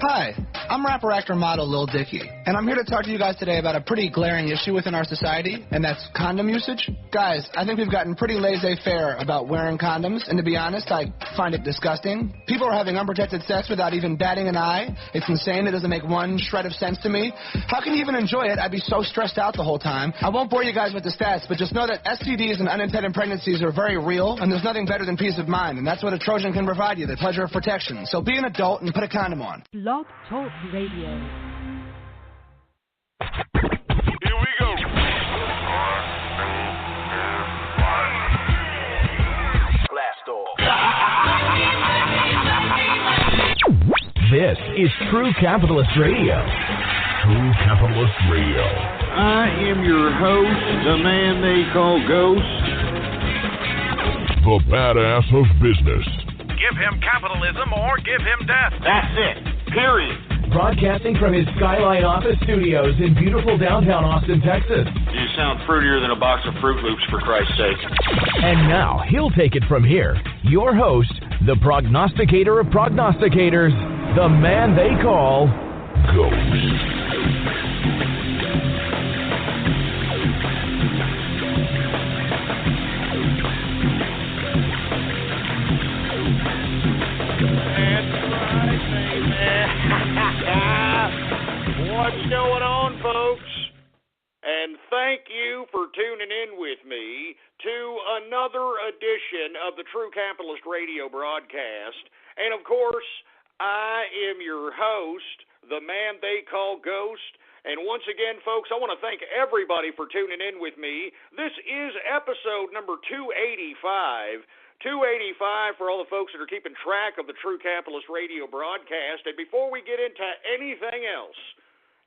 Hi, I'm rapper, actor, model Lil Dicky, and I'm here to talk to you guys today about a pretty glaring issue within our society, and that's condom usage. Guys, I think we've gotten pretty laissez-faire about wearing condoms, and to be honest, I find it disgusting. People are having unprotected sex without even batting an eye. It's insane. It doesn't make one shred of sense to me. How can you even enjoy it? I'd be so stressed out the whole time. I won't bore you guys with the stats, but just know that STDs and unintended pregnancies are very real, and there's nothing better than peace of mind, and that's what a Trojan can provide you, the pleasure of protection. So be an adult and put a condom on. Blog Talk Radio. Here we go. Blast off. This is True Capitalist Radio. True Capitalist Radio. I am your host, the man they call Ghost. The badass of business. Give him capitalism or give him death. That's it. Period. Broadcasting from his Skyline office studios in beautiful downtown Austin, Texas. You sound fruitier than a box of Fruit Loops, for Christ's sake. And now, he'll take it from here. Your host, the prognosticator of prognosticators, the man they call Ghost. What's going on, folks? And thank you for tuning in with me to another edition of the True Capitalist Radio broadcast. And of course, I am your host, the man they call Ghost. And once again, folks, I want to thank everybody for tuning in with me. This is episode number 285. 285 for all the folks that are keeping track of the True Capitalist Radio broadcast. And before we get into anything else,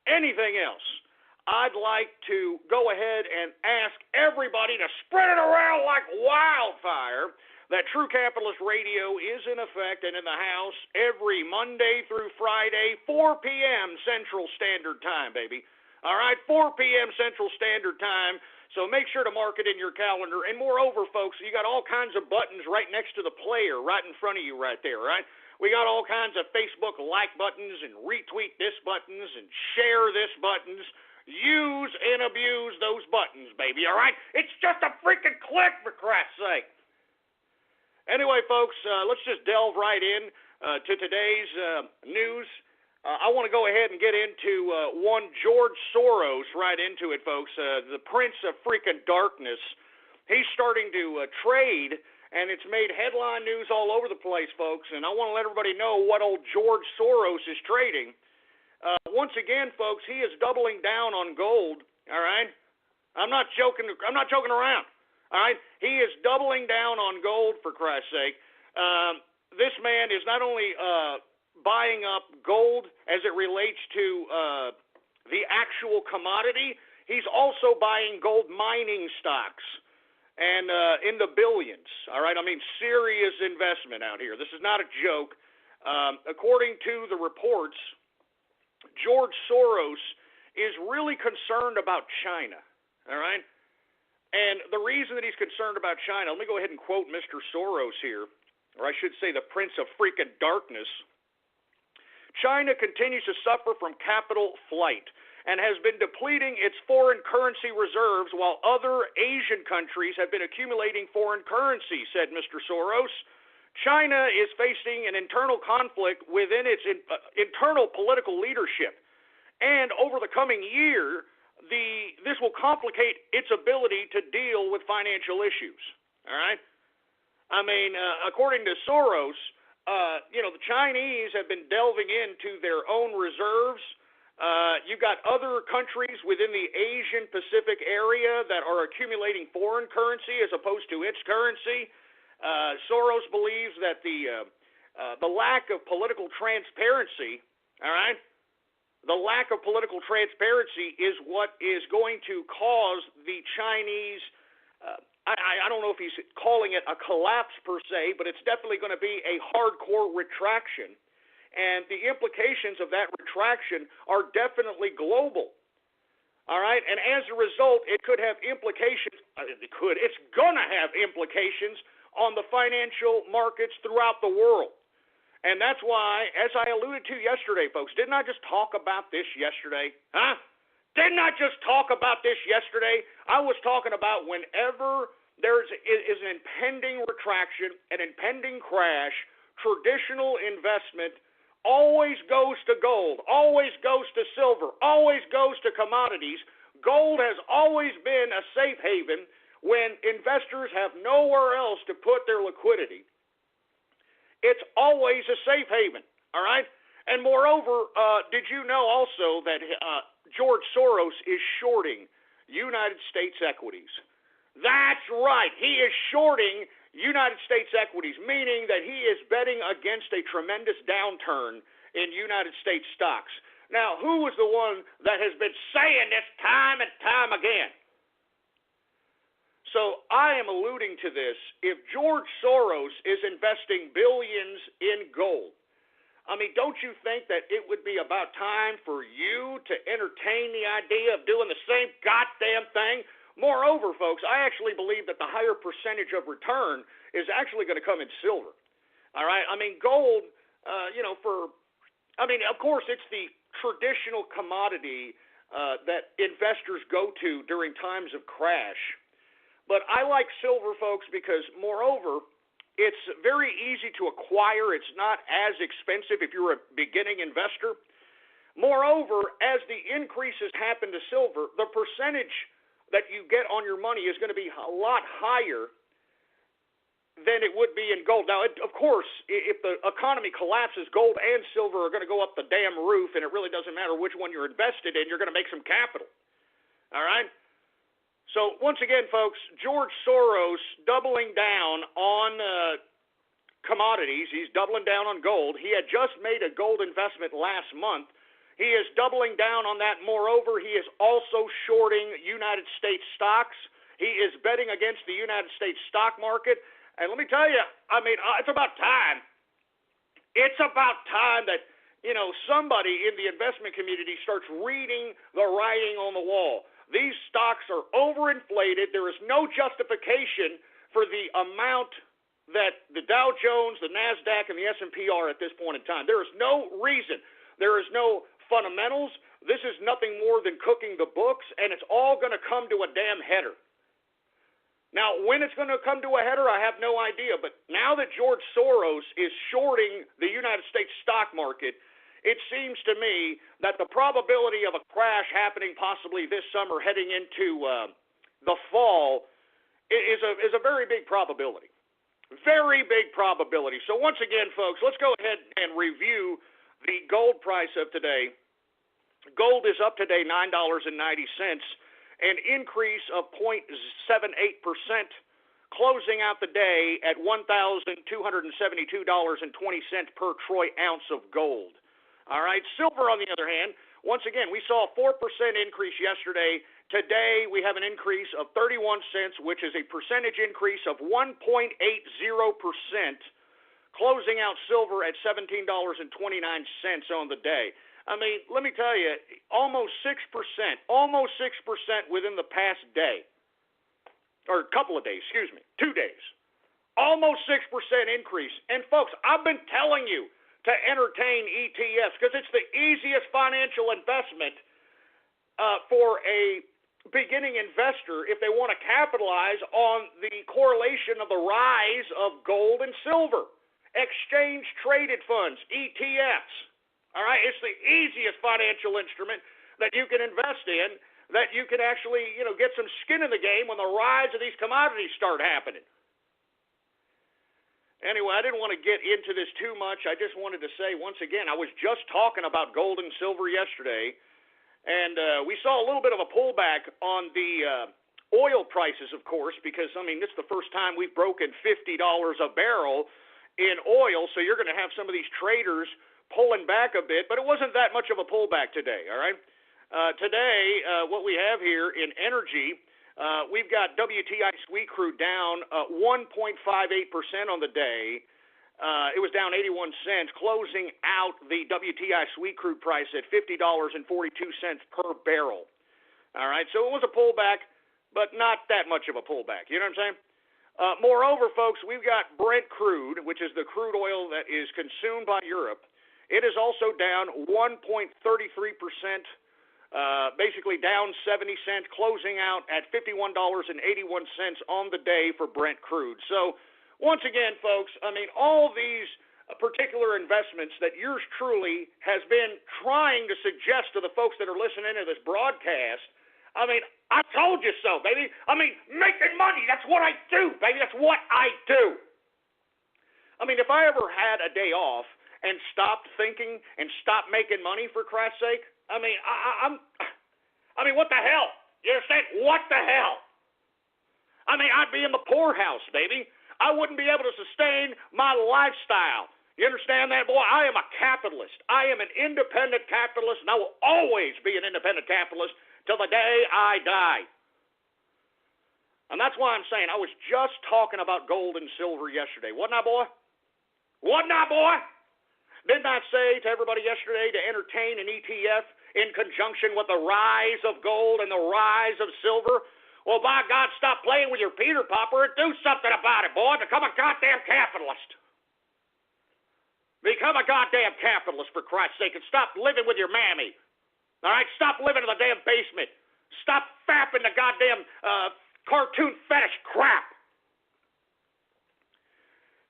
I'd like to go ahead and ask everybody to spread it around like wildfire that True Capitalist Radio is in effect and in the house every Monday through Friday, 4 p.m. Central Standard Time, baby. All right, 4 p.m. Central Standard Time. So make sure to mark it in your calendar. And moreover, folks, you got all kinds of buttons right next to the player right in front of you right there, right? We got all kinds of Facebook like buttons and retweet this buttons and share this buttons. Use and abuse those buttons, baby, all right? It's just a freaking click, for Christ's sake. Anyway, folks, let's just delve right in to today's news. I want to go ahead and get into one George Soros right into it, folks, the Prince of freaking Darkness. He's starting to trade, and it's made headline news all over the place, folks, and I want to let everybody know what old George Soros is trading. Once again, folks, he is doubling down on gold, all right? I'm not joking around, all right? He is doubling down on gold, for Christ's sake. This man is not only buying up gold as it relates to the actual commodity, he's also buying gold mining stocks. And in the billions, all right? I mean, serious investment out here. This is not a joke. According to the reports, George Soros is really concerned about China, all right? And the reason that he's concerned about China, let me go ahead and quote Mr. Soros here, or I should say the Prince of freaking Darkness. China continues to suffer from capital flight and has been depleting its foreign currency reserves while other Asian countries have been accumulating foreign currency, said Mr. Soros. China is facing an internal conflict within its internal political leadership, and over the coming year, this will complicate its ability to deal with financial issues. All right? I mean, according to Soros, the Chinese have been delving into their own reserves. You've got other countries within the Asian Pacific area that are accumulating foreign currency as opposed to its currency. Soros believes that the lack of political transparency, all right, the lack of political transparency is what is going to cause the Chinese, I don't know if he's calling it a collapse per se, but it's definitely going to be a hardcore retraction. And the implications of that retraction are definitely global. All right? And as a result, it could have implications. It's going to have implications on the financial markets throughout the world. And that's why, as I alluded to yesterday, folks, didn't I just talk about this yesterday? Huh? Didn't I just talk about this yesterday? I was talking about whenever there is an impending retraction, an impending crash, traditional investment always goes to gold, always goes to silver, always goes to commodities. Gold has always been a safe haven when investors have nowhere else to put their liquidity. It's always a safe haven, all right? And moreover, did you know also that George Soros is shorting United States equities? That's right. He is shorting United States equities, meaning that he is betting against a tremendous downturn in United States stocks. Now, who is the one that has been saying this time and time again? So I am alluding to this. If George Soros is investing billions in gold, I mean, don't you think that it would be about time for you to entertain the idea of doing the same goddamn thing? Moreover, folks, I actually believe that the higher percentage of return is actually going to come in silver. All right? I mean, gold, of course, it's the traditional commodity that investors go to during times of crash. But I like silver, folks, because, moreover, it's very easy to acquire. It's not as expensive if you're a beginning investor. Moreover, as the increases happen to silver, the percentage that you get on your money is going to be a lot higher than it would be in gold. Now, of course, if the economy collapses, gold and silver are going to go up the damn roof, and it really doesn't matter which one you're invested in. You're going to make some capital. All right? So, once again, folks, George Soros doubling down on commodities. He's doubling down on gold. He had just made a gold investment last month. He is doubling down on that. Moreover, he is also shorting United States stocks. He is betting against the United States stock market. And let me tell you, I mean, it's about time. It's about time that, somebody in the investment community starts reading the writing on the wall. These stocks are overinflated. There is no justification for the amount that the Dow Jones, the NASDAQ, and the S&P are at this point in time. There is no reason. There is no fundamentals. This is nothing more than cooking the books, and it's all going to come to a damn header. Now, when it's going to come to a header, I have no idea. But now that George Soros is shorting the United States stock market, it seems to me that the probability of a crash happening possibly this summer heading into the fall is a very big probability. Very big probability. So once again, folks, let's go ahead and review the gold price of today. Gold is up today $9.90, an increase of 0.78%, closing out the day at $1,272.20 per troy ounce of gold. All right, silver, on the other hand, once again, we saw a 4% increase yesterday. Today, we have an increase of 31 cents, which is a percentage increase of 1.80%, closing out silver at $17.29 on the day. I mean, let me tell you, almost 6% within the past day, or a couple of days, 2 days. Almost 6% increase. And, folks, I've been telling you to entertain ETFs because it's the easiest financial investment for a beginning investor if they want to capitalize on the correlation of the rise of gold and silver. Exchange-traded funds, ETFs. All right, it's the easiest financial instrument that you can invest in, that you can actually, get some skin in the game when the rise of these commodities start happening. Anyway, I didn't want to get into this too much. I just wanted to say, once again, I was just talking about gold and silver yesterday, and we saw a little bit of a pullback on the oil prices, of course, because, this is the first time we've broken $50 a barrel in oil, so you're going to have some of these traders pulling back a bit, but it wasn't that much of a pullback today, all right? Today, what we have here in energy, we've got WTI sweet crude down 1.58% on the day. It was down 81 cents, closing out the WTI sweet crude price at $50.42 per barrel. All right, so it was a pullback, but not that much of a pullback. You know what I'm saying? Moreover, folks, we've got Brent crude, which is the crude oil that is consumed by Europe. It is also down 1.33%, basically down 70 cents, closing out at $51.81 on the day for Brent crude. So, once again, folks, I mean, all these particular investments that yours truly has been trying to suggest to the folks that are listening to this broadcast, I mean, I told you so, baby. I mean, making money, that's what I do, baby. That's what I do. I mean, if I ever had a day off and stopped thinking and stopped making money, for Christ's sake, I mean, I mean, what the hell? You understand? What the hell? I mean, I'd be in the poorhouse, baby. I wouldn't be able to sustain my lifestyle. You understand that, boy? I am a capitalist. I am an independent capitalist, and I will always be an independent capitalist till the day I die. And that's why I'm saying I was just talking about gold and silver yesterday. Wasn't I, boy? Wasn't I, boy? Didn't I say to everybody yesterday to entertain an ETF in conjunction with the rise of gold and the rise of silver? Well, by God, stop playing with your Peter Popper and do something about it, boy. Become a goddamn capitalist. Become a goddamn capitalist, for Christ's sake, and stop living with your mammy. All right? Stop living in the damn basement. Stop fapping the goddamn cartoon fetish crap.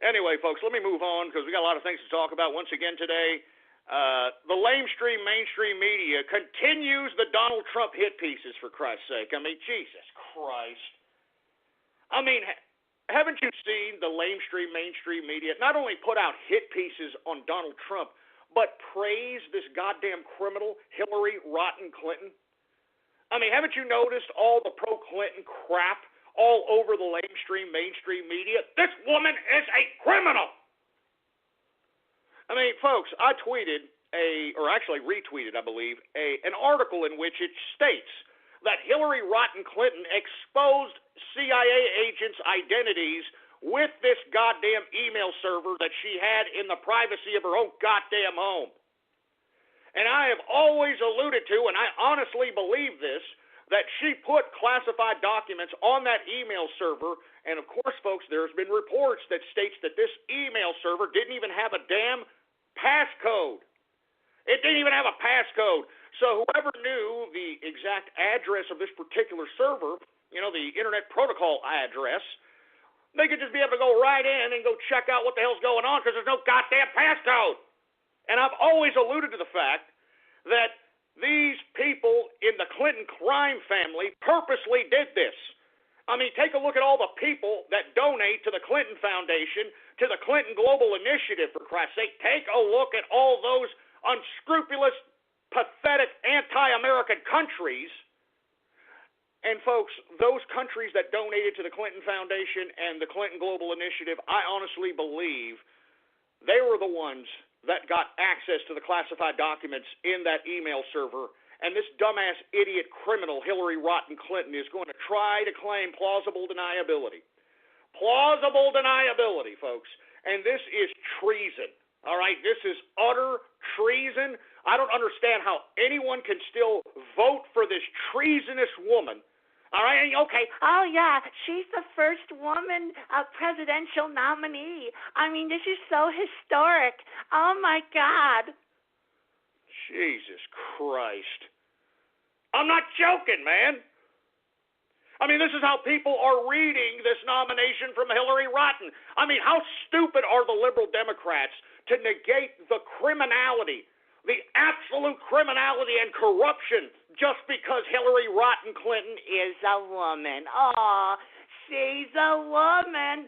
Anyway, folks, let me move on because we got a lot of things to talk about once again today. The mainstream media continues the Donald Trump hit pieces, for Christ's sake. I mean, Jesus Christ. I mean, haven't you seen the mainstream media not only put out hit pieces on Donald Trump, but praise this goddamn criminal, Hillary Rotten Clinton? I mean, haven't you noticed all the pro-Clinton crap all over the mainstream media? This woman is a criminal. I mean, folks, I tweeted retweeted, I believe, an article in which it states that Hillary Rotten Clinton exposed CIA agents' identities with this goddamn email server that she had in the privacy of her own goddamn home. And I have always alluded to, and I honestly believe this, that she put classified documents on that email server, and of course, folks, there's been reports that states that this email server didn't even have a damn passcode. It didn't even have a passcode. So whoever knew the exact address of this particular server, you know, the Internet Protocol address, they could just be able to go right in and go check out what the hell's going on because there's no goddamn passcode. And I've always alluded to the fact that these people in the Clinton crime family purposely did this. I mean, take a look at all the people that donate to the Clinton Foundation, to the Clinton Global Initiative, for Christ's sake. Take a look at all those unscrupulous, pathetic, anti-American countries. And, folks, those countries that donated to the Clinton Foundation and the Clinton Global Initiative, I honestly believe they were the ones that got access to the classified documents in that email server, and this dumbass idiot criminal Hillary Rotten Clinton is going to try to claim plausible deniability. Plausible deniability, folks, and this is treason, all right? This is utter treason. I don't understand how anyone can still vote for this treasonous woman. All right, okay. Oh, yeah, she's the first woman presidential nominee. I mean, this is so historic. Oh, my God. Jesus Christ. I'm not joking, man. I mean, this is how people are reading this nomination from Hillary Rotten. I mean, how stupid are the liberal Democrats to negate the criminality, the absolute criminality and corruption just because Hillary Rotten Clinton is a woman. Aw, she's a woman.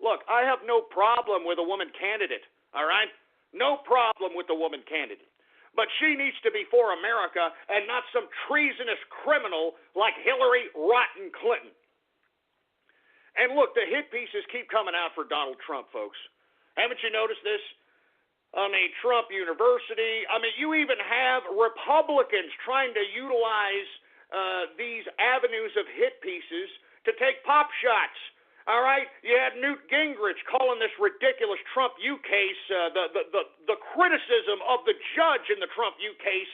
Look, I have no problem with a woman candidate, all right? No problem with the woman candidate. But she needs to be for America and not some treasonous criminal like Hillary Rotten Clinton. And look, the hit pieces keep coming out for Donald Trump, folks. Haven't you noticed this? I mean, Trump University. I mean, you even have Republicans trying to utilize these avenues of hit pieces to take pop shots. All right? You had Newt Gingrich calling this ridiculous Trump U case, the criticism of the judge in the Trump U case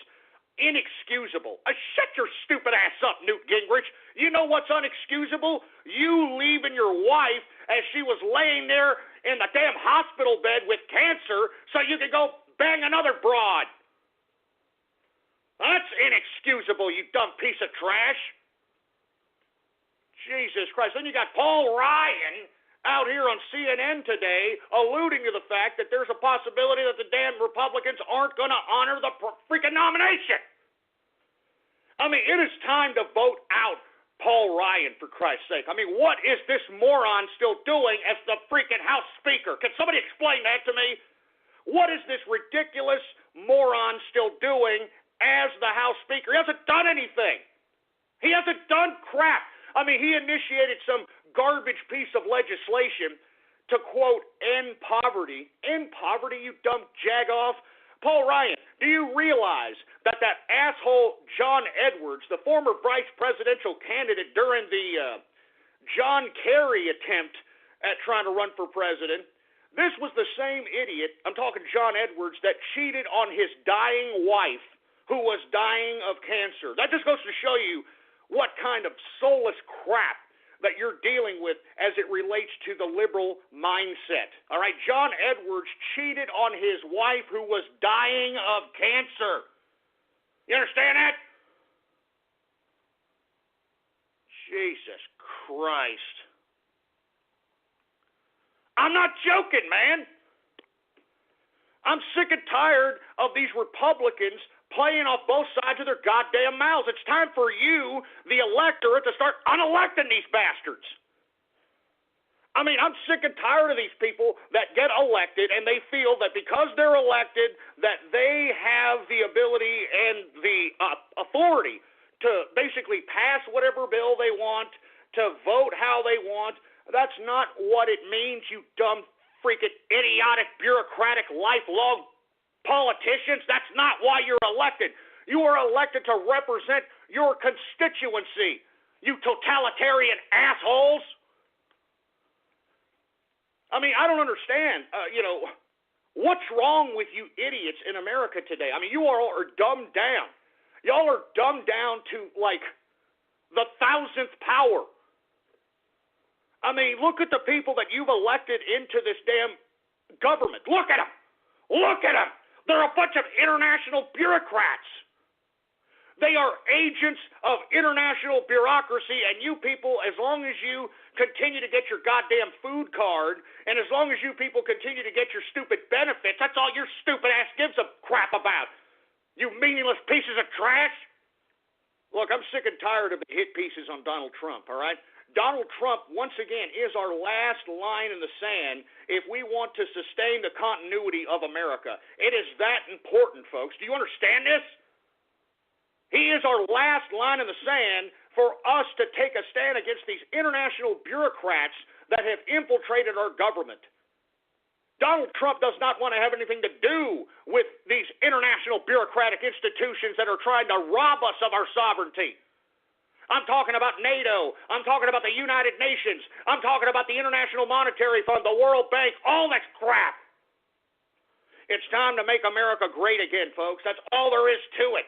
inexcusable. Shut your stupid ass up, Newt Gingrich. You know what's unexcusable? You leaving your wife as she was laying there in the damn hospital bed with cancer so you could go bang another broad. That's inexcusable, you dumb piece of trash. Jesus Christ. Then you got Paul Ryan out here on CNN today alluding to the fact that there's a possibility that the damn Republicans aren't going to honor the freaking nomination. I mean, it is time to vote out Paul Ryan, for Christ's sake. I mean, what is this moron still doing as the freaking House Speaker? Can somebody explain that to me? What is this ridiculous moron still doing as the House Speaker? He hasn't done anything. He hasn't done crap. I mean, he initiated some garbage piece of legislation to, quote, end poverty. End poverty, you dumb jagoff. Paul Ryan, do you realize that asshole John Edwards, the former vice presidential candidate during the John Kerry attempt at trying to run for president, this was the same idiot, I'm talking John Edwards, that cheated on his dying wife who was dying of cancer. That just goes to show you what kind of soulless crap that you're dealing with as it relates to the liberal mindset. All right, John Edwards cheated on his wife who was dying of cancer. You understand that? Jesus Christ. I'm not joking, man. I'm sick and tired of these Republicans playing off both sides of their goddamn mouths. It's time for you, the electorate, to start unelecting these bastards. I mean, I'm sick and tired of these people that get elected and they feel that because they're elected that they have the ability and the authority to basically pass whatever bill they want, to vote how they want. That's not what it means, you dumb, freaking idiotic, bureaucratic, lifelong politicians. That's not why you're elected. You are elected to represent your constituency, you totalitarian assholes. I mean, I don't understand, what's wrong with you idiots in America today? I mean, you all are dumbed down. Y'all are dumbed down to, like, the 1,000th power. I mean, look at the people that you've elected into this damn government. Look at them. Look at them. They're a bunch of international bureaucrats. They are agents of international bureaucracy, and you people, as long as you continue to get your goddamn food card, and as long as you people continue to get your stupid benefits, that's all your stupid ass gives a crap about. You meaningless pieces of trash. Look, I'm sick and tired of the hit pieces on Donald Trump, all right? Donald Trump, once again, is our last line in the sand if we want to sustain the continuity of America. It is that important, folks. Do you understand this? He is our last line in the sand for us to take a stand against these international bureaucrats that have infiltrated our government. Donald Trump does not want to have anything to do with these international bureaucratic institutions that are trying to rob us of our sovereignty. I'm talking about NATO. I'm talking about the United Nations. I'm talking about the International Monetary Fund, the World Bank, all that crap. It's time to make America great again, folks. That's all there is to it.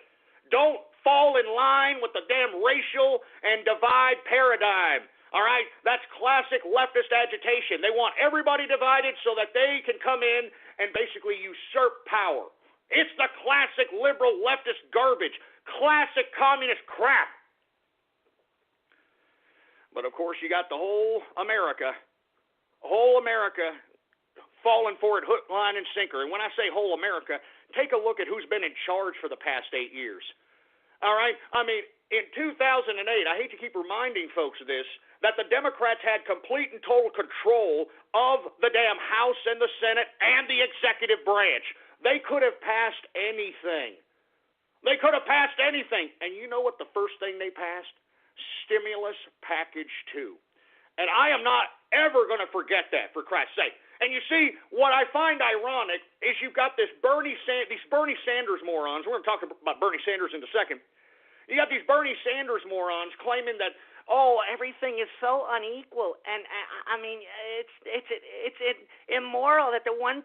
Don't fall in line with the damn racial and divide paradigm. All right? That's classic leftist agitation. They want everybody divided so that they can come in and basically usurp power. It's the classic liberal leftist garbage, classic communist crap. But, of course, you got the whole America falling for it hook, line, and sinker. And when I say whole America, take a look at who's been in charge for the past 8 years. All right? I mean, in 2008, I hate to keep reminding folks of this, that the Democrats had complete and total control of the damn House and the Senate and the executive branch. They could have passed anything. They could have passed anything. And you know what the first thing they passed? Stimulus Package 2. And I am not ever going to forget that, for Christ's sake. And you see, what I find ironic is you've got these Bernie Sanders morons. We're going to talk about Bernie Sanders in a second. You got these Bernie Sanders morons claiming that, everything is so unequal, and I mean, it's immoral that the 1%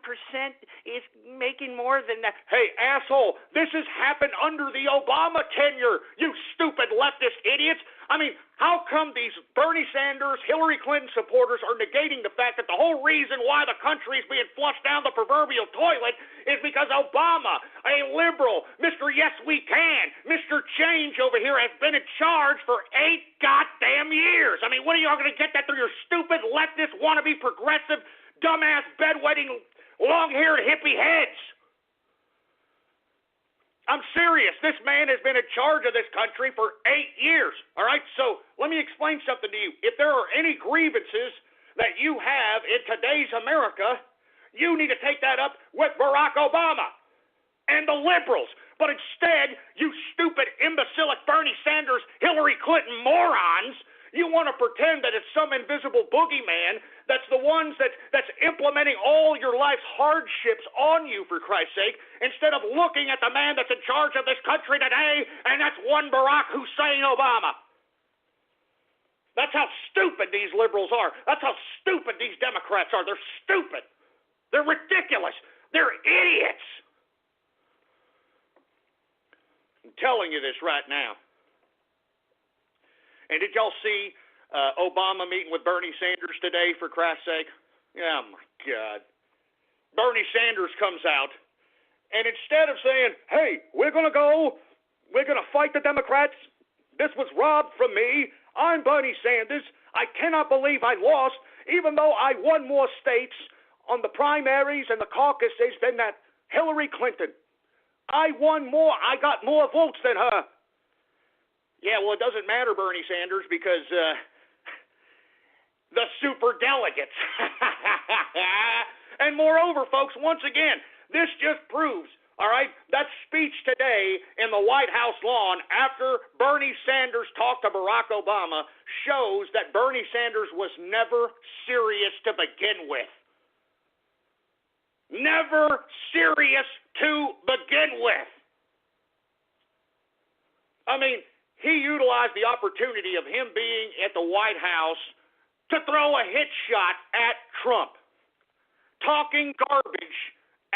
is making more than that. Hey, asshole, this has happened under the Obama tenure, you stupid leftist idiots. I mean, how come these Bernie Sanders, Hillary Clinton supporters are negating the fact that the whole reason why the country is being flushed down the proverbial toilet is because Obama, a liberal, Mr. Yes We Can, Mr. Change over here has been in charge for 8 goddamn years. I mean, what are y'all going to get that through your stupid leftist, wannabe progressive, dumbass, bedwetting, long-haired hippie heads? I'm serious. This man has been in charge of this country for 8 years, all right? So let me explain something to you. If there are any grievances that you have in today's America, you need to take that up with Barack Obama and the liberals. But instead, you stupid, imbecilic Bernie Sanders, Hillary Clinton morons, you want to pretend that it's some invisible boogeyman that's the ones that's implementing all your life's hardships on you, for Christ's sake, instead of looking at the man that's in charge of this country today, and that's one Barack Hussein Obama. That's how stupid these liberals are. That's how stupid these Democrats are. They're stupid. They're ridiculous. They're idiots. I'm telling you this right now. And did y'all see Obama meeting with Bernie Sanders today, for Christ's sake? Oh, my God. Bernie Sanders comes out, and instead of saying, hey, we're going to fight the Democrats, this was robbed from me, I'm Bernie Sanders, I cannot believe I lost, even though I won more states on the primaries and the caucuses than that Hillary Clinton. I won more, I got more votes than her. Yeah, well, it doesn't matter, Bernie Sanders, because the superdelegates. And moreover, folks, once again, this just proves, all right, that speech today in the White House lawn after Bernie Sanders talked to Barack Obama shows that Bernie Sanders was never serious to begin with. Never serious to begin with. I mean, he utilized the opportunity of him being at the White House to throw a hit shot at Trump, talking garbage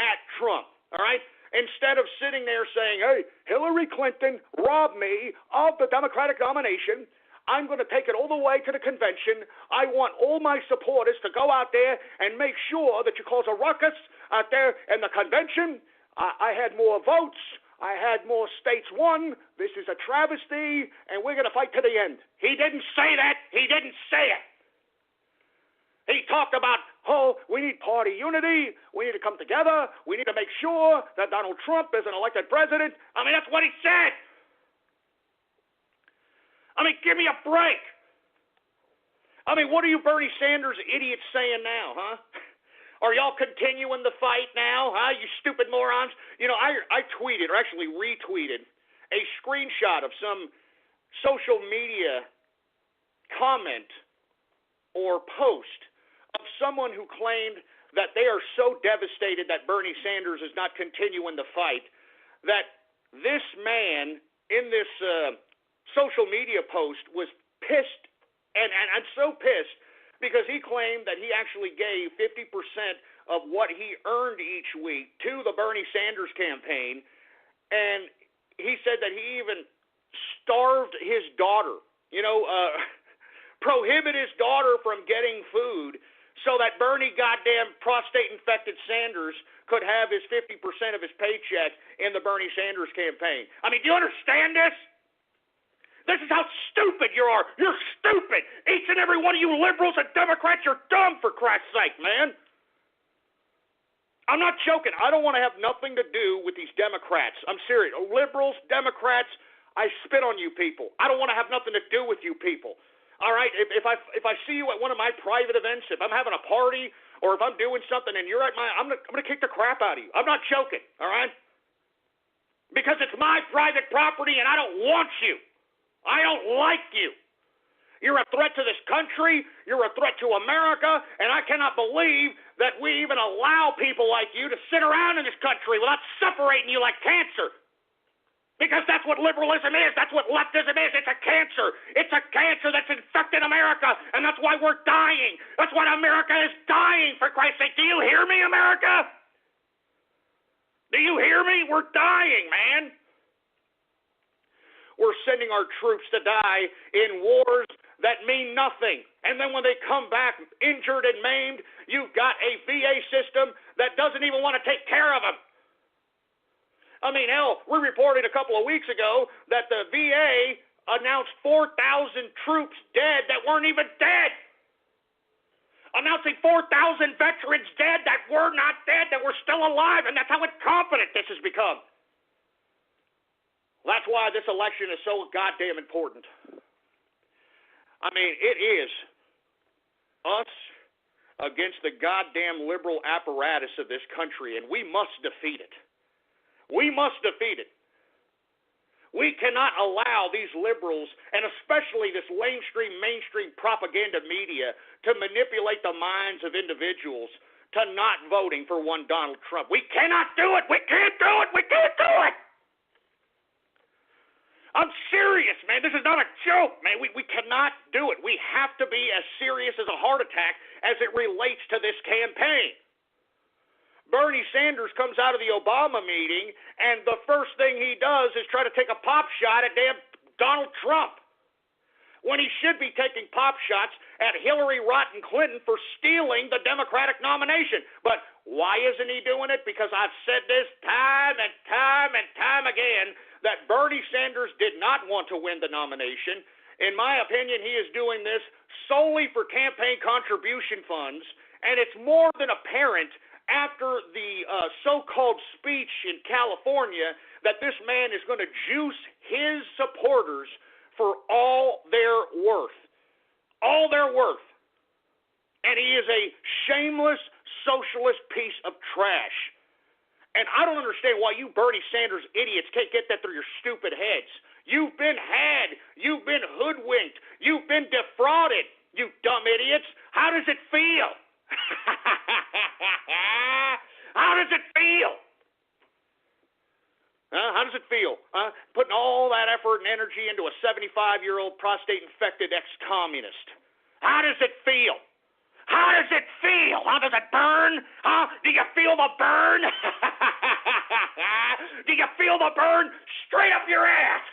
at Trump, all right? Instead of sitting there saying, hey, Hillary Clinton robbed me of the Democratic nomination, I'm going to take it all the way to the convention. I want all my supporters to go out there and make sure that you cause a ruckus out there in the convention. I had more votes. I had more states won. This is a travesty, and we're going to fight to the end. He didn't say that. He didn't say it. He talked about, oh, we need party unity. We need to come together. We need to make sure that Donald Trump is an elected president. I mean, that's what he said. I mean, give me a break. I mean, what are you Bernie Sanders idiots saying now, huh? Are y'all continuing the fight now, huh, you stupid morons? You know, I tweeted, or actually retweeted, a screenshot of some social media comment or post of someone who claimed that they are so devastated that Bernie Sanders is not continuing the fight that this man in this social media post was pissed, and so pissed, because he claimed that he actually gave 50% of what he earned each week to the Bernie Sanders campaign, and he said that he even starved his daughter, prohibit his daughter from getting food so that Bernie goddamn prostate-infected Sanders could have his 50% of his paycheck in the Bernie Sanders campaign. I mean, do you understand this? This is how stupid you are. You're stupid. Each and every one of you liberals and Democrats, you're dumb, for Christ's sake, man. I'm not joking. I don't want to have nothing to do with these Democrats. I'm serious. Liberals, Democrats, I spit on you people. I don't want to have nothing to do with you people. All right? If I see you at one of my private events, if I'm having a party, or if I'm doing something and you're at I'm gonna kick the crap out of you. I'm not joking, all right? Because it's my private property and I don't want you. I don't like you. You're a threat to this country. You're a threat to America. And I cannot believe that we even allow people like you to sit around in this country without separating you like cancer. Because that's what liberalism is. That's what leftism is. It's a cancer. It's a cancer that's infected America, and that's why we're dying. That's why America is dying, for Christ's sake. Do you hear me, America? Do you hear me? We're dying, man. We're sending our troops to die in wars that mean nothing. And then when they come back injured and maimed, you've got a VA system that doesn't even want to take care of them. I mean, hell, we reported a couple of weeks ago that the VA announced 4,000 troops dead that weren't even dead. Announcing 4,000 veterans dead that were not dead, that were still alive, and that's how incompetent this has become. That's why this election is so goddamn important. I mean, it is us against the goddamn liberal apparatus of this country, and we must defeat it. We must defeat it. We cannot allow these liberals, and especially this mainstream propaganda media, to manipulate the minds of individuals to not voting for one Donald Trump. We cannot do it. We can't do it. We can't do it. I'm serious, man. This is not a joke, man. We cannot do it. We have to be as serious as a heart attack as it relates to this campaign. Bernie Sanders comes out of the Obama meeting, and the first thing he does is try to take a pop shot at damn Donald Trump, when he should be taking pop shots at Hillary Rotten Clinton for stealing the Democratic nomination. But why isn't he doing it? Because I've said this time and time and time again, that Bernie Sanders did not want to win the nomination. In my opinion, he is doing this solely for campaign contribution funds, and it's more than apparent after the so-called speech in California that this man is going to juice his supporters for all their worth. All their worth. And he is a shameless socialist piece of trash. And I don't understand why you Bernie Sanders idiots can't get that through your stupid heads. You've been had. You've been hoodwinked. You've been defrauded, you dumb idiots. How does it feel? How does it feel? How does it feel? Putting all that effort and energy into a 75-year-old prostate-infected ex-communist. How does it feel? How does it feel? How does it burn? Do you feel the burn? Do you feel the burn straight up your ass?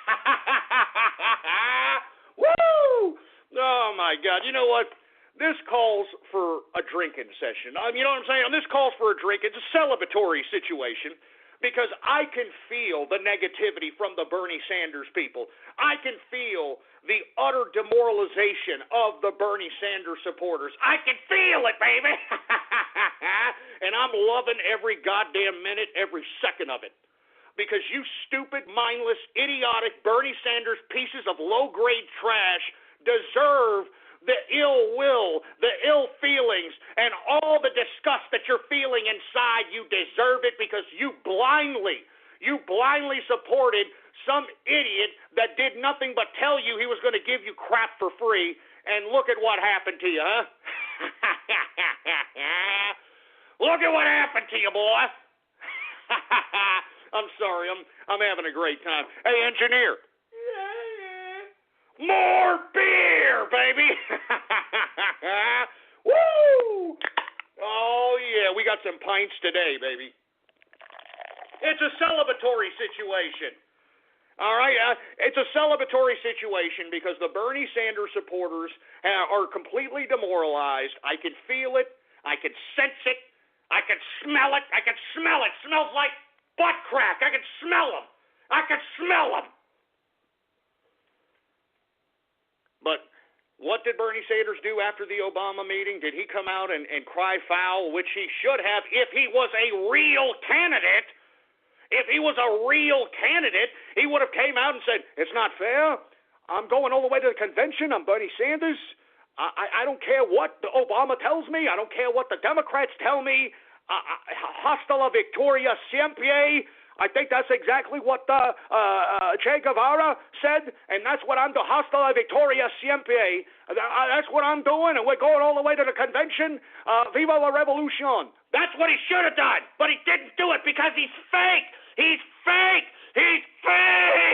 Woo! Oh, my God. You know what? This calls for a drinking session. You know what I'm saying? This calls for a drink. It's a celebratory situation because I can feel the negativity from the Bernie Sanders people. I can feel the utter demoralization of the Bernie Sanders supporters. I can feel it, baby. And I'm loving every goddamn minute, every second of it. Because you stupid, mindless, idiotic Bernie Sanders pieces of low-grade trash deserve the ill will, the ill feelings, and all the disgust that you're feeling inside. You deserve it because you blindly supported some idiot that did nothing but tell you he was going to give you crap for free, and look at what happened to you, huh? Look at what happened to you, boy. I'm sorry, I'm having a great time. Hey, engineer. More beer, baby! Woo! Oh, yeah, we got some pints today, baby. It's a celebratory situation. All right? It's a celebratory situation because the Bernie Sanders supporters are completely demoralized. I can feel it. I can sense it. I can smell it. I can smell it. It smells like butt crack. I can smell them. I can smell them. But what did Bernie Sanders do after the Obama meeting? Did he come out and cry foul, which he should have if he was a real candidate? If he was a real candidate, he would have came out and said, it's not fair. I'm going all the way to the convention. I'm Bernie Sanders. I don't care what Obama tells me. I don't care what the Democrats tell me. Hasta la victoria siempre. I think that's exactly what Che Guevara said, and that's what I'm doing. Hasta la victoria siempre. That's what I'm doing, and we're going all the way to the convention. Viva la revolution. That's what he should have done, but he didn't do it because he's fake. He's fake. He's fake.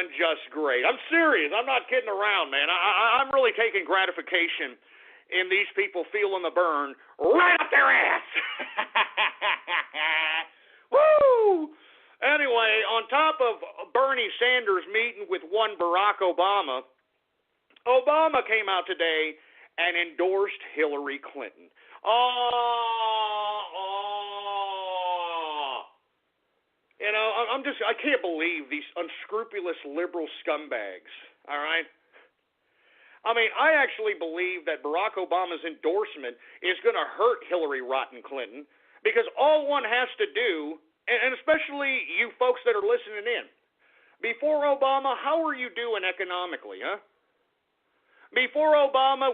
doing just great. I'm serious. I'm not kidding around, man. I'm really taking gratification in these people feeling the burn right up their ass. Woo! Anyway, on top of Bernie Sanders meeting with one Barack Obama, Obama came out today and endorsed Hillary Clinton. You know, I can't believe these unscrupulous liberal scumbags, all right? I mean, I actually believe that Barack Obama's endorsement is going to hurt Hillary Rotten Clinton because all one has to do, and especially you folks that are listening in, before Obama, how were you doing economically, huh? Before Obama,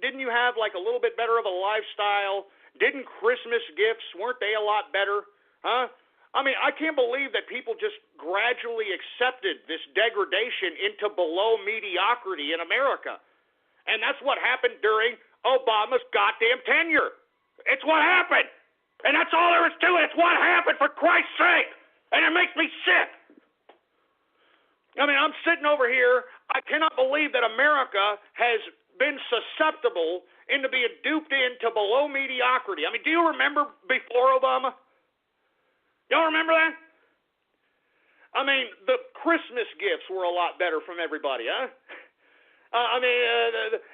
didn't you have like a little bit better of a lifestyle? Didn't Christmas gifts, weren't they a lot better, huh? I mean, I can't believe that people just gradually accepted this degradation into below mediocrity in America. And that's what happened during Obama's goddamn tenure. It's what happened. And that's all there is to it. It's what happened, for Christ's sake. And it makes me sick. I mean, I'm sitting over here. I cannot believe that America has been susceptible into being duped into below mediocrity. I mean, do you remember before Obama? Y'all remember that? I mean, the Christmas gifts were a lot better from everybody, huh?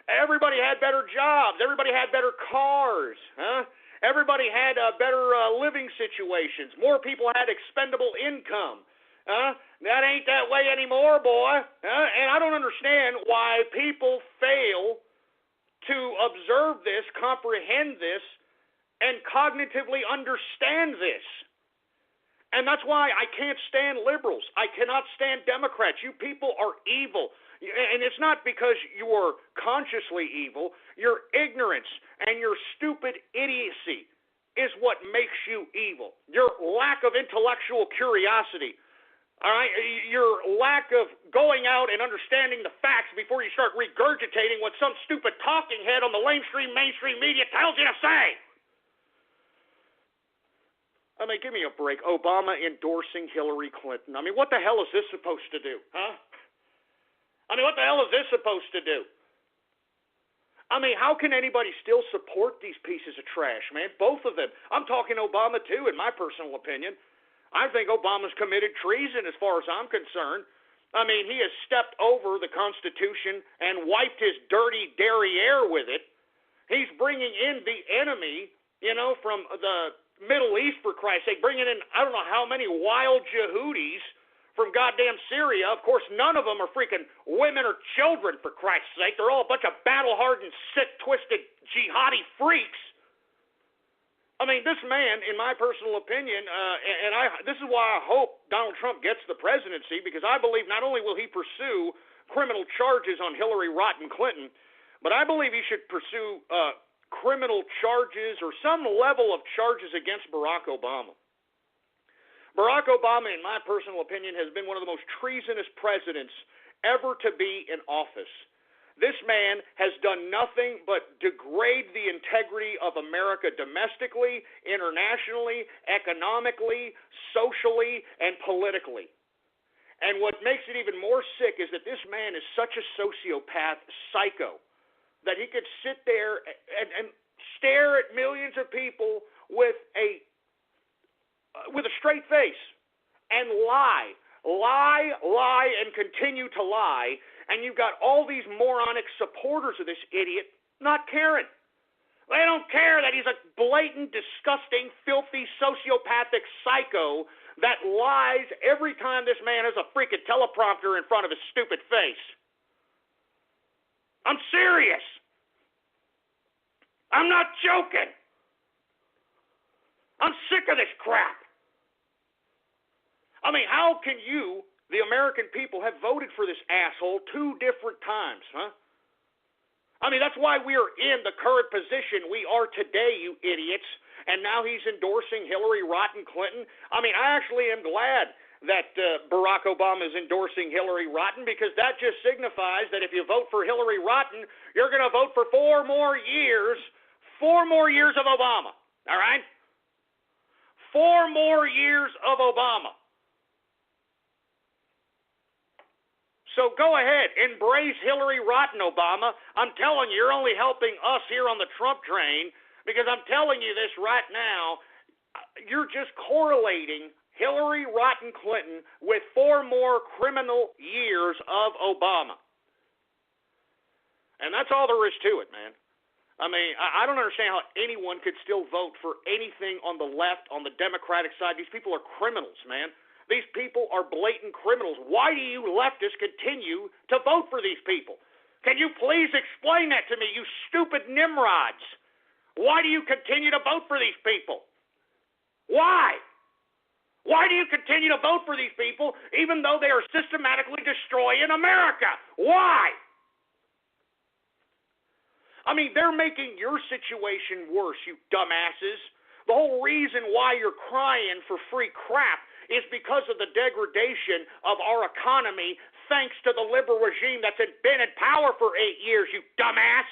Everybody had better jobs. Everybody had better cars, huh? Everybody had better living situations. More people had expendable income. That ain't that way anymore, boy. And I don't understand why people fail to observe this, comprehend this, and cognitively understand this. And that's why I can't stand liberals. I cannot stand Democrats. You people are evil. And it's not because you are consciously evil. Your ignorance and your stupid idiocy is what makes you evil. Your lack of intellectual curiosity, all right? Your lack of going out and understanding the facts before you start regurgitating what some stupid talking head on the mainstream media tells you to say. I mean, give me a break. Obama endorsing Hillary Clinton. I mean, what the hell is this supposed to do, huh? I mean, what the hell is this supposed to do? I mean, how can anybody still support these pieces of trash, man? Both of them. I'm talking Obama, too, in my personal opinion. I think Obama's committed treason as far as I'm concerned. I mean, he has stepped over the Constitution and wiped his dirty derriere with it. He's bringing in the enemy, you know, from the Middle East, for Christ's sake, bringing in I don't know how many wild Yehudis from goddamn Syria. Of course, none of them are freaking women or children, for Christ's sake. They're all a bunch of battle-hardened, sick, twisted, jihadi freaks. I mean, this man, in my personal opinion, this is why I hope Donald Trump gets the presidency, because I believe not only will he pursue criminal charges on Hillary Rotten Clinton, but I believe he should pursue criminal charges or some level of charges against Barack Obama. Barack Obama, in my personal opinion, has been one of the most treasonous presidents ever to be in office. This man has done nothing but degrade the integrity of America domestically, internationally, economically, socially, and politically. And what makes it even more sick is that this man is such a sociopath, psycho, that he could sit there and stare at millions of people with a straight face and lie, and continue to lie, and you've got all these moronic supporters of this idiot not caring. They don't care that he's a blatant, disgusting, filthy, sociopathic psycho that lies every time this man has a freaking teleprompter in front of his stupid face. I'm serious. I'm not joking. I'm sick of this crap. I mean, how can you, the American people, have voted for this asshole 2 different times, huh? I mean, that's why we are in the current position we are today, you idiots. And now he's endorsing Hillary Rotten Clinton. I mean, I actually am glad that Barack Obama is endorsing Hillary Rotten, because that just signifies that if you vote for Hillary Rotten, you're going to vote for 4 more years of Obama, all right? 4 more years of Obama. So go ahead, embrace Hillary Rotten, Obama. I'm telling you, you're only helping us here on the Trump train, because I'm telling you this right now, you're just correlating Hillary Rotten Clinton with 4 more criminal years of Obama. And that's all there is to it, man. I mean, I don't understand how anyone could still vote for anything on the left, on the Democratic side. These people are criminals, man. These people are blatant criminals. Why do you leftists continue to vote for these people? Can you please explain that to me, you stupid nimrods? Why do you continue to vote for these people? Why? Why do you continue to vote for these people even though they are systematically destroying America? Why? I mean, they're making your situation worse, you dumbasses. The whole reason why you're crying for free crap is because of the degradation of our economy thanks to the liberal regime that's been in power for 8 years, you dumbass.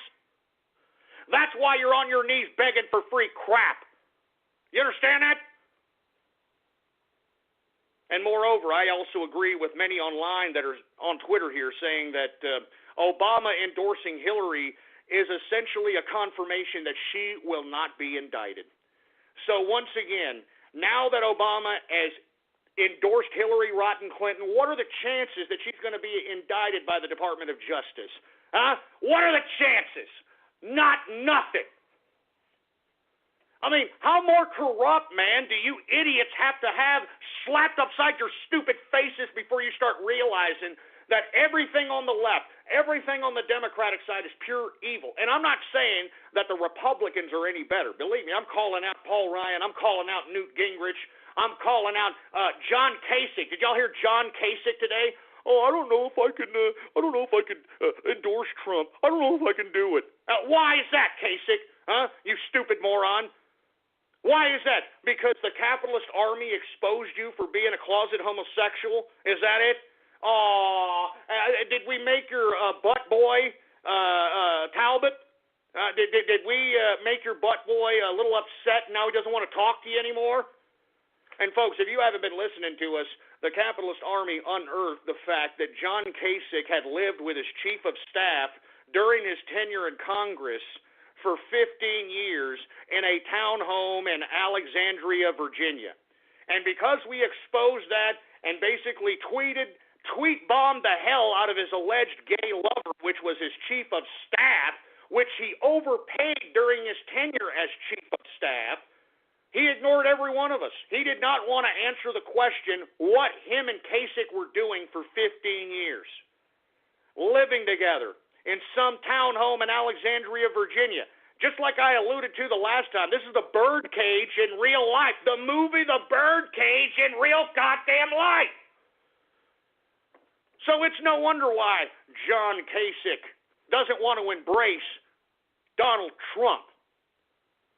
That's why you're on your knees begging for free crap. You understand that? And moreover, I also agree with many online that are on Twitter here saying that Obama endorsing Hillary is essentially a confirmation that she will not be indicted. So once again, now that Obama has endorsed Hillary Rotten Clinton, what are the chances that she's going to be indicted by the Department of Justice? What are the chances? Nothing. I mean, how more corrupt, man, do you idiots have to have slapped upside your stupid faces before you start realizing that everything on the left, everything on the Democratic side is pure evil? And I'm not saying that the Republicans are any better. Believe me, I'm calling out Paul Ryan. I'm calling out Newt Gingrich. I'm calling out John Kasich. Did y'all hear John Kasich today? Oh, I don't know if I can. Endorse Trump. I don't know if I can do it. Why is that, Kasich? You stupid moron. Why is that? Because the capitalist army exposed you for being a closet homosexual? Is that it? Did we make your butt boy Talbot? Did we make your butt boy a little upset and now he doesn't want to talk to you anymore? And folks, if you haven't been listening to us, the capitalist army unearthed the fact that John Kasich had lived with his chief of staff during his tenure in Congress for 15 years in a townhome in Alexandria, Virginia. And because we exposed that and basically tweet-bombed the hell out of his alleged gay lover, which was his chief of staff, which he overpaid during his tenure as chief of staff, he ignored every one of us. He did not want to answer the question what him and Kasich were doing for 15 years. Living together in some townhome in Alexandria, Virginia. Just like I alluded to the last time, this is the birdcage in real life. The movie The Birdcage in real goddamn life. So it's no wonder why John Kasich doesn't want to embrace Donald Trump.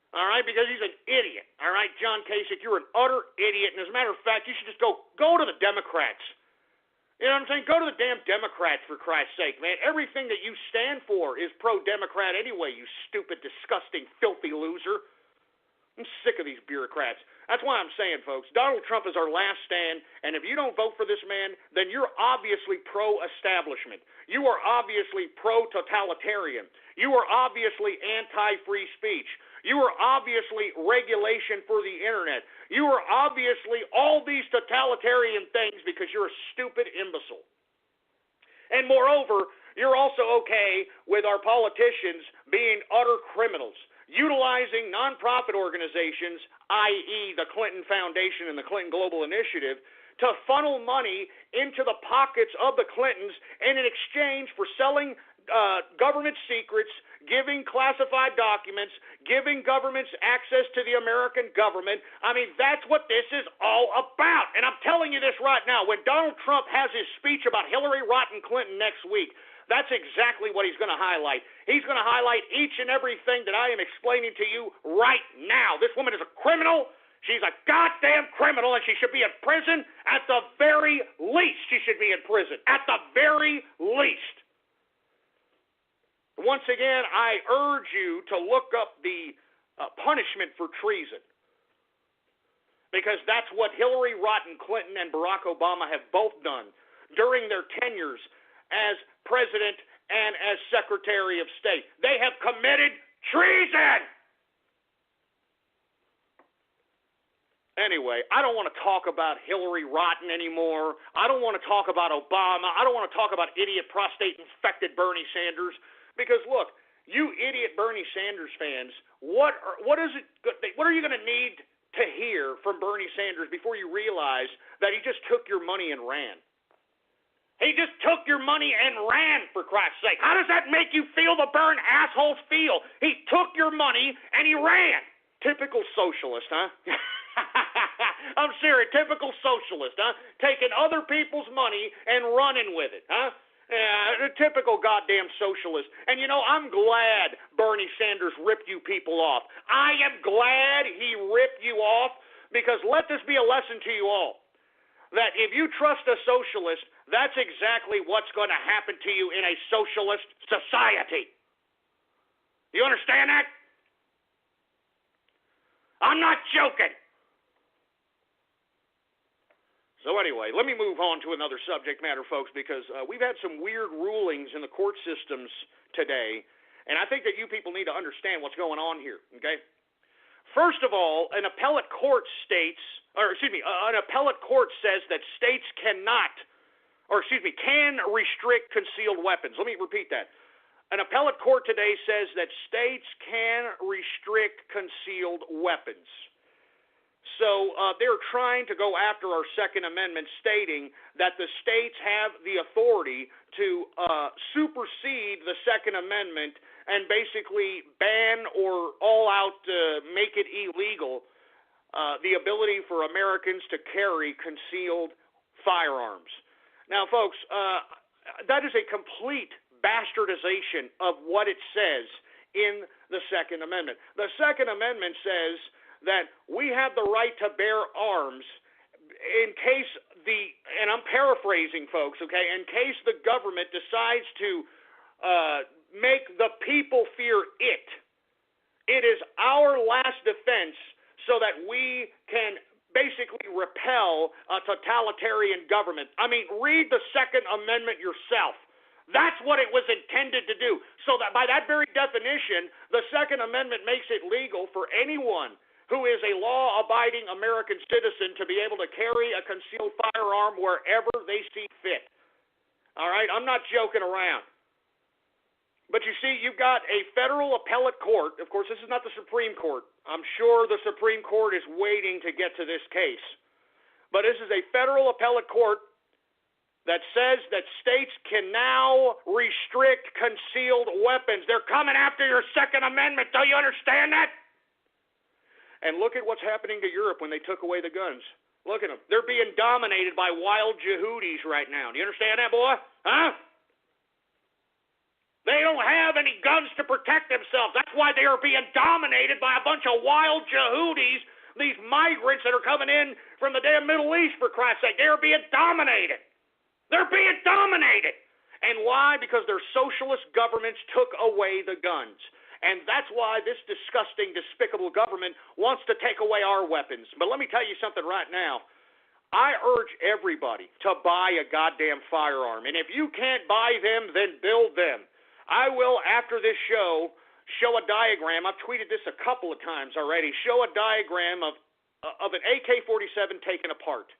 All right, because he's an idiot. All right, John Kasich, you're an utter idiot. And as a matter of fact, you should just go to the Democrats. You know what I'm saying? Go to the damn Democrats, for Christ's sake, man. Everything that you stand for is pro-Democrat anyway, you stupid, disgusting, filthy loser. I'm sick of these bureaucrats. That's why I'm saying, folks, Donald Trump is our last stand, and if you don't vote for this man, then you're obviously pro-establishment. You are obviously pro-totalitarian. You are obviously anti-free speech. You are obviously regulation for the internet. You are obviously all these totalitarian things because you're a stupid imbecile. And moreover, you're also okay with our politicians being utter criminals, utilizing nonprofit organizations, i.e. the Clinton Foundation and the Clinton Global Initiative, to funnel money into the pockets of the Clintons and in exchange for selling government secrets, giving classified documents, giving governments access to the American government. I mean, that's what this is all about. And I'm telling you this right now. When Donald Trump has his speech about Hillary Rotten Clinton next week, that's exactly what he's going to highlight. He's going to highlight each and everything that I am explaining to you right now. This woman is a criminal. She's a goddamn criminal, and she should be in prison. At the very least, she should be in prison. At the very least. Once again, I urge you to look up the punishment for treason, because that's what Hillary Rotten Clinton and Barack Obama have both done during their tenures as President and as Secretary of State. They have committed treason. Anyway, I don't want to talk about Hillary Rotten anymore. I don't want to talk about Obama. I don't want to talk about idiot prostate-infected Bernie Sanders. Because, look, you idiot Bernie Sanders fans, what are you going to need to hear from Bernie Sanders before you realize that he just took your money and ran? He just took your money and ran, for Christ's sake. How does that make you feel, the Bern assholes feel? He took your money and he ran. Typical socialist, huh? I'm serious, typical socialist, huh? Taking other people's money and running with it, huh? Yeah, a typical goddamn socialist. And you know, I'm glad Bernie Sanders ripped you people off. I am glad he ripped you off, because let this be a lesson to you all, that if you trust a socialist, that's exactly what's going to happen to you in a socialist society. You understand that? I'm not joking. So anyway, let me move on to another subject matter, folks, because we've had some weird rulings in the court systems today, and I think that you people need to understand what's going on here, okay? First of all, an appellate court says that states can restrict concealed weapons. Let me repeat that. An appellate court today says that states can restrict concealed weapons. So they're trying to go after our Second Amendment, stating that the states have the authority to supersede the Second Amendment and basically ban or all out make it illegal the ability for Americans to carry concealed firearms. Now, folks, that is a complete bastardization of what it says in the Second Amendment. The Second Amendment says that we have the right to bear arms in case and I'm paraphrasing, folks, okay, in case the government decides to make the people fear it. It is our last defense so that we can basically repel a totalitarian government. I mean, read the Second Amendment yourself. That's what it was intended to do. So that by that very definition, the Second Amendment makes it legal for anyone who is a law-abiding American citizen to be able to carry a concealed firearm wherever they see fit. All right? I'm not joking around. But you see, you've got a federal appellate court. Of course, this is not the Supreme Court. I'm sure the Supreme Court is waiting to get to this case. But this is a federal appellate court that says that states can now restrict concealed weapons. They're coming after your Second Amendment. Do you understand that? And look at what's happening to Europe when they took away the guns. Look at them. They're being dominated by wild Yehudis right now. Do you understand that, boy? Huh? They don't have any guns to protect themselves. That's why they are being dominated by a bunch of wild Yehudis, these migrants that are coming in from the damn Middle East, for Christ's sake. They are being dominated. They're being dominated. And why? Because their socialist governments took away the guns. And that's why this disgusting, despicable government wants to take away our weapons. But let me tell you something right now. I urge everybody to buy a goddamn firearm. And if you can't buy them, then build them. I will, after this show a diagram. I've tweeted this a couple of times already. Show a diagram of an AK-47 taken apart.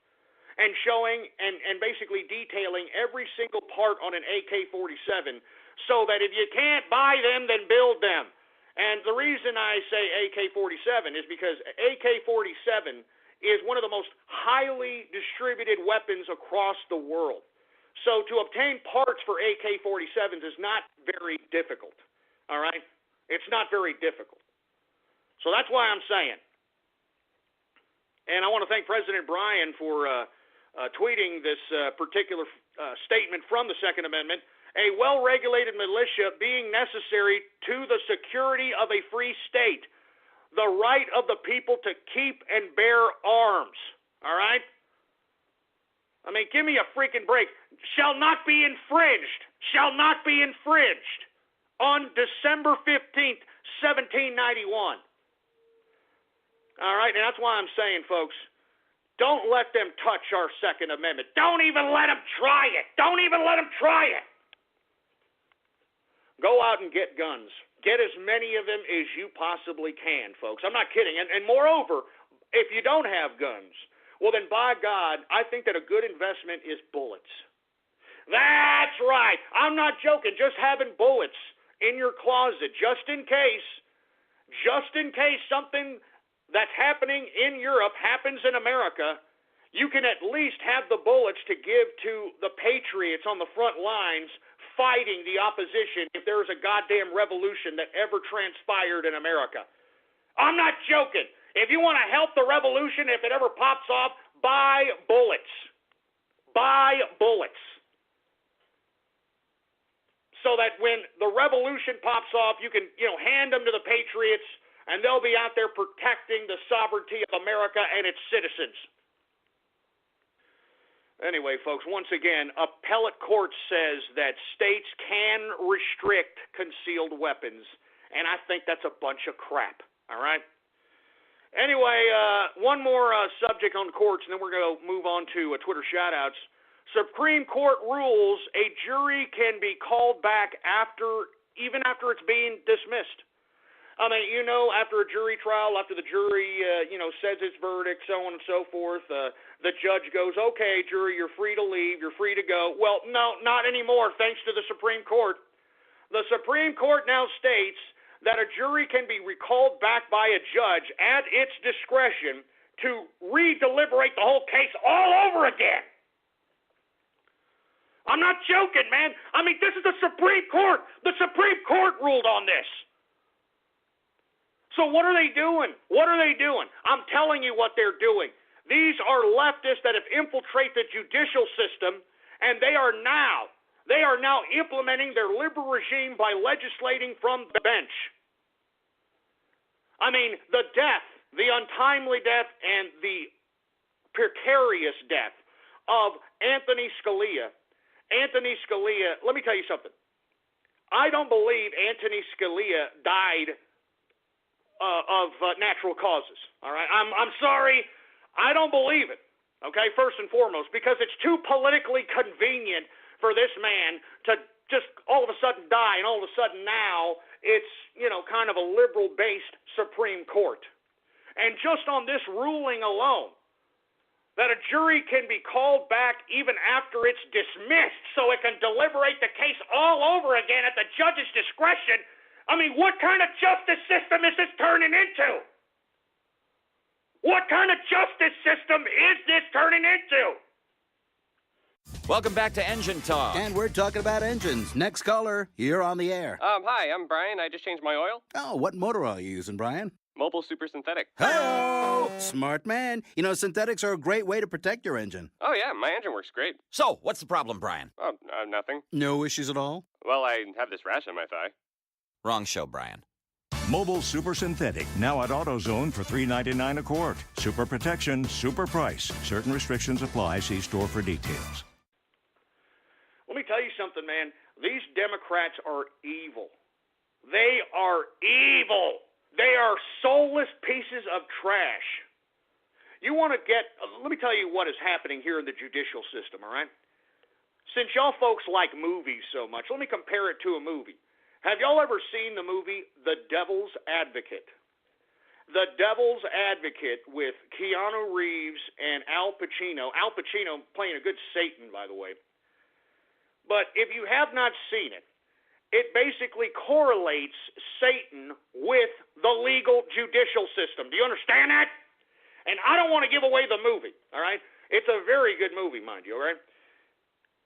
And showing and basically detailing every single part on an AK-47 so that if you can't buy them, then build them. And the reason I say AK-47 is because AK-47 is one of the most highly distributed weapons across the world. So to obtain parts for AK-47s is not very difficult, all right? It's not very difficult. So that's why I'm saying. And I want to thank President Bryan for tweeting this particular statement from the Second Amendment. A well-regulated militia being necessary to the security of a free state. The right of the people to keep and bear arms. All right? I mean, give me a freaking break. Shall not be infringed. Shall not be infringed. On December 15th, 1791. All right? And that's why I'm saying, folks, don't let them touch our Second Amendment. Don't even let them try it. Don't even let them try it. Go out and get guns. Get as many of them as you possibly can, folks. I'm not kidding. And moreover, if you don't have guns, well then, by God, I think that a good investment is bullets. That's right. I'm not joking. Just having bullets in your closet, just in case something that's happening in Europe happens in America, you can at least have the bullets to give to the patriots on the front lines fighting the opposition if there was a goddamn revolution that ever transpired in America. I'm not joking. If you want to help the revolution, if it ever pops off, buy bullets. Buy bullets. So that when the revolution pops off, you can, hand them to the patriots, and they'll be out there protecting the sovereignty of America and its citizens. Anyway, folks, once again, appellate court says that states can restrict concealed weapons, and I think that's a bunch of crap, all right? Anyway, one more subject on courts, and then we're going to move on to Twitter shout-outs. Supreme Court rules a jury can be called back even after it's being dismissed. I mean, after a jury trial, after the jury, says its verdict, so on and so forth, the judge goes, okay, jury, you're free to leave, you're free to go. Well, no, not anymore, thanks to the Supreme Court. The Supreme Court now states that a jury can be recalled back by a judge at its discretion to re-deliberate the whole case all over again. I'm not joking, man. I mean, this is the Supreme Court. The Supreme Court ruled on this. So what are they doing? What are they doing? I'm telling you what they're doing. These are leftists that have infiltrated the judicial system, and they are now implementing their liberal regime by legislating from the bench. I mean, the death, the untimely death, and the precarious death of Anthony Scalia. Anthony Scalia, let me tell you something. I don't believe Anthony Scalia died of natural causes. All right, I'm sorry, I don't believe it. Okay, first and foremost, because it's too politically convenient for this man to just all of a sudden die, and all of a sudden now it's kind of a liberal-based Supreme Court. And just on this ruling alone, that a jury can be called back even after it's dismissed so it can deliberate the case all over again at the judge's discretion. I mean, what kind of justice system is this turning into? What kind of justice system is this turning into? Welcome back to Engine Talk. And we're talking about engines. Next caller, you're on the air. Hi, I'm Brian. I just changed my oil. Oh, what motor oil are you using, Brian? Mobile Super Synthetic. Hello! Smart man. Synthetics are a great way to protect your engine. Oh, yeah, my engine works great. So, what's the problem, Brian? Oh, nothing. No issues at all? Well, I have this rash on my thigh. Wrong show, Brian. Mobile Super Synthetic, now at AutoZone for $3.99 a quart. Super protection, super price. Certain restrictions apply. See store for details. Let me tell you something, man. These Democrats are evil. They are evil. They are soulless pieces of trash. You want to let me tell you what is happening here in the judicial system, all right? Since y'all folks like movies so much, let me compare it to a movie. Have y'all ever seen the movie The Devil's Advocate? The Devil's Advocate with Keanu Reeves and Al Pacino. Al Pacino playing a good Satan, by the way. But if you have not seen it, it basically correlates Satan with the legal judicial system. Do you understand that? And I don't want to give away the movie, all right? It's a very good movie, mind you, all right?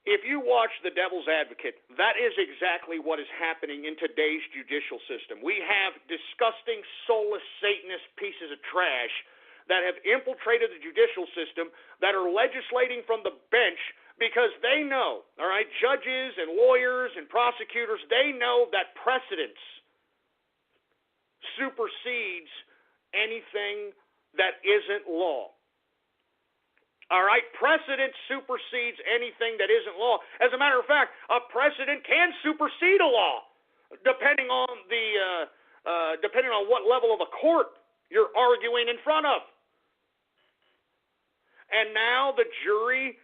If you watch The Devil's Advocate, that is exactly what is happening in today's judicial system. We have disgusting, soulless, Satanist pieces of trash that have infiltrated the judicial system that are legislating from the bench because they know, all right, judges and lawyers and prosecutors, they know that precedence supersedes anything that isn't law. All right, precedent supersedes anything that isn't law. As a matter of fact, a precedent can supersede a law, depending on what level of a court you're arguing in front of. And now the jury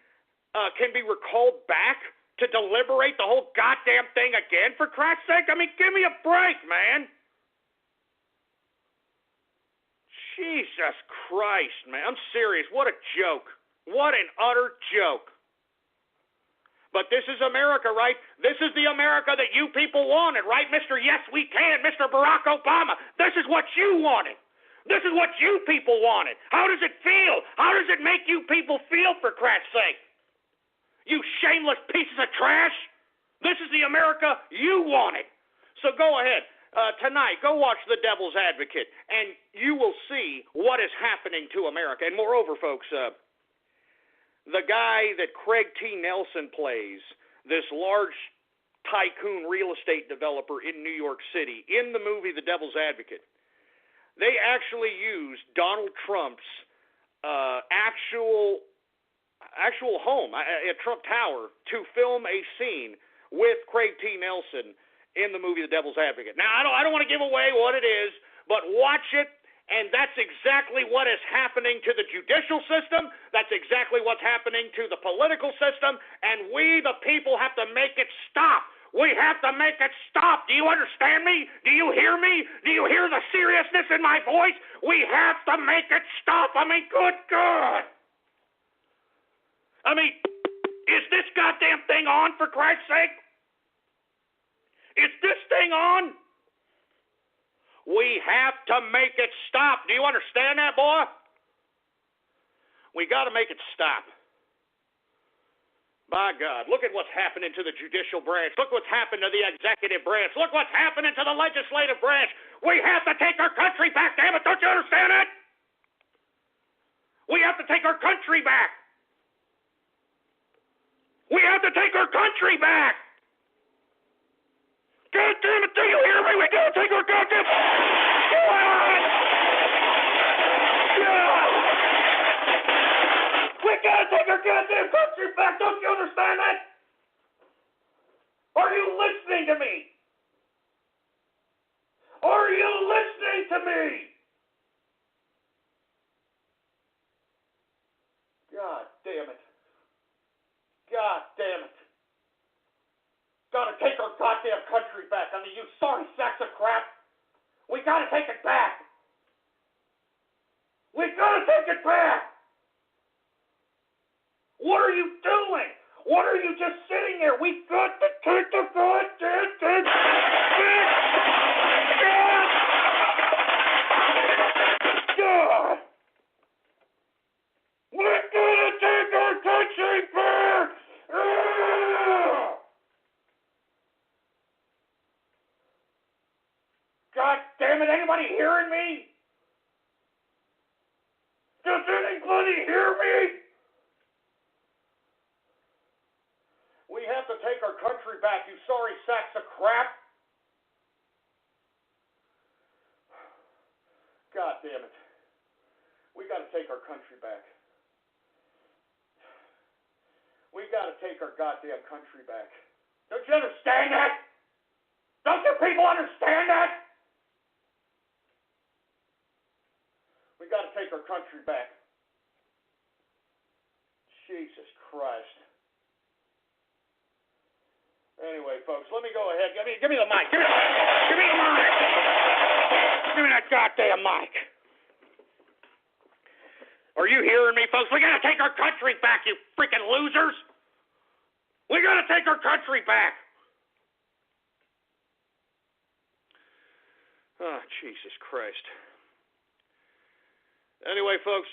can be recalled back to deliberate the whole goddamn thing again, for Christ's sake? I mean, give me a break, man. Jesus Christ, man. I'm serious. What a joke. What an utter joke. But this is America, right? This is the America that you people wanted, right? Mr. Yes, we can, Mr. Barack Obama. This is what you wanted. This is what you people wanted. How does it feel? How does it make you people feel, for Christ's sake? You shameless pieces of trash. This is the America you wanted. So go ahead. Tonight, go watch The Devil's Advocate, and you will see what is happening to America. And moreover, folks, the guy that Craig T. Nelson plays, this large tycoon real estate developer in New York City, in the movie The Devil's Advocate, they actually used Donald Trump's actual home at Trump Tower to film a scene with Craig T. Nelson in the movie The Devil's Advocate. Now, I don't want to give away what it is, but watch it, and that's exactly what is happening to the judicial system. That's exactly what's happening to the political system, and we, the people, have to make it stop. We have to make it stop. Do you understand me? Do you hear me? Do you hear the seriousness in my voice? We have to make it stop. I mean, good God. I mean, is this goddamn thing on, for Christ's sake? Is this thing on? We have to make it stop. Do you understand that, boy? We got to make it stop. By God, look at what's happening to the judicial branch. Look what's happened to the executive branch. Look what's happening to the legislative branch. We have to take our country back, damn it. Don't you understand it? We have to take our country back. We have to take our country back. God damn it, do you hear me? We gotta take our goddamn... We gotta take our goddamn country back, don't you understand that? Are you listening to me? Are you listening to me? God damn it. God damn it. Gotta take our goddamn country back. I mean, you sorry sacks of crap. We gotta take it back. We gotta take it back. What are you doing? What are you just sitting there? We've got to take the goddamn thing back. God. We're gonna take our country back. God damn it, anybody hearing me? Does anybody hear me? We have to take our country back, you sorry sacks of crap. God damn it. We got to take our country back. We got to take our goddamn country back. Don't you understand that? Don't you people understand that? We got to take our country back. Jesus Christ. Anyway, folks, let me go ahead. Give me the mic. Give me the mic. Give me that goddamn mic. Are you hearing me, folks? We got to take our country back, you freaking losers. We got to take our country back. Oh, Jesus Christ. Anyway, folks,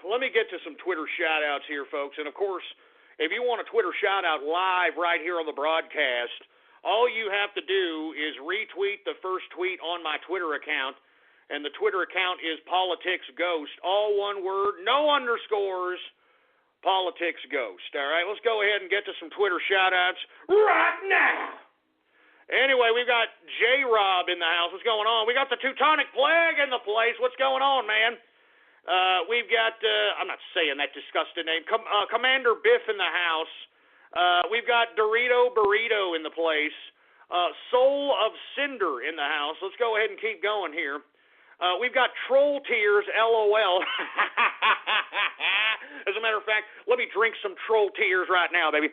let me get to some Twitter shout-outs here, folks. And, of course, if you want a Twitter shout-out live right here on the broadcast, all you have to do is retweet the first tweet on my Twitter account, and the Twitter account is PoliticsGhost. All one word, no underscores, PoliticsGhost. All right, let's go ahead and get to some Twitter shout-outs right now. Anyway, we've got J-Rob in the house. What's going on? We got the Teutonic Plague in the place. What's going on, man? We've got, I'm not saying that disgusting name, Commander Biff in the house. We've got Dorito Burrito in the place. Soul of Cinder in the house. Let's go ahead and keep going here. We've got Troll Tears, LOL. As a matter of fact, let me drink some Troll Tears right now, baby.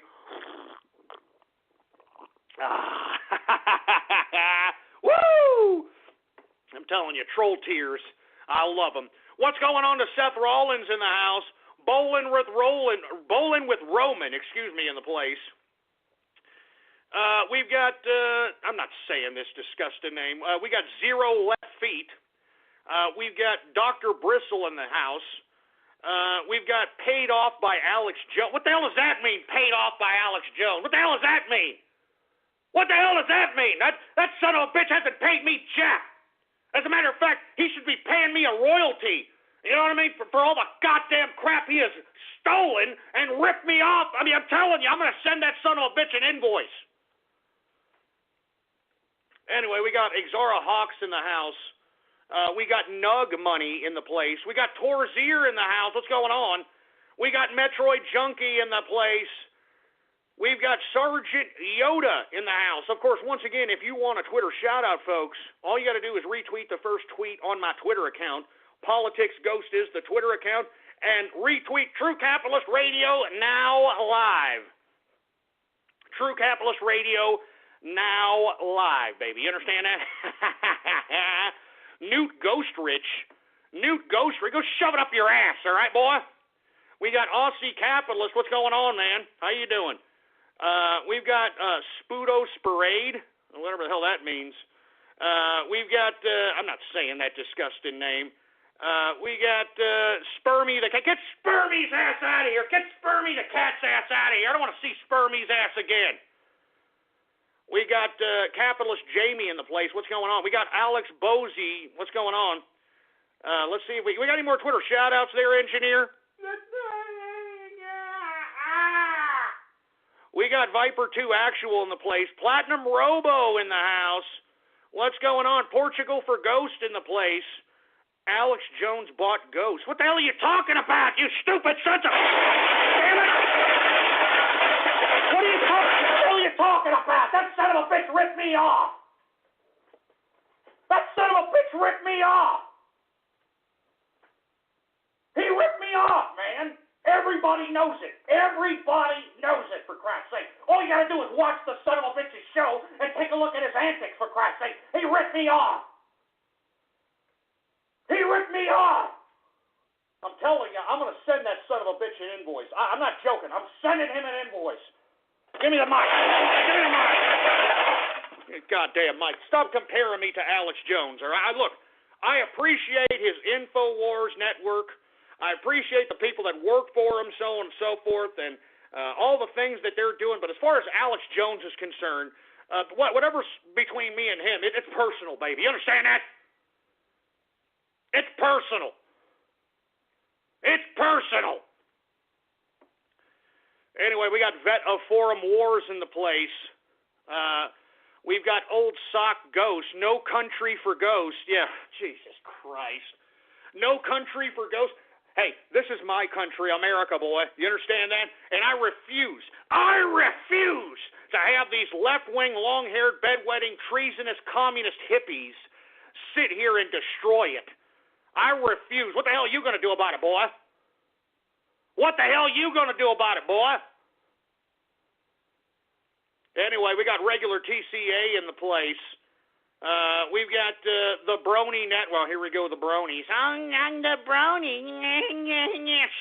Woo! I'm telling you, troll tears. I love them. What's going on to Seth Rollins in the house? Bowling with Roman, in the place. We've got, I'm not saying this disgusting name. We got Zero Left Feet. We've got Dr. Bristle in the house. We've got Paid Off by Alex Jones. What the hell does that mean, Paid Off by Alex Jones? What the hell does that mean? What the hell does that mean? That son of a bitch hasn't paid me jack. As a matter of fact, he should be paying me a royalty. You know what I mean? For all the goddamn crap he has stolen and ripped me off. I mean, I'm telling you, I'm going to send that son of a bitch an invoice. Anyway, we got Exara Hawks in the house. We got Nug Money in the place. We got Torzier in the house. What's going on? We got Metroid Junkie in the place. We've got Sergeant Yoda in the house. Of course, once again, if you want a Twitter shout-out, folks, all you got to do is retweet the first tweet on my Twitter account. Politics Ghost is the Twitter account. And retweet True Capitalist Radio now live. True Capitalist Radio now live, baby. You understand that? Newt Ghostrich. Go shove it up your ass, all right, boy? We got Aussie Capitalist. What's going on, man? How you doing? We've got Spudo Sparade, whatever the hell that means. We've got, I'm not saying that disgusting name. We got Spermy the cat. Get Spermy's ass out of here. Get Spermy the cat's ass out of here. I don't want to see Spermy's ass again. We got Capitalist Jamie in the place. What's going on? We got Alex Bozy. What's going on? Let's see if we got any more Twitter shout-outs there, engineer? We got Viper 2 Actual in the place. Platinum Robo in the house. What's going on? Portugal for Ghost in the place. Alex Jones bought Ghost. What the hell are you talking about, you stupid sons of... Damn it! What are you talking about? That son of a bitch ripped me off. He ripped me off, man. Everybody knows it. For Christ's sake. All you gotta do is watch the son of a bitch's show and take a look at his antics, for Christ's sake. He ripped me off. I'm telling you, I'm gonna send that son of a bitch an invoice. I'm not joking. I'm sending him an invoice. Give me the mic. Goddamn Mike. Stop comparing me to Alex Jones, all right? Look, I appreciate his InfoWars network. I appreciate the people that work for him, so on and so forth, and all the things that they're doing. But as far as Alex Jones is concerned, whatever's between me and him, it's personal, baby. You understand that? It's personal. Anyway, we got Vet of Forum Wars in the place. We've got Old Sock Ghost. No Country for Ghost. Yeah, Jesus Christ. No Country for Ghost. Hey, this is my country, America, boy. You understand that? And I refuse to have these left-wing, long-haired, bedwetting, treasonous, communist hippies sit here and destroy it. I refuse. What the hell are you going to do about it, boy? Anyway, we got regular TCA in the place. We've got the Brony Net. Well, here we go, the Bronies. I'm the Brony.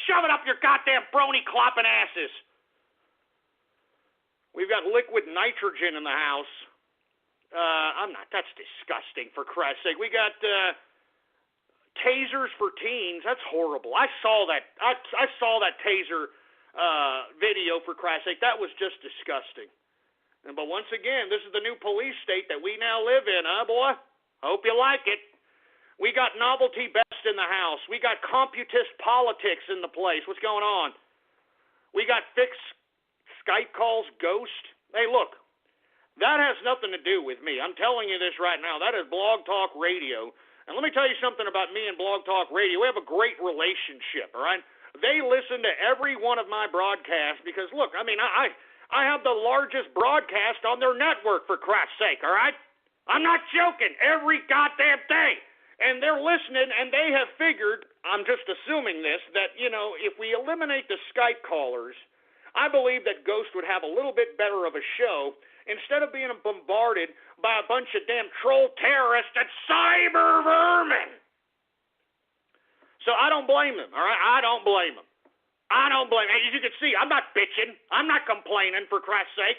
Shove it up your goddamn Brony clopping asses. We've got Liquid Nitrogen in the house. That's disgusting, for Christ's sake. We got Tasers for Teens. That's horrible. I saw that. I saw that taser video, for Christ's sake. That was just disgusting. But once again, this is the new police state that we now live in, huh, boy? Hope you like it. We got Novelty Best in the house. We got Computist Politics in the place. What's going on? We got Fixed Skype Calls Ghost. Hey, look, that has nothing to do with me. I'm telling you this right now. That is Blog Talk Radio. And let me tell you something about me and Blog Talk Radio. We have a great relationship, all right? They listen to every one of my broadcasts because, look, I mean, I have the largest broadcast on their network, for Christ's sake, all right? I'm not joking. Every goddamn day. And they're listening, and they have figured, I'm just assuming this, that, if we eliminate the Skype callers, I believe that Ghost would have a little bit better of a show instead of being bombarded by a bunch of damn troll terrorists and cyber vermin. So I don't blame them, all right? I don't blame them. I don't blame them. As you can see, I'm not bitching. I'm not complaining, for Christ's sake.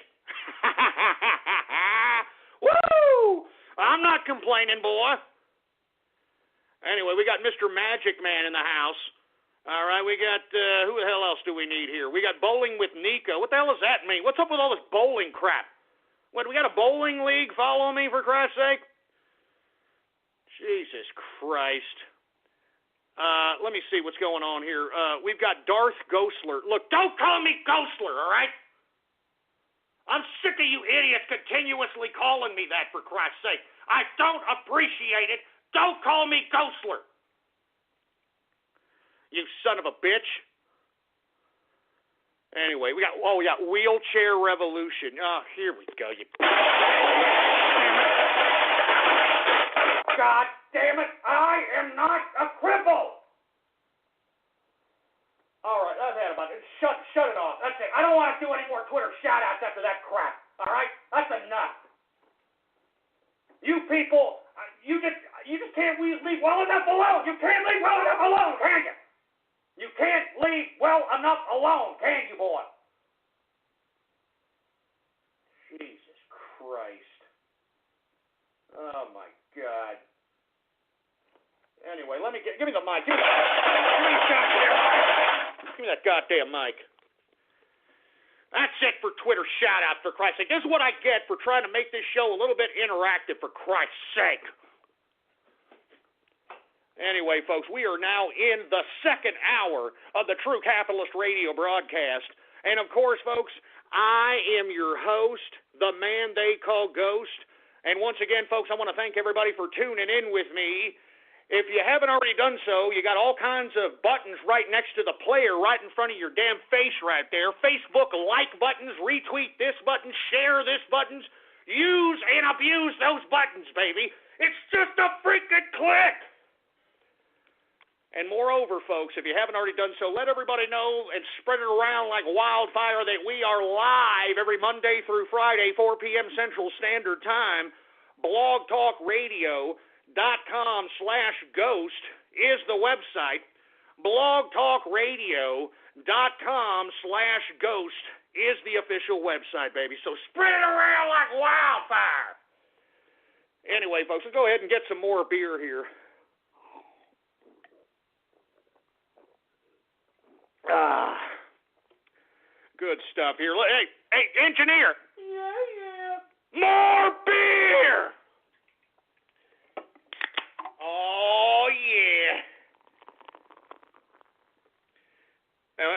Woo! I'm not complaining, boy. Anyway, we got Mr. Magic Man in the house. All right, we got, who the hell else do we need here? We got Bowling with Nico. What the hell does that mean? What's up with all this bowling crap? What, we got a bowling league following me, for Christ's sake? Jesus Christ. Let me see what's going on here. We've got Darth Ghostler. Look, don't call me Ghostler, all right? I'm sick of you idiots continuously calling me that, for Christ's sake. I don't appreciate it. Don't call me Ghostler. You son of a bitch. Anyway, we got Wheelchair Revolution. Oh, here we go. You God damn it, I am not a cripple. All right, I've had about it. Shut it off. That's it. I don't want to do any more Twitter shout-outs after that crap. All right? That's enough. You people, you just can't leave well enough alone. You can't leave well enough alone, can you? You can't leave well enough alone, can you, boy? Jesus Christ. Oh, my God. Anyway, give me the mic. Give me that goddamn mic. That's it for Twitter shout-out, for Christ's sake. This is what I get for trying to make this show a little bit interactive, for Christ's sake. Anyway, folks, we are now in the second hour of the True Capitalist Radio broadcast. And, of course, folks, I am your host, the man they call Ghost. And once again, folks, I want to thank everybody for tuning in with me. If you haven't already done so, you got all kinds of buttons right next to the player, right in front of your damn face right there. Facebook like buttons, retweet this button, share this buttons. Use and abuse those buttons, baby. It's just a freaking click. And moreover, folks, if you haven't already done so, let everybody know and spread it around like wildfire that we are live every Monday through Friday, 4 p.m. Central Standard Time. blogtalkradio.com/ghost is the website. blogtalkradio.com/ghost is the official website, baby. So spread it around like wildfire. Anyway, folks, let's go ahead and get some more beer here. Good stuff here. Hey, engineer. Yeah. More beer. Oh, yeah.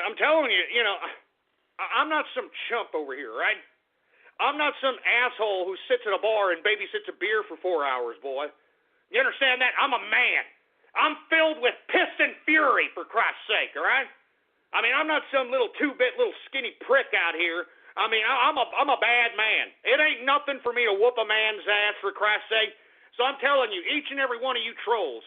I'm telling you, I'm not some chump over here, right? I'm not some asshole who sits at a bar and babysits a beer for 4 hours, boy. You understand that? I'm a man. I'm filled with piss and fury, for Christ's sake, all right? I mean, I'm not some little two-bit little skinny prick out here. I mean, I'm a bad man. It ain't nothing for me to whoop a man's ass, for Christ's sake. So I'm telling you, each and every one of you trolls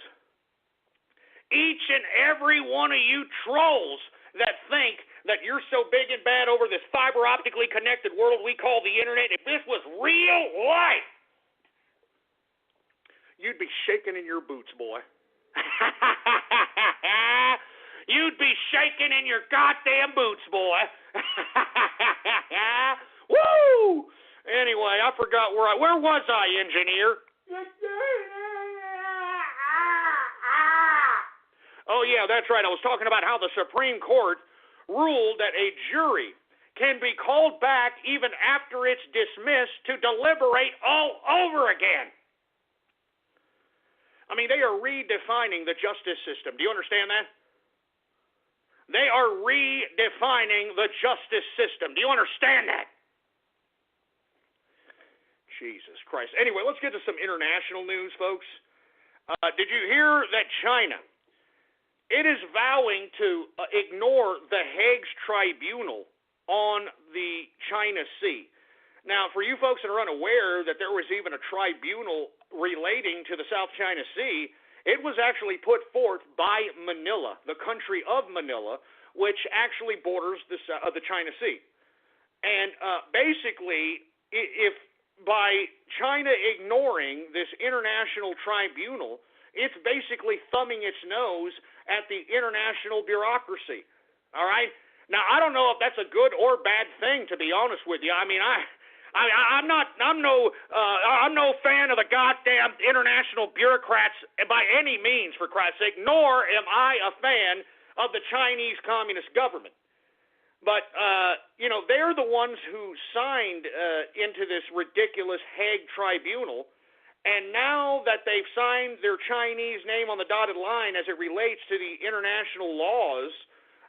that think that you're so big and bad over this fiber optically connected world we call the internet, if this was real life, you'd be shaking in your boots, boy. You'd be shaking in your goddamn boots, boy. Woo! Anyway, I forgot where was I, engineer? Oh, yeah, that's right. I was talking about how the Supreme Court ruled that a jury can be called back even after it's dismissed to deliberate all over again. I mean, they are redefining the justice system. Do you understand that? They are redefining the justice system. Do you understand that? Jesus Christ. Anyway, let's get to some international news, folks. Did you hear that China, it is vowing to ignore the Hague's tribunal on the China Sea. Now, for you folks that are unaware that there was even a tribunal relating to the South China Sea, it was actually put forth by Manila, the country of Manila, which actually borders the China Sea. And basically, if by China ignoring this international tribunal, it's basically thumbing its nose at the international bureaucracy. All right? Now, I don't know if that's a good or bad thing, to be honest with you. I mean, I'm no fan of the goddamn international bureaucrats by any means, for Christ's sake, nor am I a fan of the Chinese Communist government. But, they're the ones who signed into this ridiculous Hague Tribunal, and now that they've signed their Chinese name on the dotted line as it relates to the international laws,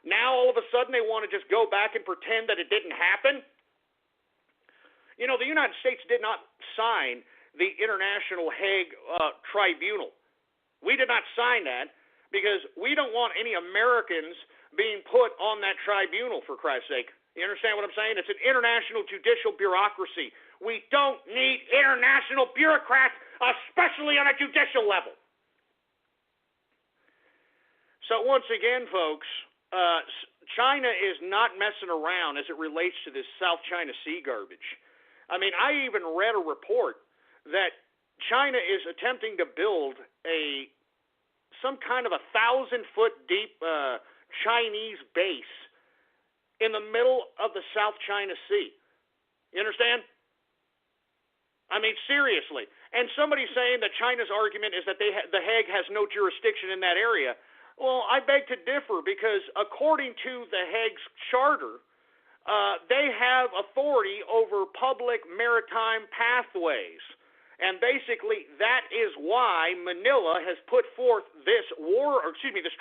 now all of a sudden they want to just go back and pretend that it didn't happen. You know, the United States did not sign the International Hague Tribunal. We did not sign that because we don't want any Americans being put on that tribunal, for Christ's sake. You understand what I'm saying? It's an international judicial bureaucracy. We don't need international bureaucrats, especially on a judicial level. So once again, folks, China is not messing around as it relates to this South China Sea garbage. I mean, I even read a report that China is attempting to build some kind of 1,000-foot deep Chinese base in the middle of the South China Sea. You understand? I mean, seriously. And somebody's saying that China's argument is that the Hague has no jurisdiction in that area. Well, I beg to differ because according to the Hague's charter, they have authority over public maritime pathways. And basically, that is why Manila has put forth this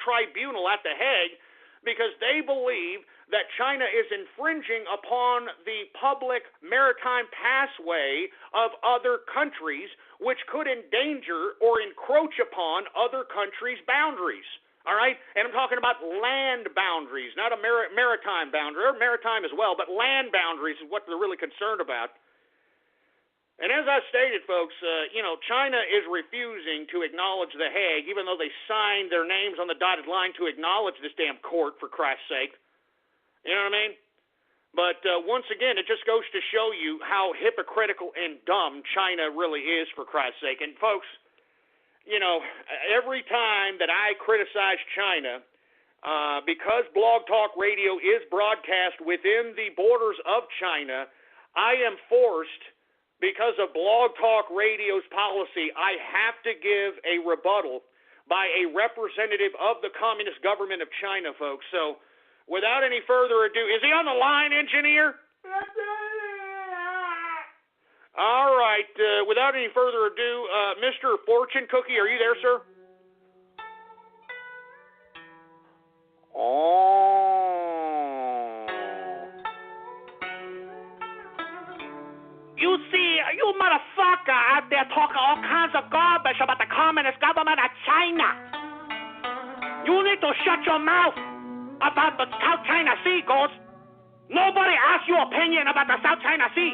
tribunal at The Hague, because they believe that China is infringing upon the public maritime pathway of other countries, which could endanger or encroach upon other countries' boundaries. All right? And I'm talking about land boundaries, not a maritime boundary, or maritime as well, but land boundaries is what they're really concerned about. And as I stated, folks, China is refusing to acknowledge The Hague, even though they signed their names on the dotted line to acknowledge this damn court, for Christ's sake. You know what I mean? But once again, it just goes to show you how hypocritical and dumb China really is, for Christ's sake. And folks, every time that I criticize China, because Blog Talk Radio is broadcast within the borders of China, I am forced, because of Blog Talk Radio's policy, I have to give a rebuttal by a representative of the Communist government of China, folks. So, without any further ado, is he on the line, engineer? All right. Without any further ado, Mr. Fortune Cookie, are you there, sir? Oh. You see, you motherfucker out there talking all kinds of garbage about the Communist government of China. You need to shut your mouth about the South China Sea, Ghost. Nobody asked your opinion about the South China Sea.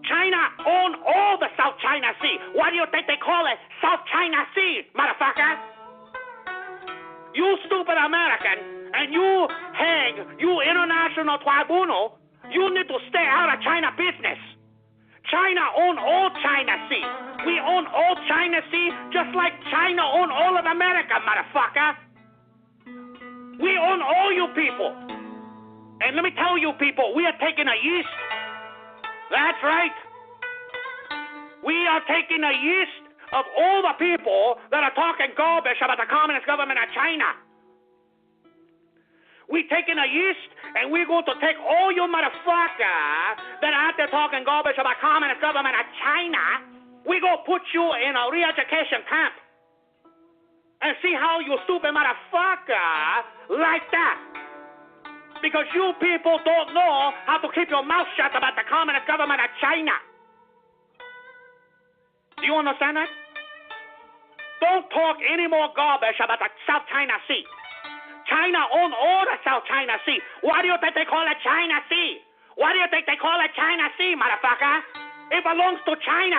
China owns all the South China Sea. Why do you think they call it South China Sea, motherfucker? You stupid American, and you Hague, you international tribunal, you need to stay out of China business. China owns all China Sea. We own all China Sea just like China owns all of America, motherfucker. We own all you people. And let me tell you people, we are taking the East. That's right. We are taking the East of all the people that are talking garbage about the Communist government of China. We're taking the East, and we're going to take all you motherfuckers that are out there talking garbage about Communist government of China. We're going to put you in a re-education camp and see how you stupid motherfucker like that. Because you people don't know how to keep your mouth shut about the Communist government of China. Do you understand that? Don't talk any more garbage about the South China Sea. China owns all the South China Sea. Why do you think they call it China Sea? Why do you think they call it China Sea, motherfucker? It belongs to China.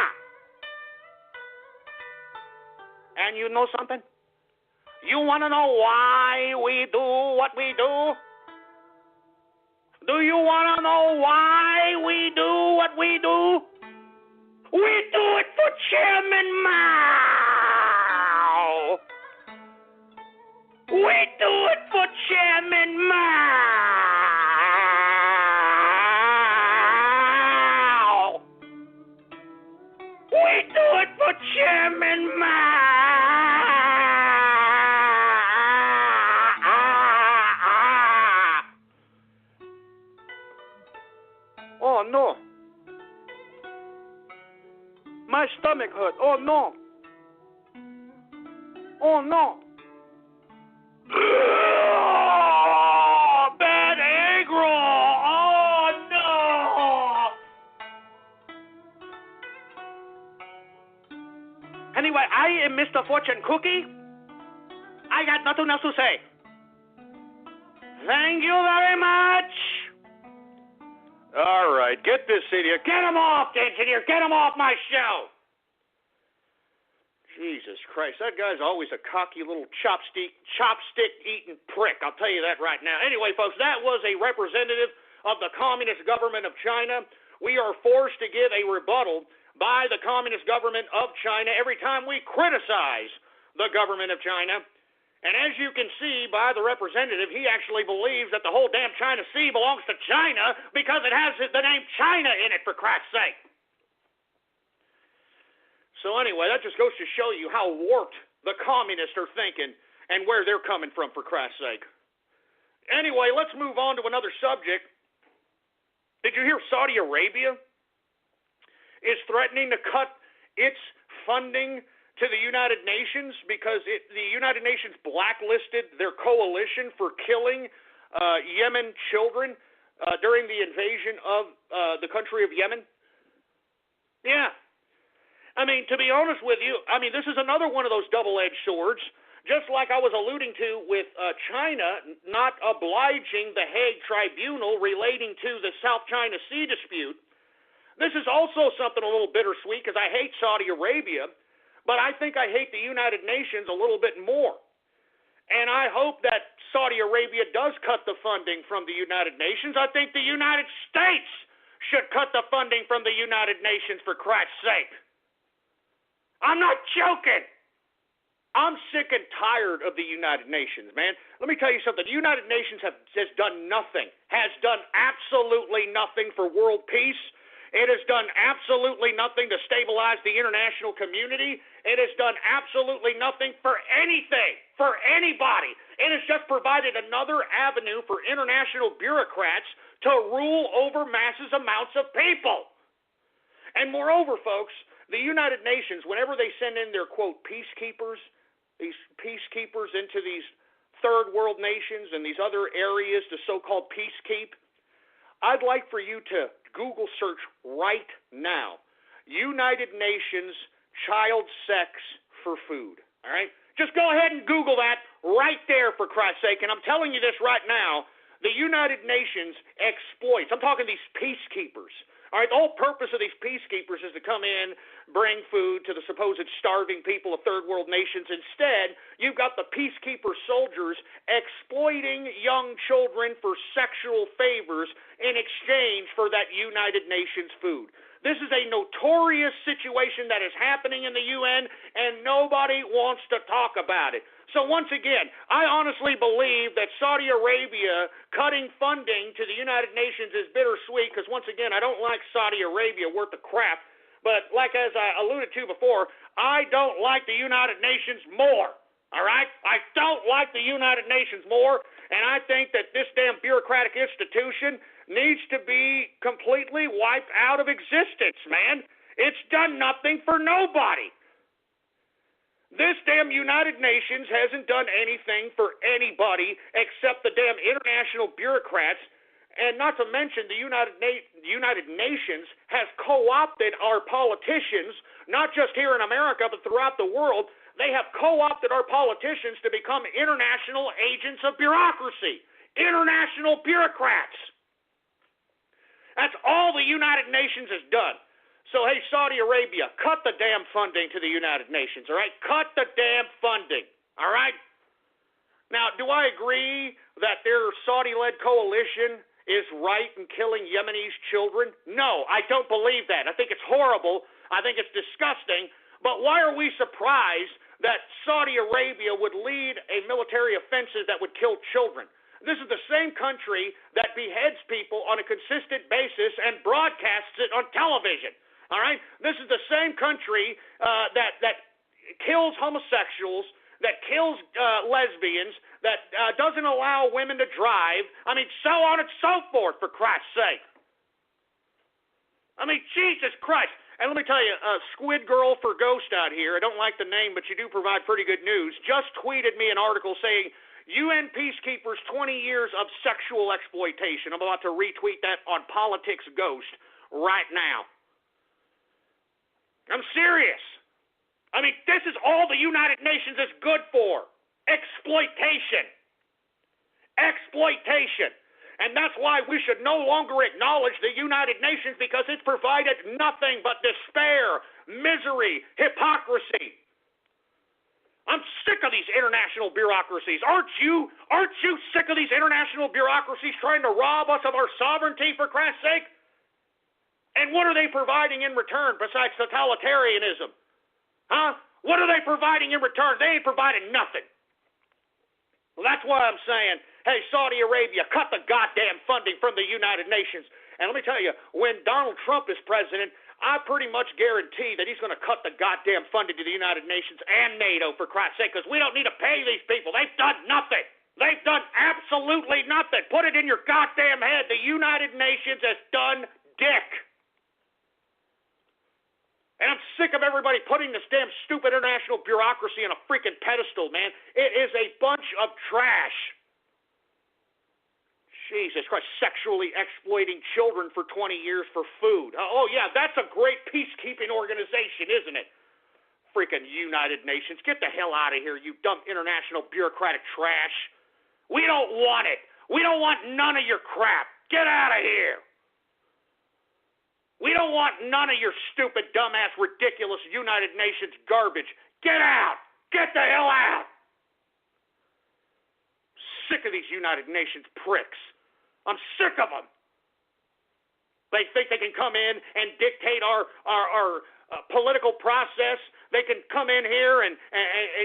And you know something? You want to know why we do what we do? Do you want to know why we do what we do? We do it for Chairman Mao. We do it for Chairman Mao. We do it for Chairman Mao. Oh, no. My stomach hurt. Oh, no. Oh, no. Bad egg roll. Oh, no. Anyway, I am Mr. Fortune Cookie. I got nothing else to say. Thank you very much. All right, get this idiot. Get him off, engineer. Get him off my show. Jesus Christ, that guy's always a cocky little chopstick-eating prick. I'll tell you that right now. Anyway, folks, that was a representative of the Communist government of China. We are forced to give a rebuttal by the Communist government of China every time we criticize the government of China. And as you can see by the representative, he actually believes that the whole damn China Sea belongs to China because it has the name China in it, for Christ's sake. So anyway, that just goes to show you how warped the communists are thinking and where they're coming from, for Christ's sake. Anyway, let's move on to another subject. Did you hear Saudi Arabia is threatening to cut its funding to the United Nations because the United Nations blacklisted their coalition for killing Yemen children during the invasion of the country of Yemen? Yeah. I mean, to be honest with you, this is another one of those double-edged swords, just like I was alluding to with China not obliging the Hague Tribunal relating to the South China Sea dispute. This is also something a little bittersweet because I hate Saudi Arabia, but I think I hate the United Nations a little bit more. And I hope that Saudi Arabia does cut the funding from the United Nations. I think the United States should cut the funding from the United Nations, for Christ's sake. I'm not joking. I'm sick and tired of the United Nations, man. Let me tell you something. The United Nations has done nothing, has done absolutely nothing for world peace. It has done absolutely nothing to stabilize the international community. It has done absolutely nothing for anything, for anybody. It has just provided another avenue for international bureaucrats to rule over massive amounts of people. And moreover, folks, the United Nations, whenever they send in their, quote, peacekeepers, these peacekeepers into these third world nations and these other areas to so-called peacekeep, I'd like for you to Google search right now, United Nations child sex for food, all right? Just go ahead and Google that right there, for Christ's sake, and I'm telling you this right now, the United Nations exploits, I'm talking these peacekeepers, all right? The whole purpose of these peacekeepers is to come in, bring food to the supposed starving people of third world nations. Instead, you've got the peacekeeper soldiers exploiting young children for sexual favors in exchange for that United Nations food. This is a notorious situation that is happening in the UN, and nobody wants to talk about it. So once again, I honestly believe that Saudi Arabia cutting funding to the United Nations is bittersweet because, once again, I don't like Saudi Arabia worth the crap. But like as I alluded to before, I don't like the United Nations more, all right? I don't like the United Nations more, and I think that this damn bureaucratic institution needs to be completely wiped out of existence, man. It's done nothing for nobody. This damn United Nations hasn't done anything for anybody except the damn international bureaucrats. And not to mention, the United Nations has co-opted our politicians, not just here in America, but throughout the world. They have co-opted our politicians to become international agents of bureaucracy, international bureaucrats. That's all the United Nations has done. So, hey, Saudi Arabia, cut the damn funding to the United Nations, all right? Cut the damn funding, all right? Now, do I agree that their Saudi-led coalition is right in killing Yemenis children? No, I don't believe that. I think it's horrible. I think it's disgusting. But why are we surprised that Saudi Arabia would lead a military offensive that would kill children? This is the same country that beheads people on a consistent basis and broadcasts it on television. All right? This is the same country that kills homosexuals, that kills lesbians, that doesn't allow women to drive. I mean, so on and so forth, for Christ's sake. I mean, Jesus Christ. And let me tell you, Squid Girl for Ghost out here, I don't like the name, but you do provide pretty good news, just tweeted me an article saying, UN peacekeepers, 20 years of sexual exploitation. I'm about to retweet that on Politics Ghost right now. I'm serious. I mean, this is all the United Nations is good for. Exploitation. Exploitation. And that's why we should no longer acknowledge the United Nations, because it's provided nothing but despair, misery, hypocrisy. I'm sick of these international bureaucracies. Aren't you sick of these international bureaucracies trying to rob us of our sovereignty, for Christ's sake? And what are they providing in return besides totalitarianism? Huh? What are they providing in return? They ain't providing nothing. Well, that's why I'm saying, hey, Saudi Arabia, cut the goddamn funding from the United Nations. And let me tell you, when Donald Trump is president, I pretty much guarantee that he's going to cut the goddamn funding to the United Nations and NATO, for Christ's sake, because we don't need to pay these people. They've done nothing. They've done absolutely nothing. Put it in your goddamn head. The United Nations has done dick. And I'm sick of everybody putting this damn stupid international bureaucracy on a freaking pedestal, man. It is a bunch of trash. Jesus Christ, sexually exploiting children for 20 years for food. Oh, yeah, that's a great peacekeeping organization, isn't it? Freaking United Nations. Get the hell out of here, you dumb international bureaucratic trash. We don't want it. We don't want none of your crap. Get out of here. We don't want none of your stupid, dumbass, ridiculous United Nations garbage. Get out. Get the hell out. Sick of these United Nations pricks. I'm sick of them. They think they can come in and dictate our political process. They can come in here and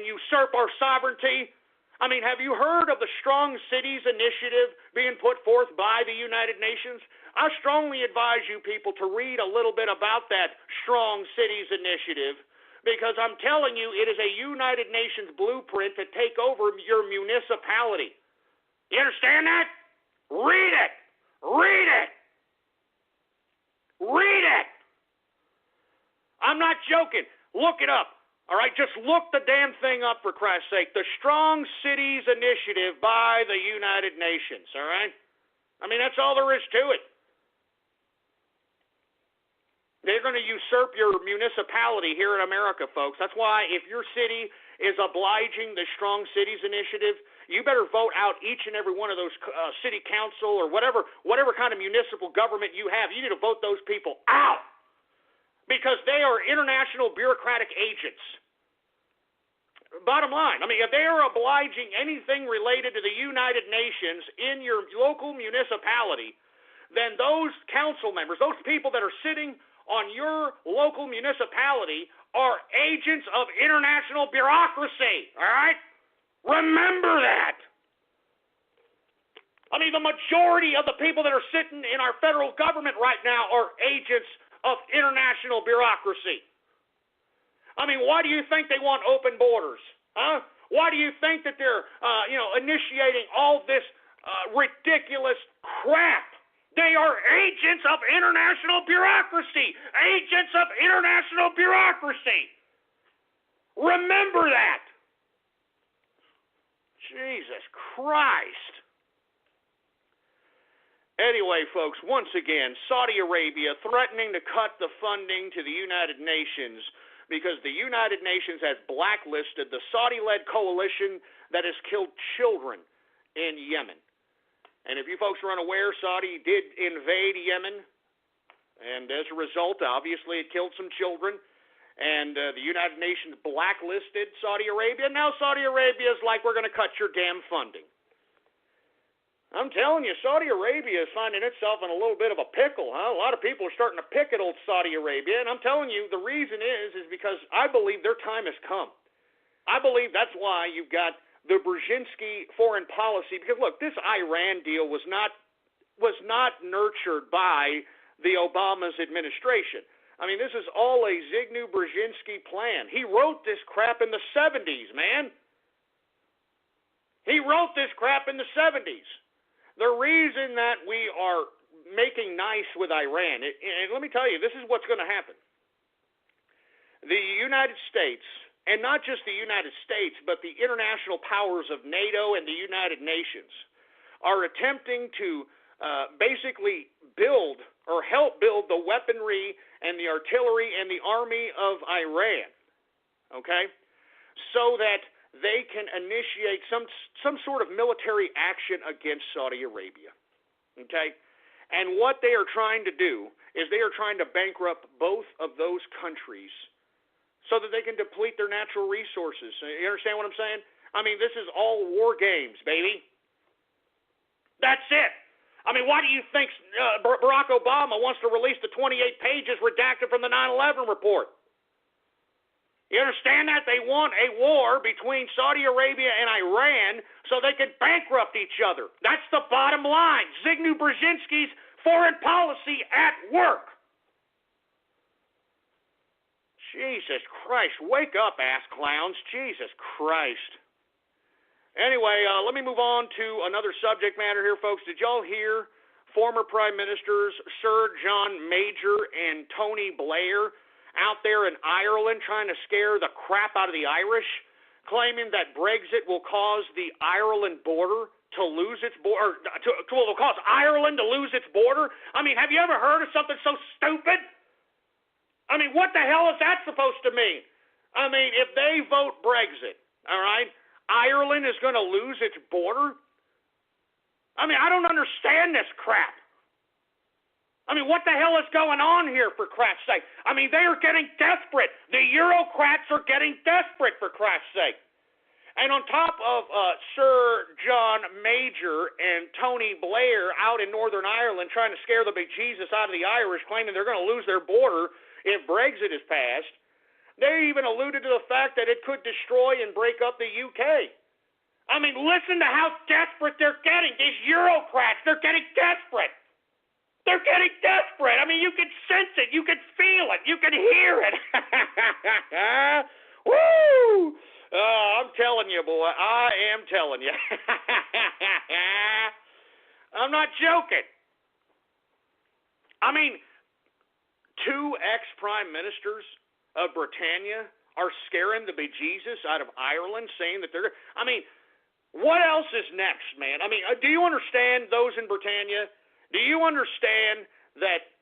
usurp our sovereignty. I mean, have you heard of the Strong Cities Initiative being put forth by the United Nations? I strongly advise you people to read a little bit about that Strong Cities Initiative, because I'm telling you, it is a United Nations blueprint to take over your municipality. You understand that? Read it. Read it. Read it. I'm not joking. Look it up. All right, just look the damn thing up, for Christ's sake. The Strong Cities Initiative by the United Nations, all right? I mean, that's all there is to it. They're going to usurp your municipality here in America, folks. That's why if your city is obliging the Strong Cities Initiative, you better vote out each and every one of those city council or whatever kind of municipal government you have. You need to vote those people out, because they are international bureaucratic agents. Bottom line, I mean, if they are obliging anything related to the United Nations in your local municipality, then those council members, those people that are sitting on your local municipality, are agents of international bureaucracy, all right? Remember that. I mean, the majority of the people that are sitting in our federal government right now are agents of international bureaucracy. I mean, why do you think they want open borders? Huh? Why do you think that they're, initiating all this ridiculous crap? They are agents of international bureaucracy. Agents of international bureaucracy. Remember that. Jesus Christ. Anyway, folks, once again, Saudi Arabia threatening to cut the funding to the United Nations because the United Nations has blacklisted the Saudi-led coalition that has killed children in Yemen. And if you folks are unaware, Saudi did invade Yemen, and as a result, obviously, it killed some children. And the United Nations blacklisted Saudi Arabia. Now Saudi Arabia is like, we're going to cut your damn funding. I'm telling you, Saudi Arabia is finding itself in a little bit of a pickle, huh? A lot of people are starting to pick at old Saudi Arabia, and I'm telling you, the reason is because I believe their time has come. I believe that's why you've got the Brzezinski foreign policy, because look, this Iran deal was not nurtured by the Obama's administration. I mean, this is all a Zbigniew Brzezinski plan. He wrote this crap in the 70s, man. He wrote this crap in the 70s. The reason that we are making nice with Iran, and let me tell you, this is what's going to happen. The United States, and not just the United States, but the international powers of NATO and the United Nations, are attempting to basically build or help build the weaponry and the artillery and the army of Iran, okay, so that they can initiate some sort of military action against Saudi Arabia, okay? And what they are trying to do is they are trying to bankrupt both of those countries so that they can deplete their natural resources. You understand what I'm saying? I mean, this is all war games, baby. That's it. I mean, why do you think Barack Obama wants to release the 28 pages redacted from the 9/11 report? You understand that? They want a war between Saudi Arabia and Iran so they can bankrupt each other. That's the bottom line. Zbigniew Brzezinski's foreign policy at work. Jesus Christ. Wake up, ass clowns. Jesus Christ. Anyway, let me move on to another subject matter here, folks. Did y'all hear former Prime Ministers Sir John Major and Tony Blair out there in Ireland trying to scare the crap out of the Irish, claiming that Brexit will cause the Ireland border to lose its border, will cause Ireland to lose its border? I mean, have you ever heard of something so stupid? I mean, what the hell is that supposed to mean? I mean, if they vote Brexit, all right, Ireland is going to lose its border? I mean, I don't understand this crap. I mean, what the hell is going on here, for crap's sake? I mean, they are getting desperate. The Eurocrats are getting desperate, for crap's sake. And on top of Sir John Major and Tony Blair out in Northern Ireland trying to scare the bejesus out of the Irish, claiming they're going to lose their border if Brexit is passed, they even alluded to the fact that it could destroy and break up the UK. I mean, listen to how desperate they're getting. These Eurocrats, they're getting desperate. They're getting desperate. I mean, you can sense it. You can feel it. You can hear it. Woo! I'm telling you, boy. I am telling you. I'm not joking. I mean, 2 ex-prime ministers of Britannia are scaring the bejesus out of Ireland, saying that they're... I mean, what else is next, man? I mean, do you understand those in Britannia? Do you understand that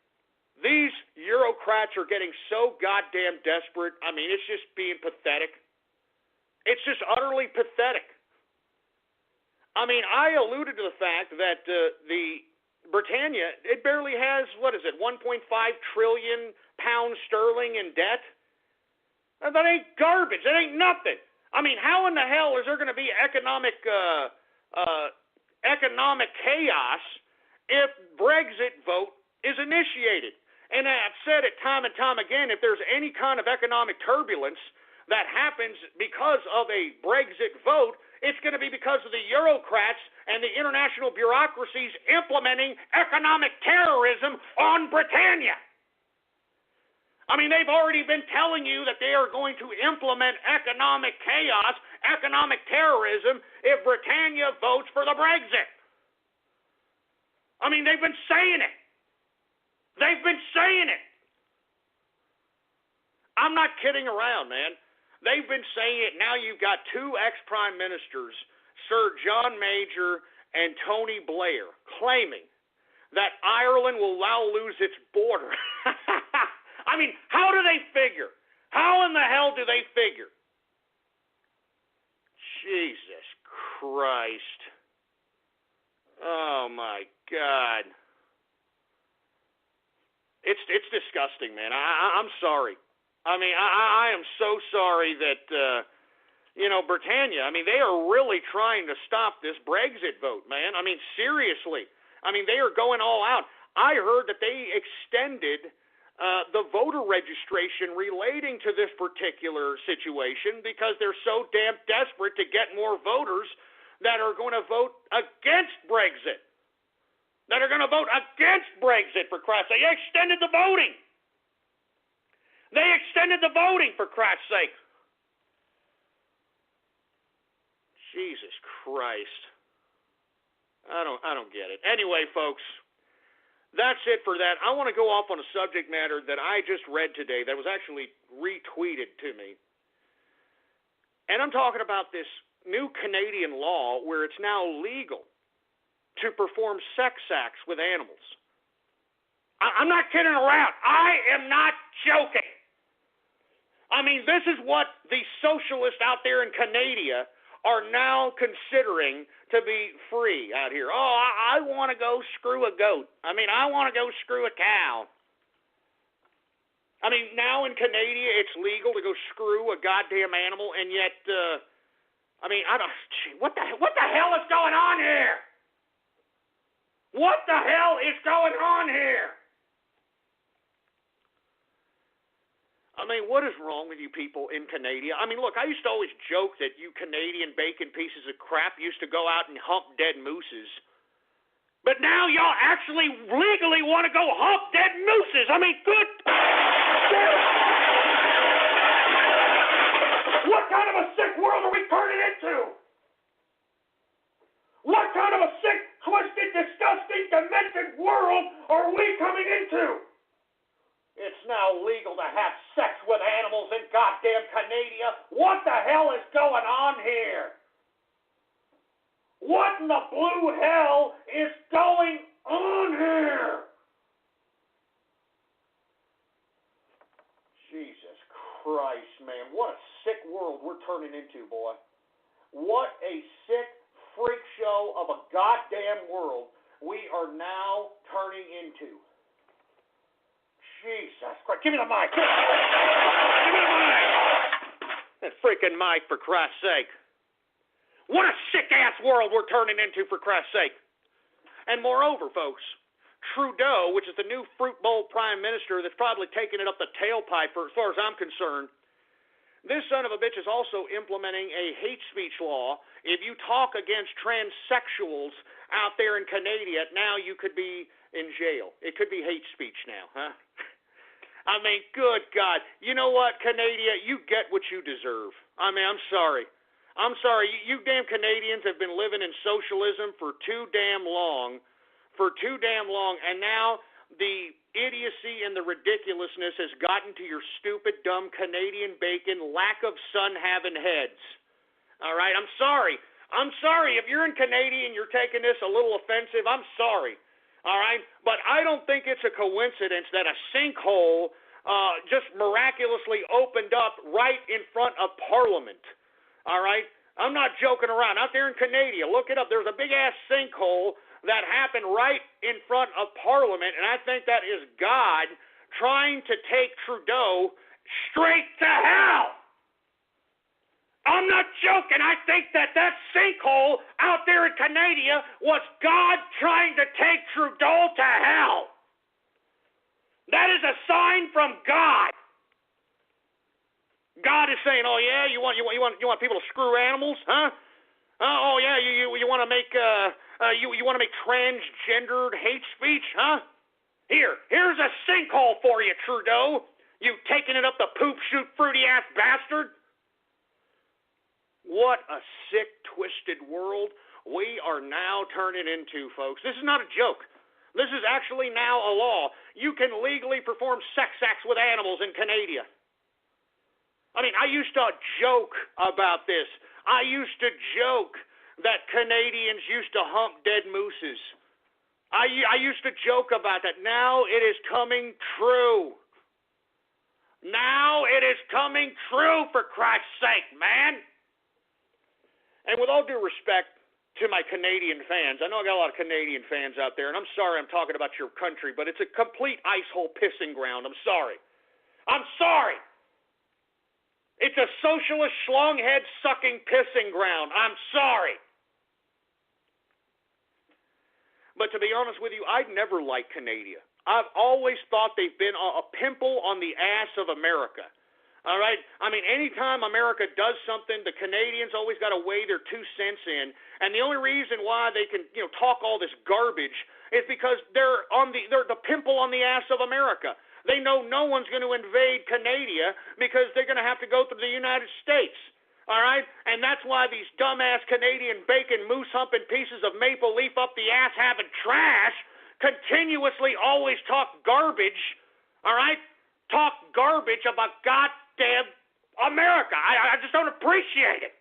these Eurocrats are getting so goddamn desperate? I mean, it's just being pathetic. It's just utterly pathetic. I mean, I alluded to the fact that the Britannia, it barely has, 1.5 trillion pounds sterling in debt. That ain't garbage. That ain't nothing. I mean, how in the hell is there going to be economic chaos if Brexit vote is initiated? And I've said it time and time again, if there's any kind of economic turbulence that happens because of a Brexit vote, it's going to be because of the Eurocrats and the international bureaucracies implementing economic terrorism on Britannia. I mean, they've already been telling you that they are going to implement economic chaos, economic terrorism, if Britannia votes for the Brexit. I mean, they've been saying it. They've been saying it. I'm not kidding around, man. They've been saying it. Now you've got 2 ex-prime ministers, Sir John Major and Tony Blair, claiming that Ireland will now lose its border. I mean, how do they figure? How in the hell do they figure? Jesus Christ. Oh, my God. It's disgusting, man. I'm sorry. I mean, I am so sorry that Britannia. I mean, they are really trying to stop this Brexit vote, man. I mean, seriously. I mean, they are going all out. I heard that they extended the voter registration relating to this particular situation because they're so damn desperate to get more voters that are going to vote against Brexit. That are going to vote against Brexit, for Christ's sake. They extended the voting. They extended the voting, for Christ's sake. Jesus Christ. I don't get it. Anyway, folks, that's it for that. I want to go off on a subject matter that I just read today that was actually retweeted to me. And I'm talking about this new Canadian law where it's now legal to perform sex acts with animals. I'm not kidding around. I am not joking. I mean, this is what the socialists out there in Canada are now considering to be free out here. Oh, I want to go screw a goat. I mean, I want to go screw a cow. I mean, now in Canada, it's legal to go screw a goddamn animal, and yet, what the hell is going on here? What the hell is going on here? I mean, what is wrong with you people in Canada? I mean, look, I used to always joke that you Canadian bacon pieces of crap used to go out and hump dead mooses. But now y'all actually legally want to go hump dead mooses. I mean, good. What kind of a sick world are we turning into? What kind of a sick, twisted, disgusting, demented world are we coming into? It's now legal to have sex with animals in goddamn Canada. What the hell is going on here? What in the blue hell is going on here? Jesus Christ, man. What a sick world we're turning into, boy. What a sick freak show of a goddamn world we are now turning into. Jesus Christ. Give me the mic. Give me the mic. That freaking mic, for Christ's sake. What a sick-ass world we're turning into, for Christ's sake. And moreover, folks, Trudeau, which is the new fruit bowl prime minister that's probably taking it up the tailpipe as far as I'm concerned, this son of a bitch is also implementing a hate speech law. If you talk against transsexuals out there in Canada, now you could be in jail. It could be hate speech now, huh? I mean, good God. You know what, Canada? You get what you deserve. I mean, I'm sorry. I'm sorry. You damn Canadians have been living in socialism for too damn long. And now the idiocy and the ridiculousness has gotten to your stupid, dumb Canadian bacon, lack of sun-having heads. All right? I'm sorry. I'm sorry. If you're in Canada and you're taking this a little offensive, I'm sorry. All right? But I don't think it's a coincidence that a sinkhole just miraculously opened up right in front of Parliament. All right? I'm not joking around. Out there in Canada, look it up. There's a big-ass sinkhole that happened right in front of Parliament, and I think that is God trying to take Trudeau straight to hell. I'm not joking. I think that sinkhole out there in Canada was God trying to take Trudeau to hell. That is a sign from God. God is saying, "Oh yeah, you want people to screw animals, huh? Oh yeah, you want to make you want to make transgendered hate speech, huh? Here's a sinkhole for you, Trudeau. You taking it up the poop chute, fruity ass bastard." What a sick, twisted world we are now turning into, folks. This is not a joke. This is actually now a law. You can legally perform sex acts with animals in Canada. I mean, I used to joke about this. I used to joke that Canadians used to hump dead mooses. I used to joke about that. Now it is coming true. Now it is coming true, for Christ's sake, man. And with all due respect to my Canadian fans, I know I got a lot of Canadian fans out there, and I'm sorry I'm talking about your country, but it's a complete icehole pissing ground. I'm sorry. I'm sorry. It's a socialist schlonghead sucking pissing ground. I'm sorry. But to be honest with you, I'd never liked Canada. I've always thought they've been a pimple on the ass of America. All right? I mean, anytime America does something, the Canadians always got to weigh their 2 cents in. And the only reason why they can, talk all this garbage is because they're the pimple on the ass of America. They know no one's going to invade Canada because they're going to have to go through the United States. All right? And that's why these dumbass Canadian bacon moose humping pieces of maple leaf up the ass having trash continuously always talk garbage. All right? Talk garbage about goddamn America. I just don't appreciate it.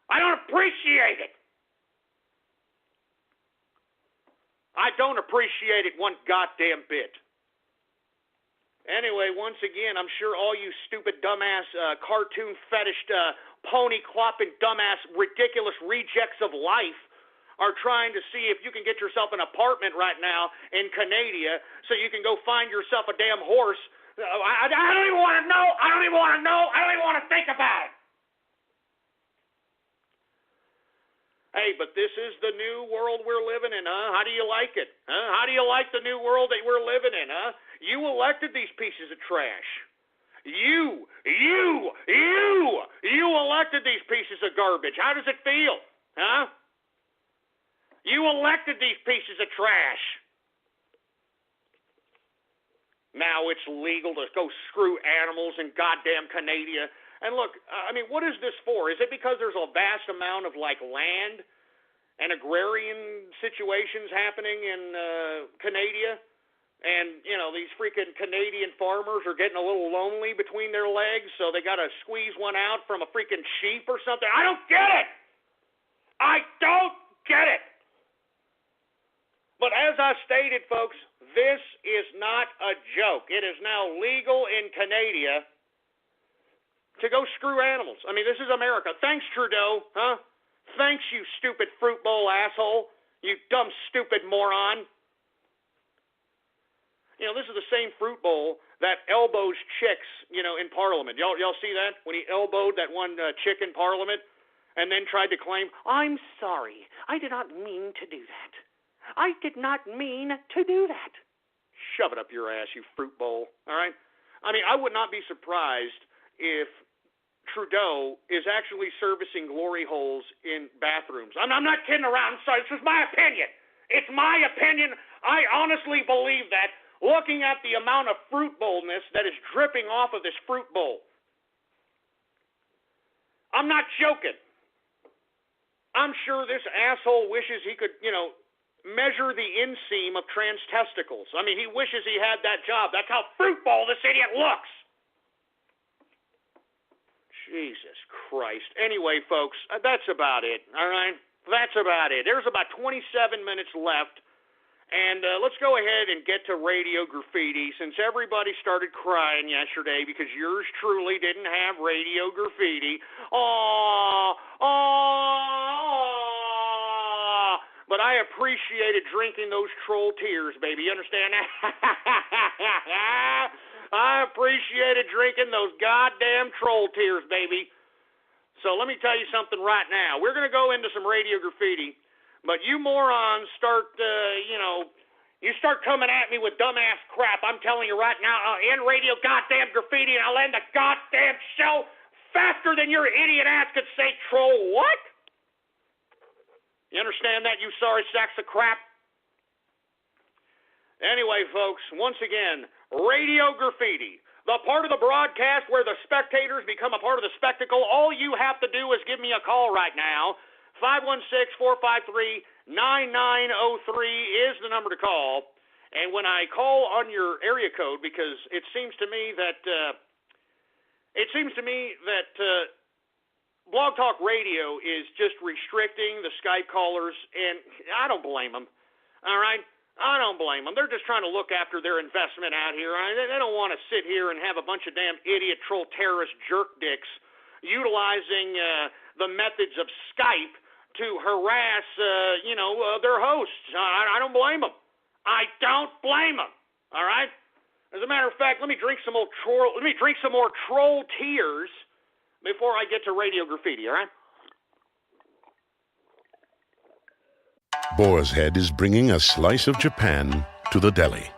I don't appreciate it. I don't appreciate it one goddamn bit. Anyway, once again, I'm sure all you stupid, dumbass, cartoon fetished, pony-clopping, dumbass, ridiculous rejects of life are trying to see if you can get yourself an apartment right now in Canada so you can go find yourself a damn horse. I don't even want to know. I don't even want to know. I don't even want to think about it. Hey, but this is the new world we're living in, huh? How do you like it? Huh? How do you like the new world that we're living in, huh? You elected these pieces of trash. You elected these pieces of garbage. How does it feel, huh? You elected these pieces of trash. Now it's legal to go screw animals in goddamn Canada. And look, I mean, what is this for? Is it because there's a vast amount of, land and agrarian situations happening in Canada? And, these freaking Canadian farmers are getting a little lonely between their legs, so they got to squeeze one out from a freaking sheep or something. I don't get it. I don't get it. But as I stated, folks, this is not a joke. It is now legal in Canada to go screw animals. I mean, this is America. Thanks, Trudeau, huh? Thanks, you stupid fruit bowl asshole. You dumb, stupid moron. This is the same fruit bowl that elbows chicks, in Parliament. Y'all see that? When he elbowed that one chick in Parliament and then tried to claim, I'm sorry, I did not mean to do that. I did not mean to do that. Shove it up your ass, you fruit bowl, all right? I mean, I would not be surprised if Trudeau is actually servicing glory holes in bathrooms. I'm not kidding around. I'm sorry, this is my opinion. It's my opinion. I honestly believe that. Looking at the amount of fruit bowlness that is dripping off of this fruit bowl. I'm not joking. I'm sure this asshole wishes he could, measure the inseam of trans testicles. I mean, he wishes he had that job. That's how fruit bowl this idiot looks. Jesus Christ. Anyway, folks, that's about it, all right? That's about it. There's about 27 minutes left. And let's go ahead and get to Radio Graffiti, since everybody started crying yesterday because yours truly didn't have Radio Graffiti. But I appreciated drinking those troll tears, baby. You understand that? I appreciated drinking those goddamn troll tears, baby. So let me tell you something right now. We're going to go into some Radio Graffiti. But you morons start, you start coming at me with dumbass crap. I'm telling you right now, I'll end Radio Goddamn Graffiti and I'll end the goddamn show faster than your idiot ass could say troll what? You understand that, you sorry sacks of crap? Anyway, folks, once again, Radio Graffiti, the part of the broadcast where the spectators become a part of the spectacle. All you have to do is give me a call right now. 516-453-9903 is the number to call. And when I call on your area code, because it seems to me that Blog Talk Radio is just restricting the Skype callers, and I don't blame them. All right? I don't blame them. They're just trying to look after their investment out here. They don't want to sit here and have a bunch of damn idiot troll terrorist jerk dicks utilizing the methods of Skype to harass, their hosts. I don't blame them. I don't blame them. All right? As a matter of fact, let me drink some more troll tears before I get to Radio Graffiti, all right? Boar's Head is bringing a slice of Japan to the deli.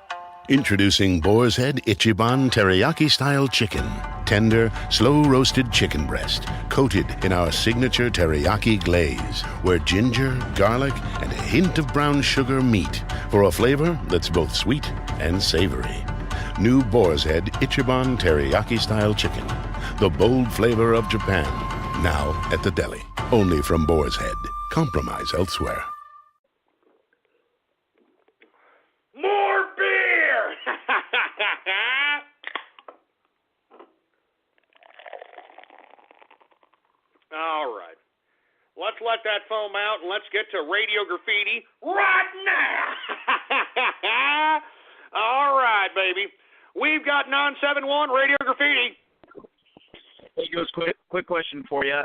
Introducing Boar's Head Ichiban Teriyaki-style chicken. Tender, slow-roasted chicken breast, coated in our signature teriyaki glaze, where ginger, garlic, and a hint of brown sugar meet for a flavor that's both sweet and savory. New Boar's Head Ichiban Teriyaki-style chicken. The bold flavor of Japan. Now at the deli. Only from Boar's Head. Compromise elsewhere. More beer! All right. Let's let that foam out and let's get to Radio Graffiti right now. All right, baby. We've got 971 Radio Graffiti. Hey, Ghost, quick question for you.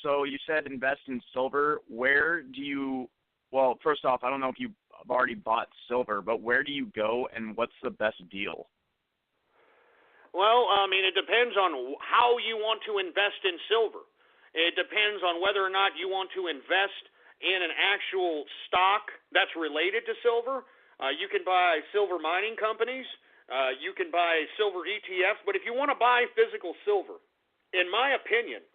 So you said invest in silver. Where do you, well, first off, I don't know if you've already bought silver, but where do you go and what's the best deal? Well, I mean, it depends on how you want to invest in silver. It depends on whether or not you want to invest in an actual stock that's related to silver. You can buy silver mining companies. You can buy silver ETFs. But if you want to buy physical silver, in my opinion,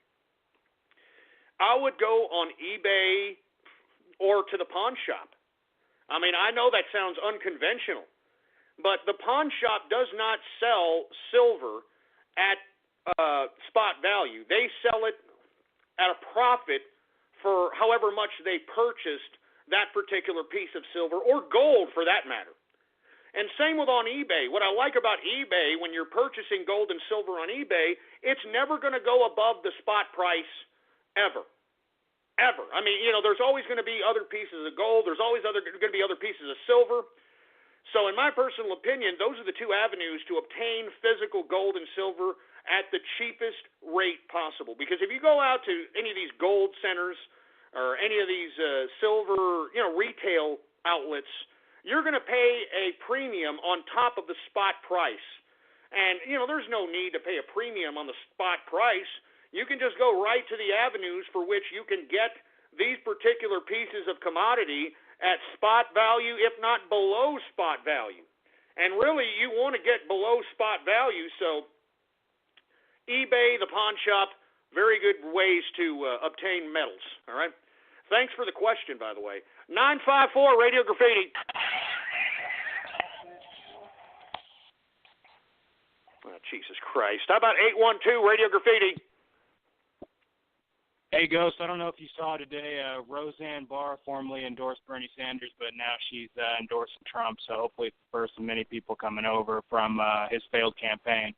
I would go on eBay or to the pawn shop. I mean, I know that sounds unconventional, but the pawn shop does not sell silver at spot value. They sell it at a profit for however much they purchased that particular piece of silver, or gold for that matter. And same with on eBay. What I like about eBay, when you're purchasing gold and silver on eBay, it's never going to go above the spot price ever. Ever. I mean, you know, there's always going to be other pieces of gold. There's always going to be other pieces of silver. So in my personal opinion, those are the two avenues to obtain physical gold and silver at the cheapest rate possible. Because if you go out to any of these gold centers or any of these silver, you know, retail outlets, you're going to pay a premium on top of the spot price. And, you know, there's no need to pay a premium on the spot price. You can just go right to the avenues for which you can get these particular pieces of commodity at spot value, if not below spot value. And really, you want to get below spot value, so eBay, the pawn shop, very good ways to obtain metals, all right? Thanks for the question, by the way. 954 Radio Graffiti. Oh, Jesus Christ. How about 812 Radio Graffiti? Hey, Ghost, I don't know if you saw today, Roseanne Barr formerly endorsed Bernie Sanders, but now she's endorsing Trump, so hopefully it's the first of many people coming over from his failed campaign.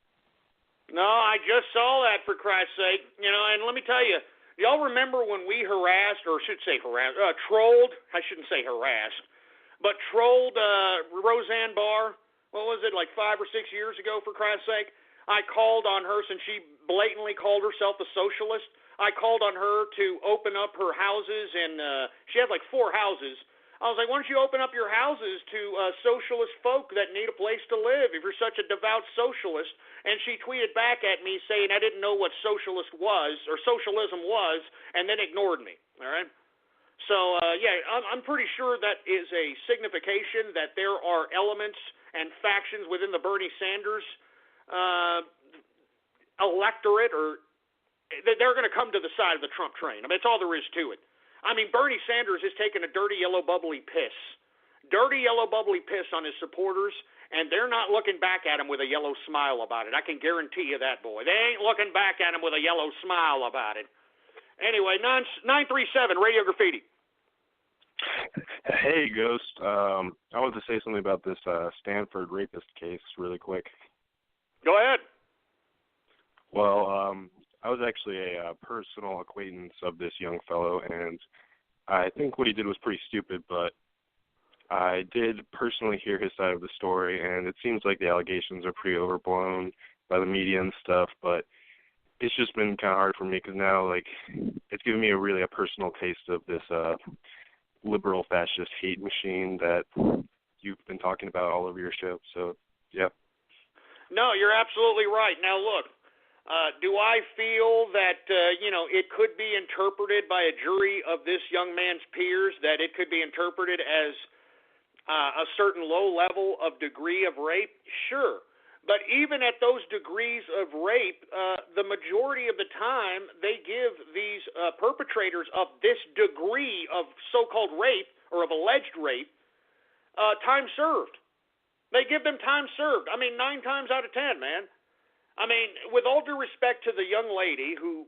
No, I just saw that, for Christ's sake. You know, and let me tell you, y'all remember when we trolled, I shouldn't say harassed, but trolled Roseanne Barr, what was it, like 5 or 6 years ago, for Christ's sake? I called on her since she blatantly called herself a socialist. I called on her to open up her houses, and she had like 4 houses. I was like, why don't you open up your houses to socialist folk that need a place to live if you're such a devout socialist? And she tweeted back at me saying I didn't know what socialist was, or socialism was, and then ignored me, all right? So, yeah, I'm pretty sure that is a signification that there are elements and factions within the Bernie Sanders electorate, or they're going to come to the side of the Trump train. I mean, that's all there is to it. I mean, Bernie Sanders has taken a dirty, yellow, bubbly piss. Dirty, yellow, bubbly piss on his supporters, and they're not looking back at him with a yellow smile about it. I can guarantee you that, boy. They ain't looking back at him with a yellow smile about it. Anyway, 937, Radio Graffiti. Hey, Ghost. I wanted to say something about this Stanford rapist case really quick. Go ahead. Well, I was actually a personal acquaintance of this young fellow, and I think what he did was pretty stupid, but I did personally hear his side of the story, and it seems like the allegations are pretty overblown by the media and stuff, but it's just been kind of hard for me because now, like, it's given me a personal taste of this liberal fascist hate machine that you've been talking about all over your show. So, yeah. No, you're absolutely right. Now, look, do I feel that, it could be interpreted by a jury of this young man's peers, that it could be interpreted as a certain low level of degree of rape? Sure. But even at those degrees of rape, the majority of the time, they give these perpetrators of this degree of so-called rape, or of alleged rape, time served. They give them time served. I mean, 9 times out of 10, man. I mean, with all due respect to the young lady who,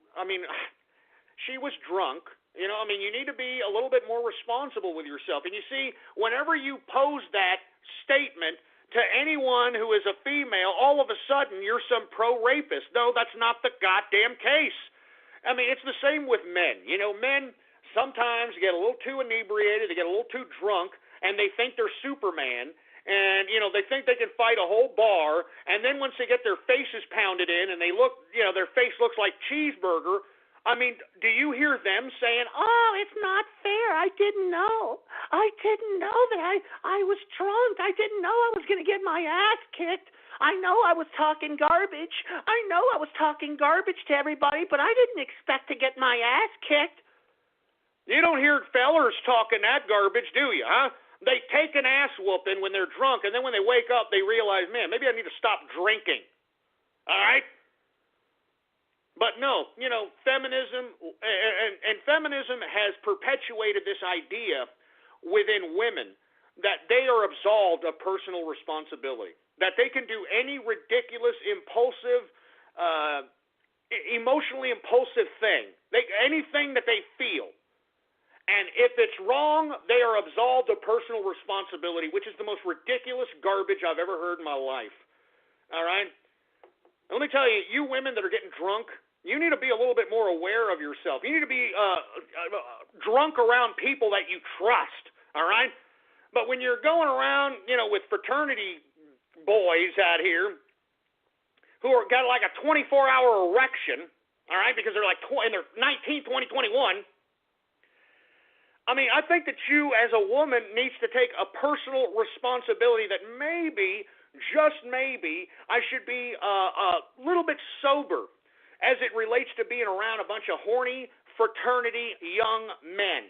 she was drunk. You need to be a little bit more responsible with yourself. And you see, whenever you pose that statement to anyone who is a female, all of a sudden you're some pro-rapist. No, that's not the goddamn case. It's the same with men. Men sometimes get a little too inebriated, they get a little too drunk, and they think they're Superman. And, they think they can fight a whole bar, and then once they get their faces pounded in and they look, their face looks like cheeseburger, do you hear them saying, "Oh, it's not fair. I didn't know. I didn't know that I was drunk. I didn't know I was going to get my ass kicked. I know I was talking garbage. I know I was talking garbage to everybody, but I didn't expect to get my ass kicked." You don't hear fellers talking that garbage, do you, huh? They take an ass whooping when they're drunk, and then when they wake up, they realize, man, maybe I need to stop drinking. All right? But no, feminism, and feminism has perpetuated this idea within women that they are absolved of personal responsibility, that they can do any ridiculous, impulsive, emotionally impulsive thing, anything that they feel. And if it's wrong, they are absolved of personal responsibility, which is the most ridiculous garbage I've ever heard in my life. All right? Let me tell you, you women that are getting drunk, you need to be a little bit more aware of yourself. You need to be drunk around people that you trust. All right? But when you're going around, with fraternity boys out here who are got like a 24-hour erection, all right, because they're like in their 19, 20, 21, I think that you as a woman needs to take a personal responsibility that maybe, just maybe, I should be a little bit sober as it relates to being around a bunch of horny fraternity young men.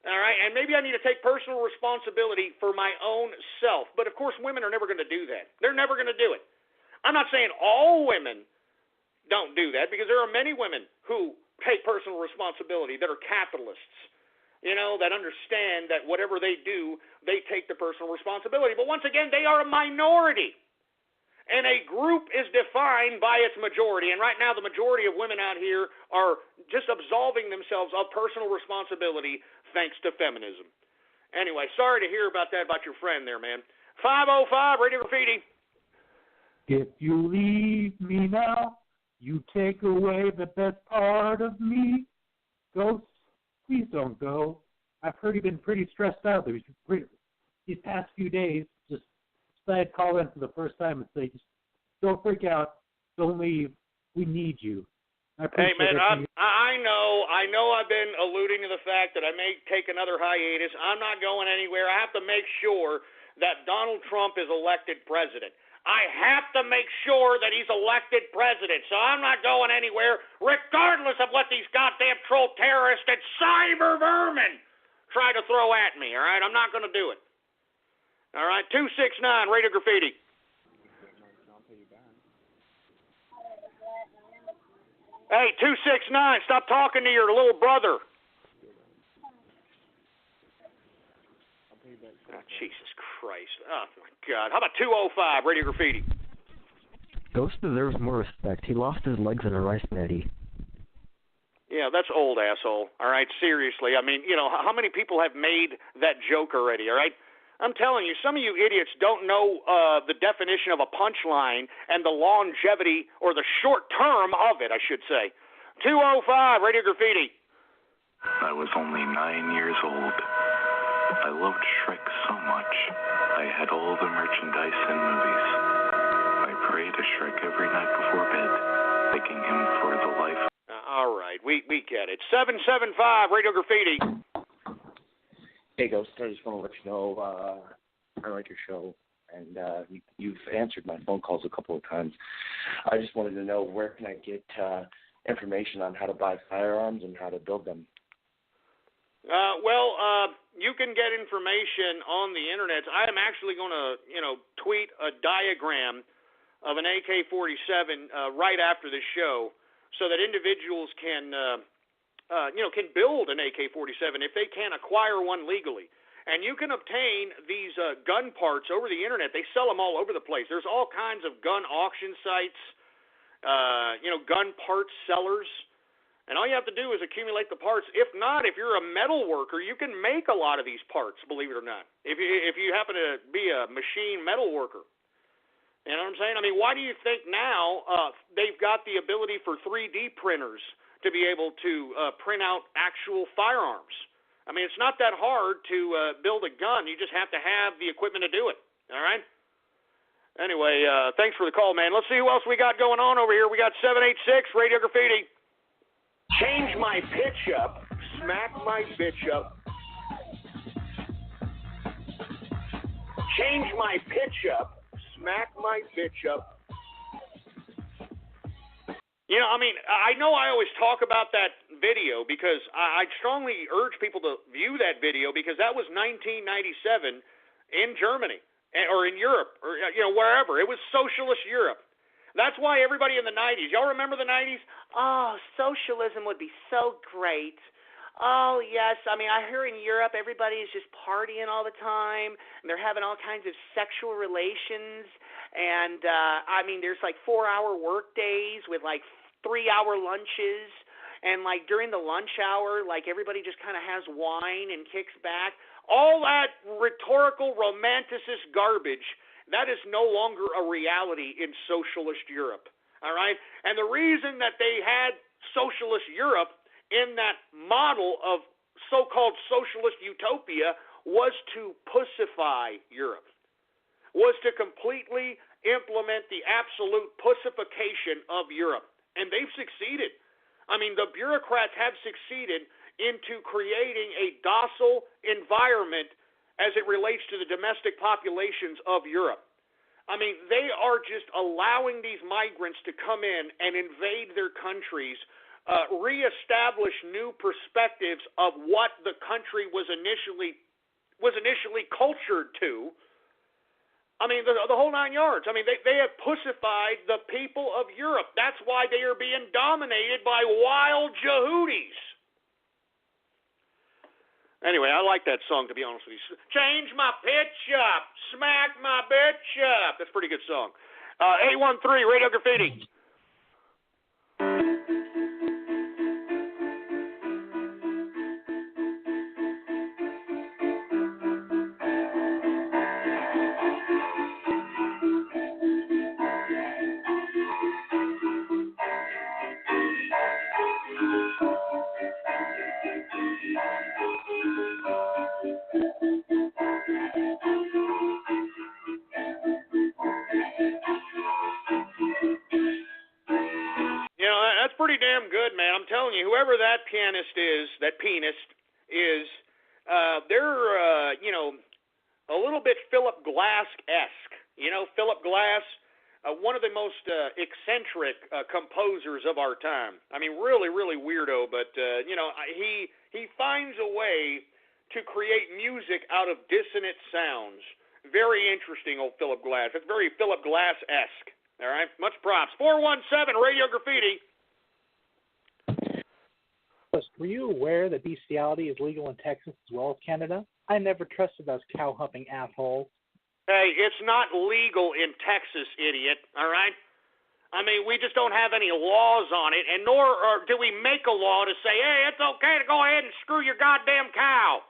All right, and maybe I need to take personal responsibility for my own self. But of course, women are never going to do that. They're never going to do it. I'm not saying all women don't do that, because there are many women who take personal responsibility that are capitalists, that understand that whatever they do, they take the personal responsibility. But once again, they are a minority. And a group is defined by its majority. And right now, the majority of women out here are just absolving themselves of personal responsibility thanks to feminism. Anyway, sorry to hear about that about your friend there, man. 505 Radio Graffiti. If you leave me now, you take away the best part of me. Ghost, please don't go. I've heard you've been pretty stressed out these past few days. Just decided to call in for the first time and say, just don't freak out. Don't leave. We need you. Hey, man, I know I've been alluding to the fact that I may take another hiatus. I'm not going anywhere. I have to make sure that Donald Trump is elected president. I have to make sure that he's elected president, so I'm not going anywhere, regardless of what these goddamn troll terrorists and cyber vermin try to throw at me, all right? I'm not going to do it. All right, 269, Radio Graffiti. Hey, 269, stop talking to your little brother. Oh, Jesus Christ. Oh, my God. How about 205, Radio Graffiti? Ghost deserves more respect. He lost his legs in a rice paddy. Yeah, that's old, asshole. All right, seriously. How many people have made that joke already, all right? I'm telling you, some of you idiots don't know the definition of a punchline and the longevity, or the short term of it, I should say. 205, Radio Graffiti. I was only 9 years old. I loved Shrek so much. I had all the merchandise and movies. I pray to Shrek every night before bed, thanking him for the life. All right, we get it. 775, Radio Graffiti. Hey, Ghost, I just want to let you know I like your show, and you've answered my phone calls a couple of times. I just wanted to know, where can I get information on how to buy firearms and how to build them? You can get information on the internet. I am actually going to, tweet a diagram of an AK-47 right after the show, so that individuals can build an AK-47 if they can acquire one legally. And you can obtain these gun parts over the internet. They sell them all over the place. There's all kinds of gun auction sites, gun parts sellers. And all you have to do is accumulate the parts. If not, if you're a metal worker, you can make a lot of these parts, believe it or not, if you happen to be a machine metal worker. You know what I'm saying? I mean, why do you think now they've got the ability for 3D printers to be able to print out actual firearms? I mean, it's not that hard to build a gun. You just have to have the equipment to do it, all right? Anyway, thanks for the call, man. Let's see who else we got going on over here. We got 786, Radio Graffiti. Change my pitch up, smack my bitch up. Change my pitch up, smack my bitch up. I know I always talk about that video because I strongly urge people to view that video, because that was 1997 in Germany or in Europe or wherever. It was socialist Europe. That's why everybody in the 90s, y'all remember the 90s? Oh, socialism would be so great. Oh, yes. I mean, I hear in Europe everybody is just partying all the time, and they're having all kinds of sexual relations, and, there's like 4-hour work days with like 3-hour lunches, and like during the lunch hour, like everybody just kind of has wine and kicks back. All that rhetorical romanticist garbage, that is no longer a reality in socialist Europe, all right? And the reason that they had socialist Europe in that model of so-called socialist utopia was to pussify Europe, was to completely implement the absolute pussification of Europe. And they've succeeded. I mean, the bureaucrats have succeeded into creating a docile environment as it relates to the domestic populations of Europe. I mean, they are just allowing these migrants to come in and invade their countries, reestablish new perspectives of what the country was initially cultured to. I mean, the whole 9 yards. I mean, they have pussified the people of Europe. That's why they are being dominated by wild Yehudis. Anyway, I like that song, to be honest with you. Change my pitch up, smack my bitch up. That's a pretty good song. 813, Radio Graffiti. Pretty damn good, man. I'm telling you, whoever that pianist is, they're, a little bit Philip Glass-esque. Philip Glass, one of the most eccentric composers of our time. I mean, really, really weirdo, but, he finds a way to create music out of dissonant sounds. Very interesting, old Philip Glass. It's very Philip Glass-esque. All right? Much props. 417, Radio Graffiti. Were you aware that bestiality is legal in Texas as well as Canada? I never trusted those cow-humping assholes. Hey, it's not legal in Texas, idiot, all right? I mean, we just don't have any laws on it, and nor do we make a law to say, hey, it's okay to go ahead and screw your goddamn cow.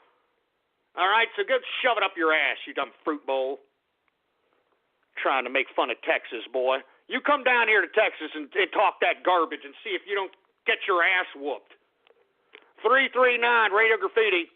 All right, so go shove it up your ass, you dumb fruit bowl. Trying to make fun of Texas, boy. You come down here to Texas and talk that garbage and see if you don't get your ass whooped. 339, Radio Graffiti.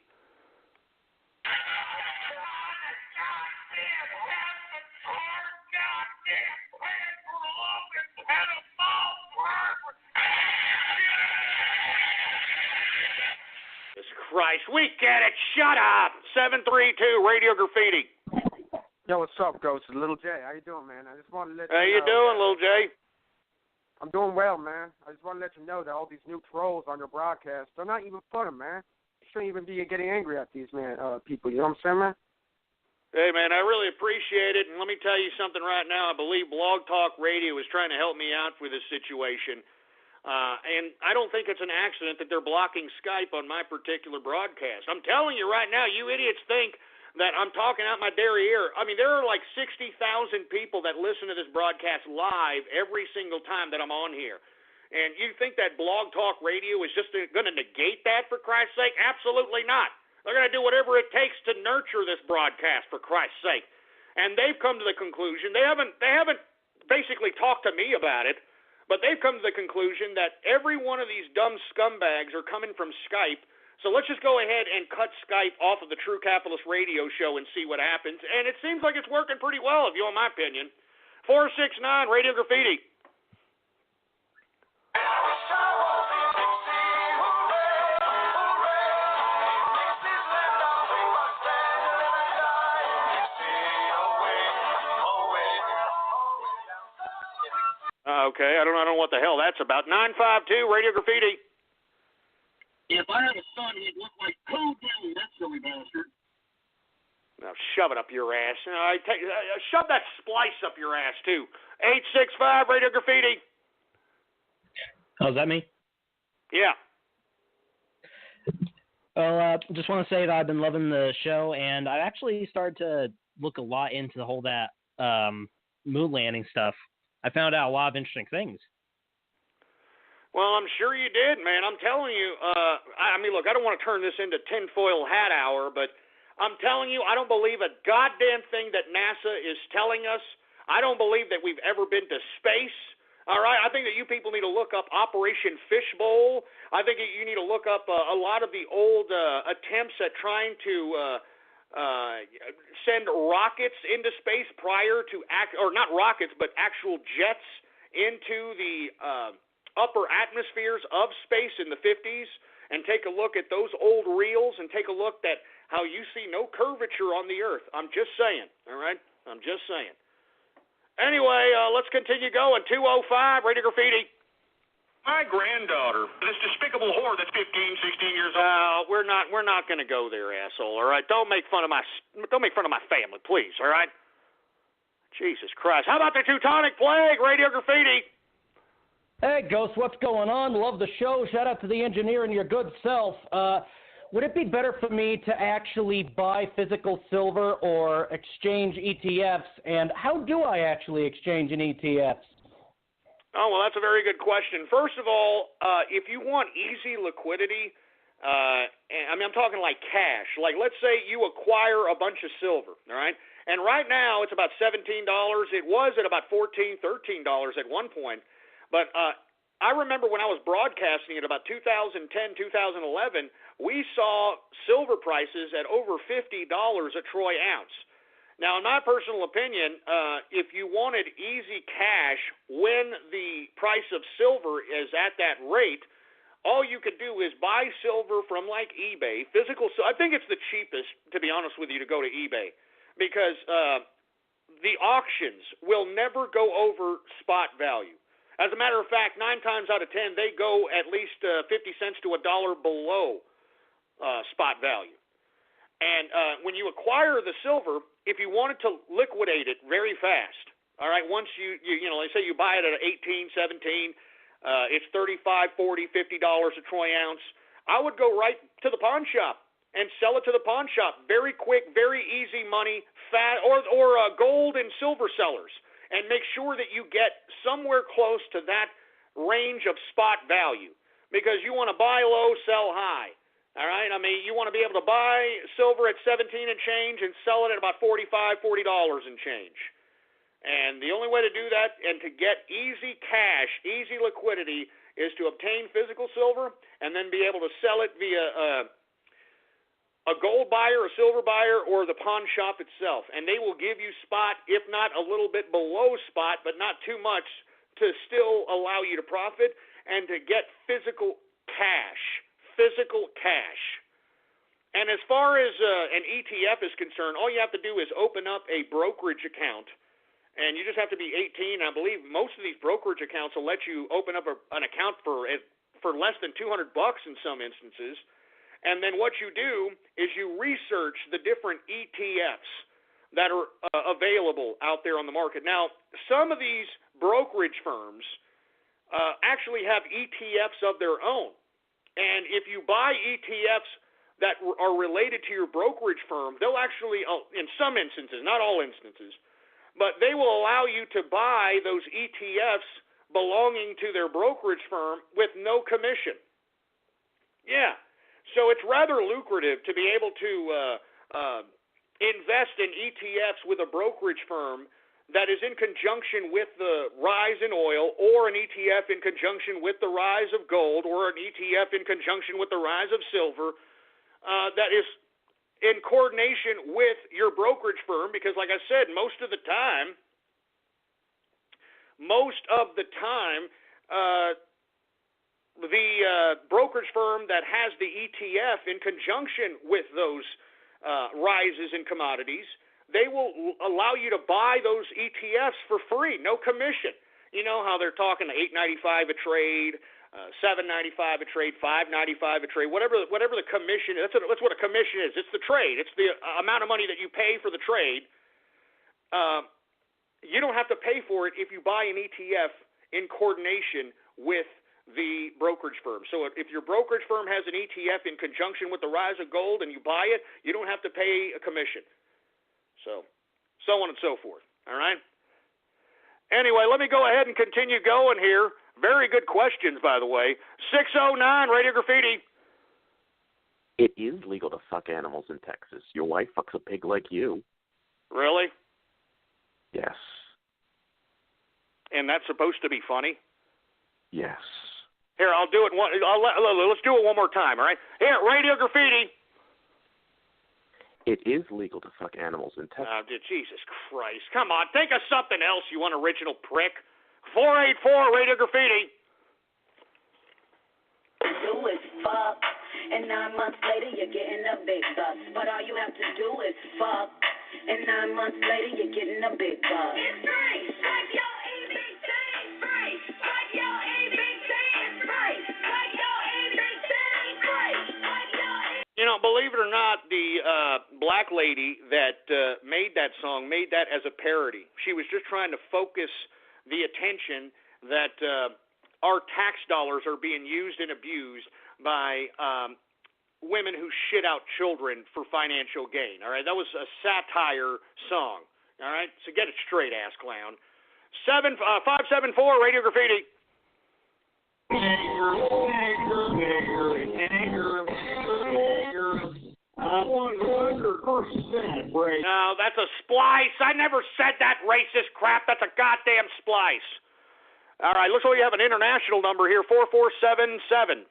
Jesus Christ, we get it. Shut up. 732, Radio Graffiti. Yo, what's up, Ghost? It's Little J. How you doing, man? I just want to let How you you know. doing, Little J? I'm doing well, man. I just want to let you know that all these new trolls on your broadcast, they're not even funny, man. You shouldn't even be getting angry at these people. You know what I'm saying, man? Hey, man, I really appreciate it. And let me tell you something right now. I believe Blog Talk Radio is trying to help me out with this situation. And I don't think it's an accident that they're blocking Skype on my particular broadcast. I'm telling you right now, you idiots think that I'm talking out my derriere. I mean, there are like 60,000 people that listen to this broadcast live every single time that I'm on here. And you think that Blog Talk Radio is just going to negate that, for Christ's sake? Absolutely not. They're going to do whatever it takes to nurture this broadcast, for Christ's sake. And they've come to the conclusion, they haven't basically talked to me about it, but they've come to the conclusion that every one of these dumb scumbags are coming from Skype. So let's just go ahead and cut Skype off of the True Capitalist Radio show and see what happens. And it seems like it's working pretty well, if you want my opinion. 469 Radio Graffiti. Okay, I don't know what the hell that's about. 952 Radio Graffiti. If I had a son, he'd look like Code Daddy, that silly bastard. Now shove it up your ass. Shove that splice up your ass too. 865 Radio Graffiti. Oh, is that me? Yeah. Well, just want to say that I've been loving the show, and I actually started to look a lot into the whole moon landing stuff. I found out a lot of interesting things. Well, I'm sure you did, man. I'm telling you. I mean, look, I don't want to turn this into tinfoil hat hour, but I'm telling you, I don't believe a goddamn thing that NASA is telling us. I don't believe that we've ever been to space. All right? I think that you people need to look up Operation Fishbowl. I think you need to look up a lot of the old attempts at trying to send rockets into space prior to or not rockets, but actual jets into the upper atmospheres of space in the 50s, and take a look at those old reels and take a look at how you see no curvature on the Earth. I'm just saying, all right? I'm just saying. Anyway, let's continue going. 205 Radio Graffiti. My granddaughter, this despicable whore that's 15, 16 years old. We're not going to go there, asshole. All right, don't make fun of my family, please. All right. Jesus Christ. How about the Teutonic Plague, Radio Graffiti? Hey, Ghost, what's going on? Love the show. Shout out to the engineer and your good self. Would it be better for me to actually buy physical silver or exchange ETFs? And how do I actually exchange an ETF? Oh, well, that's a very good question. First of all, if you want easy liquidity, I'm talking like cash. Like, let's say you acquire a bunch of silver, all right? And right now it's about $17. It was at about $14, $13 at one point. But I remember when I was broadcasting in about 2010, 2011, we saw silver prices at over $50 a troy ounce. Now, in my personal opinion, if you wanted easy cash when the price of silver is at that rate, all you could do is buy silver from like eBay, physical. I think it's the cheapest, to be honest with you, to go to eBay, because the auctions will never go over spot value. As a matter of fact, 9 times out of 10, they go at least 50 cents to $1 below spot value. And when you acquire the silver, if you wanted to liquidate it very fast, all right, once you let's say you buy it at 18, 17, it's $35, $40, $50 a troy ounce, I would go right to the pawn shop and sell it to the pawn shop. Very quick, very easy money, or gold and silver sellers, and make sure that you get somewhere close to that range of spot value, because you want to buy low, sell high. All right, I mean, you want to be able to buy silver at 17 and change and sell it at about $40 and change. And the only way to do that and to get easy cash, easy liquidity, is to obtain physical silver and then be able to sell it via a gold buyer, a silver buyer, or the pawn shop itself. And they will give you spot, if not a little bit below spot, but not too much, to still allow you to profit and to get physical cash. Physical cash. And as far as an ETF is concerned, all you have to do is open up a brokerage account, and you just have to be 18. I believe most of these brokerage accounts will let you open up an account for less than $200 in some instances. And then what you do is you research the different ETFs that are available out there on the market. Now, some of these brokerage firms actually have ETFs of their own. And if you buy ETFs that are related to your brokerage firm, they'll actually, in some instances, not all instances, but they will allow you to buy those ETFs belonging to their brokerage firm with no commission. Yeah. So it's rather lucrative to be able to invest in ETFs with a brokerage firm that is in conjunction with the rise in oil, or an ETF in conjunction with the rise of gold, or an ETF in conjunction with the rise of silver, that is in coordination with your brokerage firm, because like I said, most of the time, the brokerage firm that has the ETF in conjunction with those rises in commodities, they will allow you to buy those ETFs for free, no commission. You know how they're talking $8.95 a trade, $7.95 a trade, $5.95 a trade, whatever the commission is. That's what a commission is. It's the trade. It's the amount of money that you pay for the trade. You don't have to pay for it if you buy an ETF in coordination with the brokerage firm. So if your brokerage firm has an ETF in conjunction with the rise of gold and you buy it, you don't have to pay a commission. So on and so forth. All right? Anyway, let me go ahead and continue going here. Very good questions, by the way. 609, Radio Graffiti. It is legal to fuck animals in Texas. Your wife fucks a pig like you. Really? Yes. And that's supposed to be funny? Yes. Here, I'll do it. Let's do it one more time, all right? Here, Radio Graffiti. It is legal to fuck animals in Texas. Jesus Christ. Come on, think of something else, you unoriginal prick. 484, Radio Graffiti. Do is fuck, and 9 months later you're getting a big bucks. But all you have to do is fuck, and 9 months later you're getting a big buck. It's free, like your ABC, free, like your ABC, free, like your ABC, free, like your ABC. You know, believe it or not, the black lady that made that song made that as a parody. She was just trying to focus the attention that our tax dollars are being used and abused by women who shit out children for financial gain. All right, that was a satire song. All right, so get it straight, ass clown. 574 Radio Graffiti. No, that's a splice. I never said that racist crap. That's a goddamn splice. All right, looks like we have an international number here, 4477.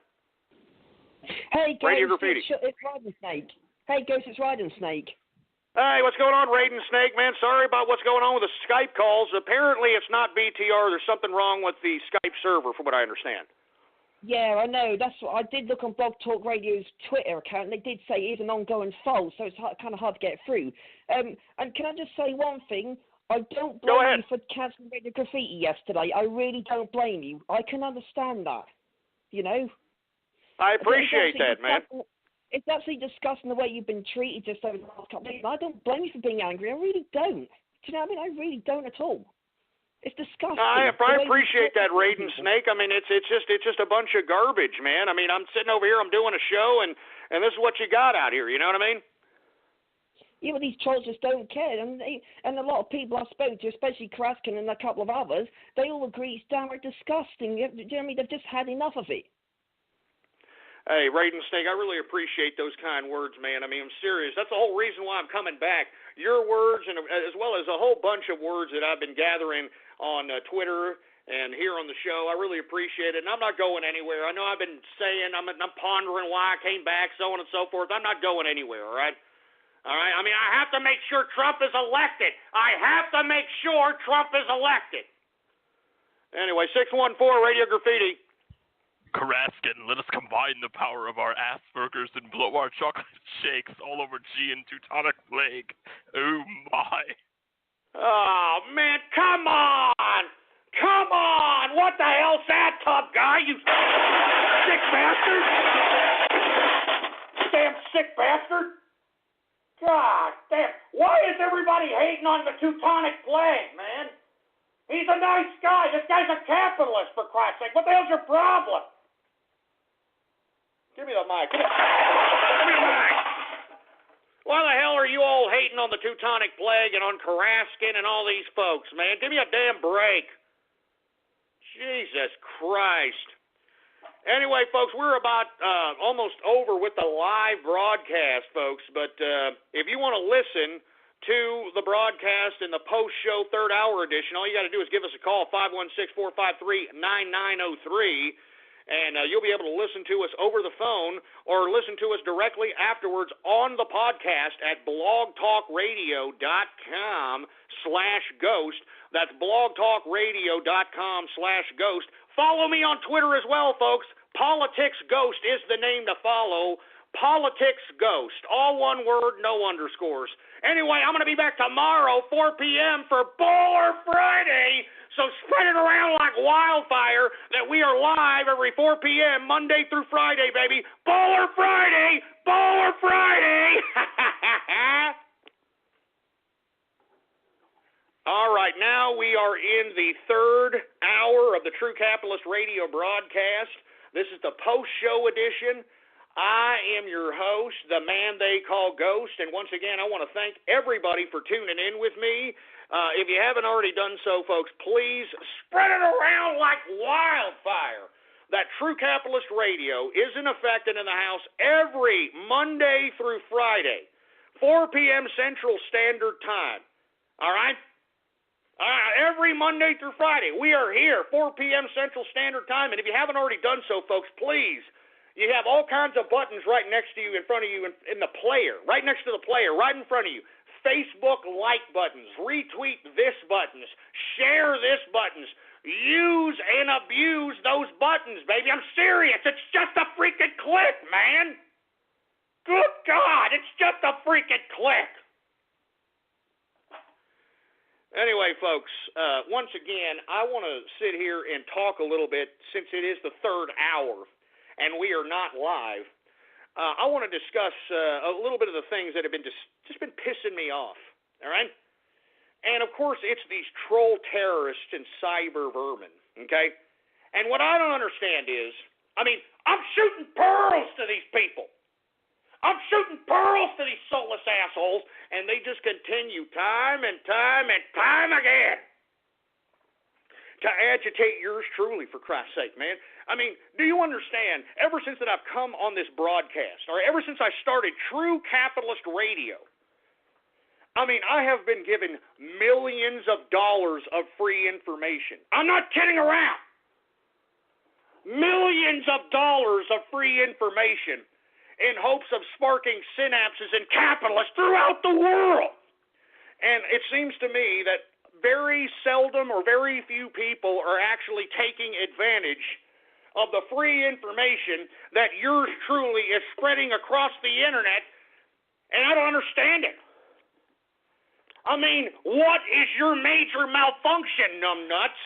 Hey, Radio Ghost, Graffiti. it's Riding Snake. Hey, Ghost, it's Riding Snake. Hey, what's going on, Raiden Snake, man? Sorry about what's going on with the Skype calls. Apparently it's not BTR. There's something wrong with the Skype server, from what I understand. Yeah, I know. That's what I did look on Blog Talk Radio's Twitter account, and they did say it is an ongoing fault, so it's kind of hard to get through. And can I just say one thing? I don't blame you for cancelling Radio Graffiti yesterday. I really don't blame you. I can understand that, you know? I appreciate that, man. It's absolutely disgusting the way you've been treated just over the last couple of days. I don't blame you for being angry. I really don't. Do you know what I mean? I really don't at all. It's disgusting. I appreciate that, Raiden Snake. I mean, it's just a bunch of garbage, man. I mean, I'm sitting over here, I'm doing a show, and this is what you got out here. You know what I mean? Yeah, but these trolls just don't care, and a lot of people I spoke to, especially Kraskin and a couple of others, they all agree it's downright disgusting. Do you know what I mean? They've just had enough of it. Hey, Raiden Snake, I really appreciate those kind words, man. I mean, I'm serious. That's the whole reason why I'm coming back. Your words, and as well as a whole bunch of words that I've been gathering on Twitter and here on the show, I really appreciate it. And I'm not going anywhere. I know I've been saying, I'm pondering why I came back, so on and so forth. I'm not going anywhere, all right? All right? I mean, I have to make sure Trump is elected. I have to make sure Trump is elected. Anyway, 614 Radio Graffiti. Karaskin, let us combine the power of our Asperger's and blow our chocolate shakes all over G and Teutonic Plague. Oh, my. Oh, man, come on! Come on! What the hell's that, tough guy, you sick bastard? Damn sick bastard! God damn, why is everybody hating on the Teutonic Plague, man? He's a nice guy. This guy's a capitalist, for Christ's sake. What the hell's your problem? Give me the mic. Give me the mic. Why the hell are you all hating on the Teutonic Plague and on Karaskin and all these folks, man? Give me a damn break. Jesus Christ. Anyway, folks, we're about almost over with the live broadcast, folks. But if you want to listen to the broadcast in the post-show third-hour edition, all you got to do is give us a call, 516-453-9903. And you'll be able to listen to us over the phone or listen to us directly afterwards on the podcast at blogtalkradio.com/ghost. That's blogtalkradio.com/ghost. Follow me on Twitter as well, folks. Politics Ghost is the name to follow. Politics Ghost. All one word, no underscores. Anyway, I'm going to be back tomorrow, 4 p.m. for Bowler Friday. So spread it around like wildfire that we are live every 4 p.m. Monday through Friday, baby. Bowler Friday! Bowler Friday! All right, now we are in the third hour of the True Capitalist Radio broadcast. This is the post-show edition. I am your host, the man they call Ghost, and once again, I want to thank everybody for tuning in with me. If you haven't already done so, folks, please spread it around like wildfire. That True Capitalist Radio is in effect and in the house every Monday through Friday, 4 p.m. Central Standard Time. All right? Every Monday through Friday, we are here, 4 p.m. Central Standard Time. And if you haven't already done so, folks, please, you have all kinds of buttons right next to you, in front of you, in the player, right next to the player, right in front of you. Facebook like buttons, retweet this buttons, share this buttons, use and abuse those buttons, baby. I'm serious. It's just a freaking click, man. Good God, it's just a freaking click. Anyway, folks, once again, I want to sit here and talk a little bit since it is the third hour and we are not live. I want to discuss a little bit of the things that have been just been pissing me off, all right? And, of course, it's these troll terrorists and cyber vermin, okay? And what I don't understand is, I mean, I'm shooting pearls to these people. I'm shooting pearls to these soulless assholes, and they just continue time and time and time again to agitate yours truly, for Christ's sake, man. I mean, do you understand, ever since that I've come on this broadcast, or ever since I started True Capitalist Radio, I mean, I have been given millions of dollars of free information. I'm not kidding around. Millions of dollars of free information in hopes of sparking synapses in capitalists throughout the world. And it seems to me that very seldom or very few people are actually taking advantage of the free information that yours truly is spreading across the internet, and I don't understand it. I mean, what is your major malfunction, numbnuts?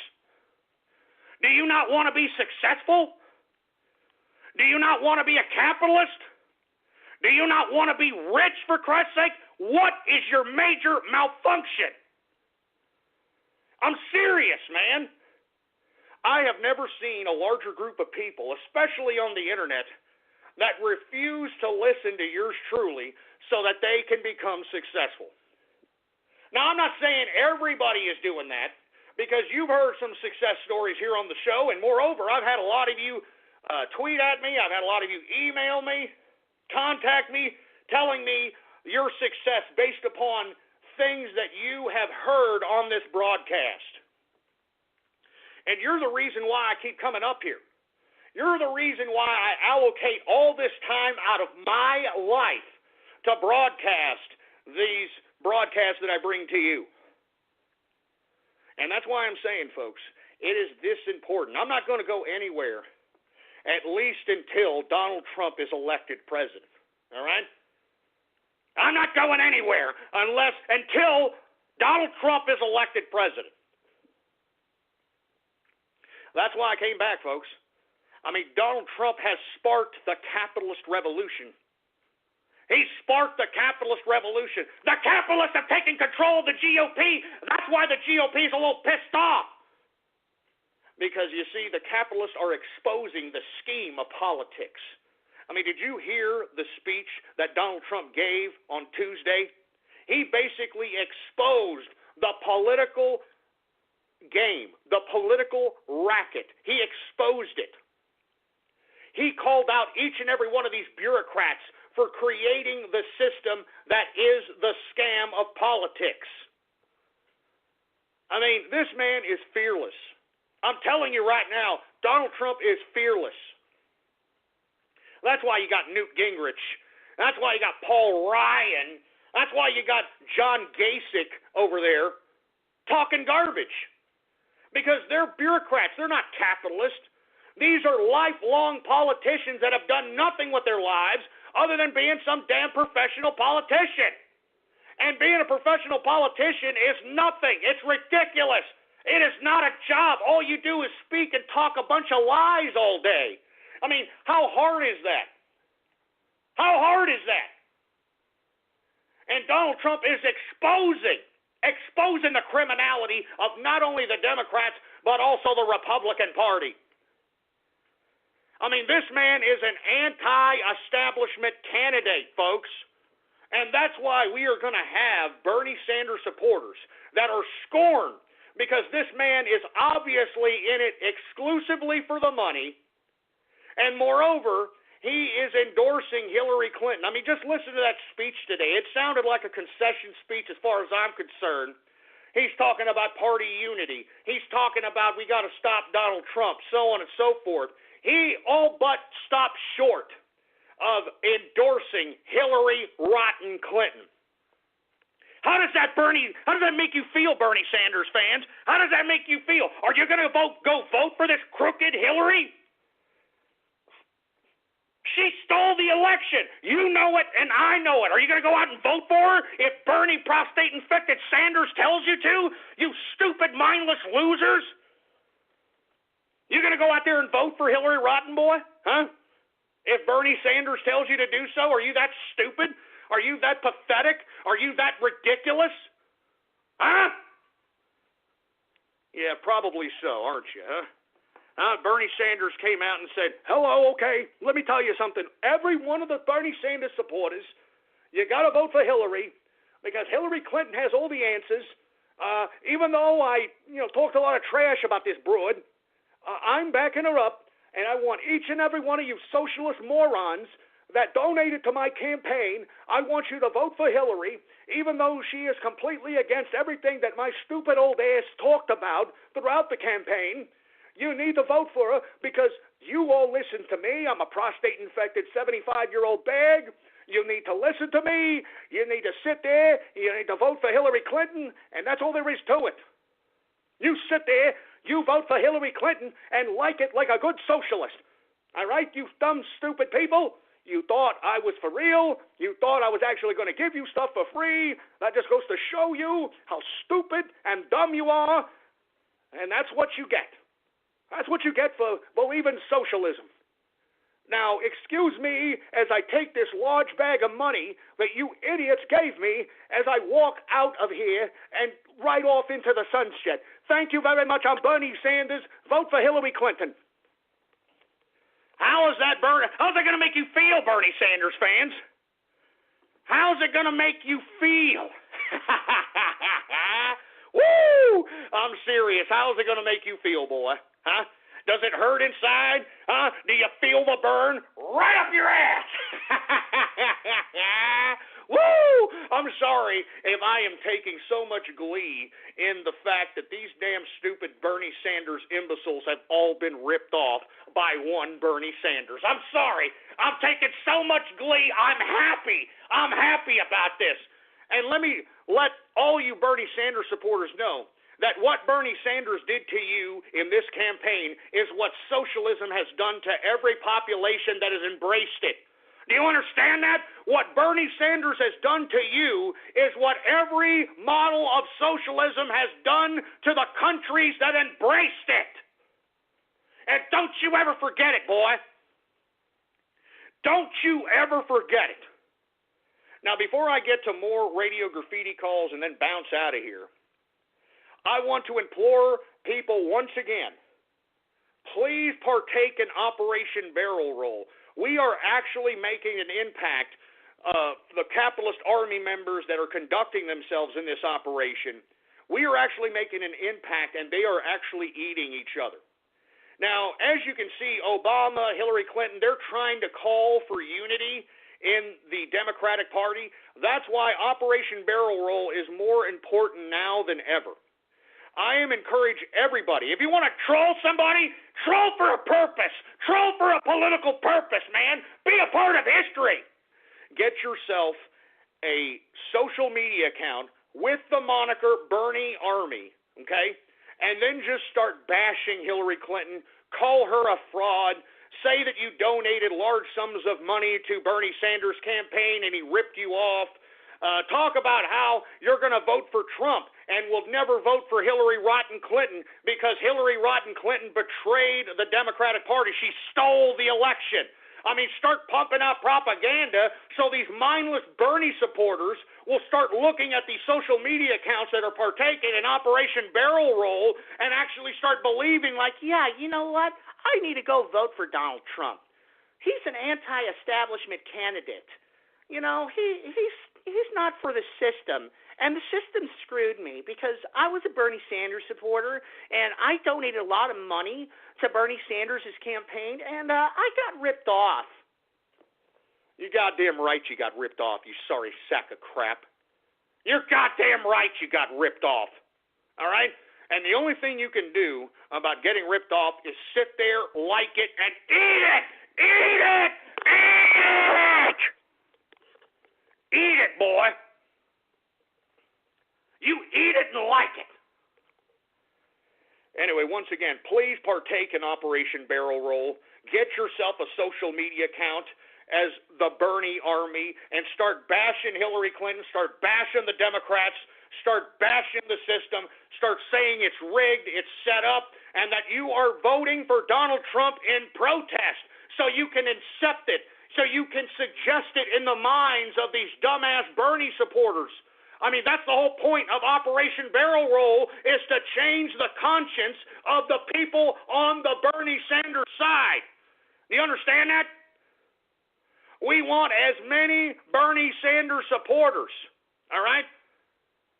Do you not want to be successful? Do you not want to be a capitalist? Do you not want to be rich, for Christ's sake? What is your major malfunction? I'm serious, man. I have never seen a larger group of people, especially on the internet, that refuse to listen to yours truly so that they can become successful. Now, I'm not saying everybody is doing that, because you've heard some success stories here on the show, and moreover, I've had a lot of you tweet at me, I've had a lot of you email me, contact me, telling me your success based upon things that you have heard on this broadcast. And you're the reason why I keep coming up here. You're the reason why I allocate all this time out of my life to broadcast these broadcasts that I bring to you. And that's why I'm saying, folks, it is this important. I'm not going to go anywhere at least until Donald Trump is elected president. All right? I'm not going anywhere until Donald Trump is elected president. That's why I came back, folks. I mean, Donald Trump has sparked the capitalist revolution. He sparked the capitalist revolution. The capitalists have taken control of the GOP. That's why the GOP is a little pissed off. Because, you see, the capitalists are exposing the scheme of politics. I mean, did you hear the speech that Donald Trump gave on Tuesday? He basically exposed the political game, the political racket. He exposed it. He called out each and every one of these bureaucrats for creating the system that is the scam of politics. I mean, this man is fearless. I'm telling you right now, Donald Trump is fearless. That's why you got Newt Gingrich. That's why you got Paul Ryan. That's why you got John Kasich over there talking garbage. Because they're bureaucrats. They're not capitalists. These are lifelong politicians that have done nothing with their lives other than being some damn professional politician. And being a professional politician is nothing. It's ridiculous. It is not a job. All you do is speak and talk a bunch of lies all day. I mean, how hard is that? How hard is that? And Donald Trump is exposing the criminality of not only the Democrats, but also the Republican Party. I mean, this man is an anti-establishment candidate, folks. And that's why we are going to have Bernie Sanders supporters that are scorned because this man is obviously in it exclusively for the money. And moreover, he is endorsing Hillary Clinton. I mean, just listen to that speech today. It sounded like a concession speech as far as I'm concerned. He's talking about party unity. He's talking about we got to stop Donald Trump, so on and so forth. He all but stopped short of endorsing Hillary Rotten Clinton. How does that make you feel, Bernie Sanders fans? How does that make you feel? Are you going to go vote for this crooked Hillary? She stole the election. You know it, and I know it. Are you going to go out and vote for her if Bernie prostate-infected Sanders tells you to? You stupid, mindless losers. You going to go out there and vote for Hillary Rotten Boy? Huh? If Bernie Sanders tells you to do so, are you that stupid? Are you that pathetic? Are you that ridiculous? Huh? Yeah, probably so, aren't you, huh? Bernie Sanders came out and said, hello, okay, let me tell you something. Every one of the Bernie Sanders supporters, you got to vote for Hillary because Hillary Clinton has all the answers. Even though I talked a lot of trash about this broad, I'm backing her up, and I want each and every one of you socialist morons that donated to my campaign, I want you to vote for Hillary, even though she is completely against everything that my stupid old ass talked about throughout the campaign. You need to vote for her because you all listen to me. I'm a prostate-infected 75-year-old bag. You need to listen to me. You need to sit there. You need to vote for Hillary Clinton, and that's all there is to it. You sit there, you vote for Hillary Clinton, and like it like a good socialist. All right, you dumb, stupid people? You thought I was for real. You thought I was actually going to give you stuff for free. That just goes to show you how stupid and dumb you are, and that's what you get. That's what you get for believing socialism. Now, excuse me as I take this large bag of money that you idiots gave me as I walk out of here and right off into the sunset. Thank you very much. I'm Bernie Sanders. Vote for Hillary Clinton. How's it going to make you feel, Bernie Sanders fans? How's it going to make you feel? Woo! I'm serious. How's it going to make you feel, boy? Huh? Does it hurt inside? Huh? Do you feel the burn? Right up your ass! Woo! I'm sorry if I am taking so much glee in the fact that these damn stupid Bernie Sanders imbeciles have all been ripped off by one Bernie Sanders. I'm sorry. I'm taking so much glee. I'm happy. I'm happy about this. And let me let all you Bernie Sanders supporters know that what Bernie Sanders did to you in this campaign is what socialism has done to every population that has embraced it. Do you understand that? What Bernie Sanders has done to you is what every model of socialism has done to the countries that embraced it. And don't you ever forget it, boy. Don't you ever forget it. Now, before I get to more radio graffiti calls and then bounce out of here, I want to implore people once again, please partake in Operation Barrel Roll. We are actually making an impact. The capitalist army members that are conducting themselves in this operation, we are actually making an impact, and they are actually eating each other. Now, as you can see, Obama, Hillary Clinton, they're trying to call for unity in the Democratic Party. That's why Operation Barrel Roll is more important now than ever. I am encouraging everybody, if you want to troll somebody, troll for a purpose. Troll for a political purpose, man. Be a part of history. Get yourself a social media account with the moniker Bernie Army, okay? And then just start bashing Hillary Clinton, call her a fraud, say that you donated large sums of money to Bernie Sanders' campaign and he ripped you off. Talk about how you're going to vote for Trump and will never vote for Hillary Rotten Clinton because Hillary Rotten Clinton betrayed the Democratic Party. She stole the election. I mean, start pumping out propaganda so these mindless Bernie supporters will start looking at these social media accounts that are partaking in Operation Barrel Roll and actually start believing like, yeah, you know what? I need to go vote for Donald Trump. He's an anti-establishment candidate. You know, he's not for the system. And the system screwed me because I was a Bernie Sanders supporter, and I donated a lot of money to Bernie Sanders' campaign, and I got ripped off. You goddamn right you got ripped off, you sorry sack of crap. You're goddamn right you got ripped off. All right? And the only thing you can do about getting ripped off is sit there, like it, and eat it! Eat it! Eat it! Eat it, boy. You eat it and like it. Anyway, once again, please partake in Operation Barrel Roll. Get yourself a social media account as the Bernie Army and start bashing Hillary Clinton, start bashing the Democrats, start bashing the system, start saying it's rigged, it's set up, and that you are voting for Donald Trump in protest so you can accept it, so you can suggest it in the minds of these dumbass Bernie supporters. I mean, that's the whole point of Operation Barrel Roll, is to change the conscience of the people on the Bernie Sanders side. Do you understand that? We want as many Bernie Sanders supporters, all right?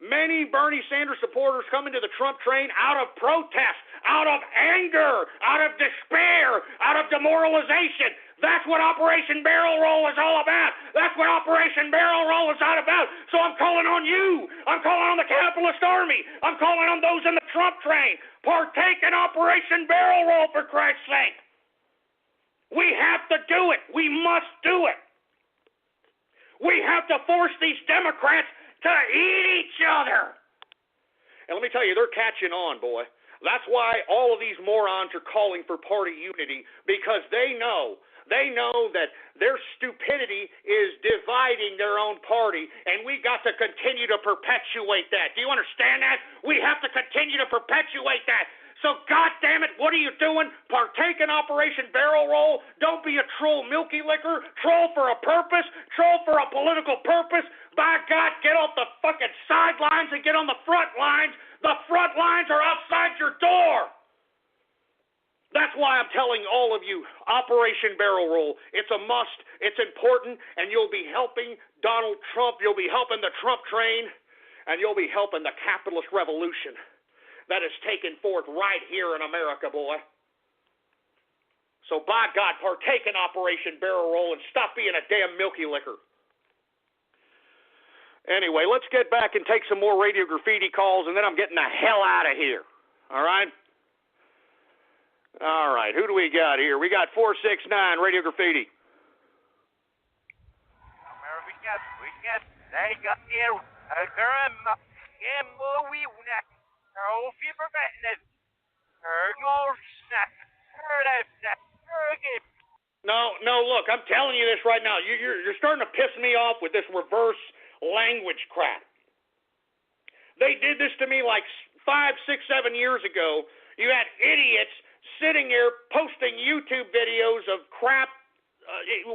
Many Bernie Sanders supporters coming to the Trump train out of protest, out of anger, out of despair, out of demoralization. That's what Operation Barrel Roll is all about. That's what Operation Barrel Roll is all about. So I'm calling on you. I'm calling on the capitalist army. I'm calling on those in the Trump train. Partake in Operation Barrel Roll, for Christ's sake. We have to do it. We must do it. We have to force these Democrats to eat each other. And let me tell you, they're catching on, boy. That's why all of these morons are calling for party unity, because they know that their stupidity is dividing their own party, and we got to continue to perpetuate that. Do you understand that? We have to continue to perpetuate that. So, goddamn it, what are you doing? Partake in Operation Barrel Roll. Don't be a troll milky liquor. Troll for a purpose. Troll for a political purpose. By God, get off the fucking sidelines and get on the front lines. The front lines are outside your door. That's why I'm telling all of you, Operation Barrel Roll, it's a must, it's important, and you'll be helping Donald Trump, you'll be helping the Trump train, and you'll be helping the capitalist revolution that is taking forth right here in America, boy. So by God, partake in Operation Barrel Roll and stop being a damn milky liquor. Anyway, let's get back and take some more radio graffiti calls, and then I'm getting the hell out of here, all right? All right, who do we got here? We got 469 Radio Graffiti. No, look, I'm telling you this right now. You're starting to piss me off with this reverse language crap. They did this to me like 5, 6, 7 years ago. You had idiots sitting there posting YouTube videos of crap,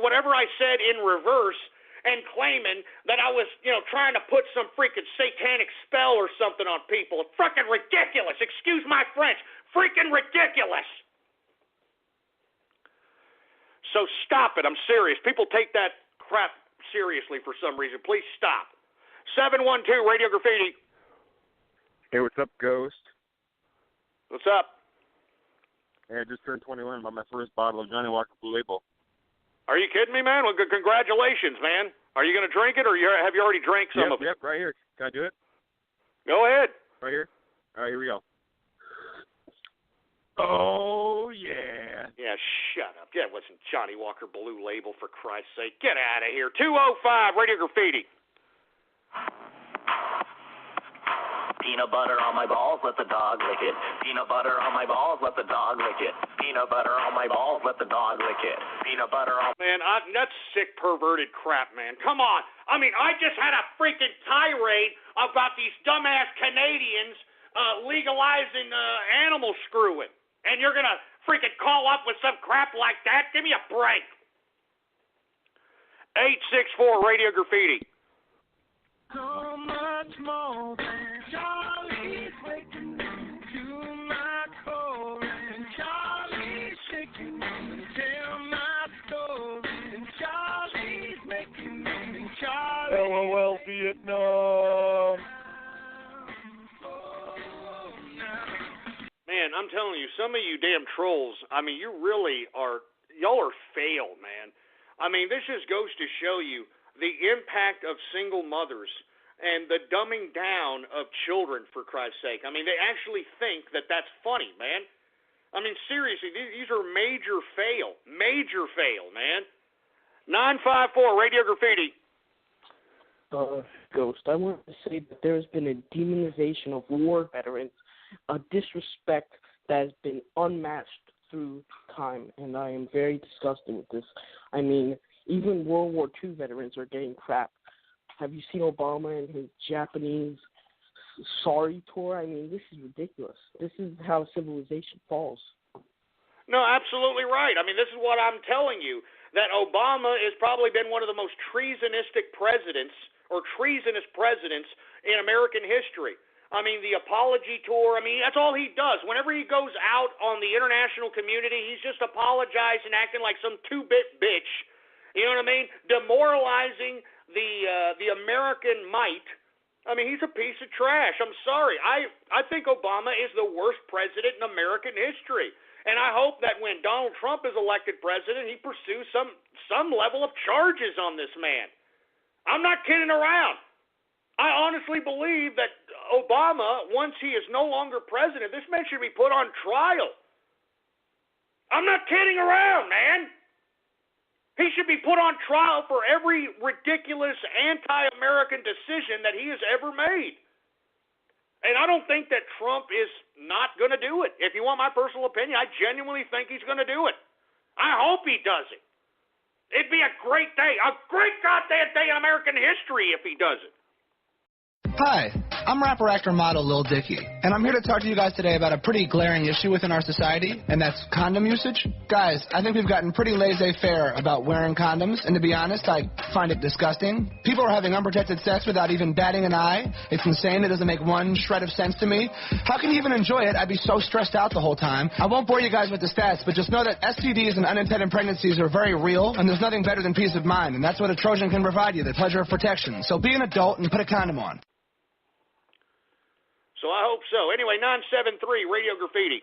whatever I said in reverse, and claiming that I was, trying to put some freaking satanic spell or something on people. Freaking ridiculous. Excuse my French. Freaking ridiculous. So stop it. I'm serious. People take that crap seriously for some reason. Please stop. 712 Radio Graffiti. Hey, what's up, Ghost? What's up? Hey, I just turned 21 by my first bottle of Johnny Walker Blue Label. Are you kidding me, man? Well, congratulations, man. Are you going to drink it, or have you already drank some of it? Yep, right here. Can I do it? Go ahead. Right here? All right, here we go. Oh, yeah. Yeah, shut up. Yeah, it wasn't Johnny Walker Blue Label, for Christ's sake. Get out of here. 205 Radio Graffiti. Peanut butter on my balls, let the dog lick it. Peanut butter on my balls, let the dog lick it. Peanut butter on my balls, let the dog lick it. Peanut butter on... Man, that's sick, perverted crap, man. Come on. I mean, I just had a freaking tirade about these dumbass Canadians legalizing animal screwing. And you're going to freaking call up with some crap like that? Give me a break. 864 Radio Graffiti. So much more than Charlie's waking to my core, and Charlie's shaking me, tell my story, and Charlie's making me, Charlie. LOL Vietnam. Man, I'm telling you, some of you damn trolls, I mean, you really are, y'all are failed, man. I mean, this just goes to show you the impact of single mothers and the dumbing down of children, for Christ's sake. I mean, they actually think that that's funny, man. I mean, seriously, these are major fail, man. 954 Radio Graffiti. Ghost, I want to say that there has been a demonization of war veterans, a disrespect that has been unmatched through time, and I am very disgusted with this. I mean, even World War II veterans are getting crap. Have you seen Obama and his Japanese sorry tour? I mean, this is ridiculous. This is how civilization falls. No, absolutely right. I mean, this is what I'm telling you, that Obama has probably been one of the most treasonous presidents in American history. I mean, the apology tour, I mean, that's all he does. Whenever he goes out on the international community, he's just apologizing, acting like some two-bit bitch. You know what I mean? Demoralizing the American might. I mean, he's a piece of trash. I'm sorry. I think Obama is the worst president in American history. And I hope that when Donald Trump is elected president, he pursues some level of charges on this man. I'm not kidding around. I honestly believe that Obama, once he is no longer president, this man should be put on trial. I'm not kidding around, man. He should be put on trial for every ridiculous anti-American decision that he has ever made. And I don't think that Trump is not going to do it. If you want my personal opinion, I genuinely think he's going to do it. I hope he does it. It'd be a great day, a great goddamn day in American history if he does it. Hi, I'm rapper, actor, model Lil Dicky, and I'm here to talk to you guys today about a pretty glaring issue within our society, and that's condom usage. Guys, I think we've gotten pretty laissez-faire about wearing condoms, and to be honest, I find it disgusting. People are having unprotected sex without even batting an eye. It's insane. It doesn't make one shred of sense to me. How can you even enjoy it? I'd be so stressed out the whole time. I won't bore you guys with the stats, but just know that STDs and unintended pregnancies are very real, and there's nothing better than peace of mind, and that's what a Trojan can provide you, the pleasure of protection. So be an adult and put a condom on. So I hope so. Anyway, 973 Radio Graffiti.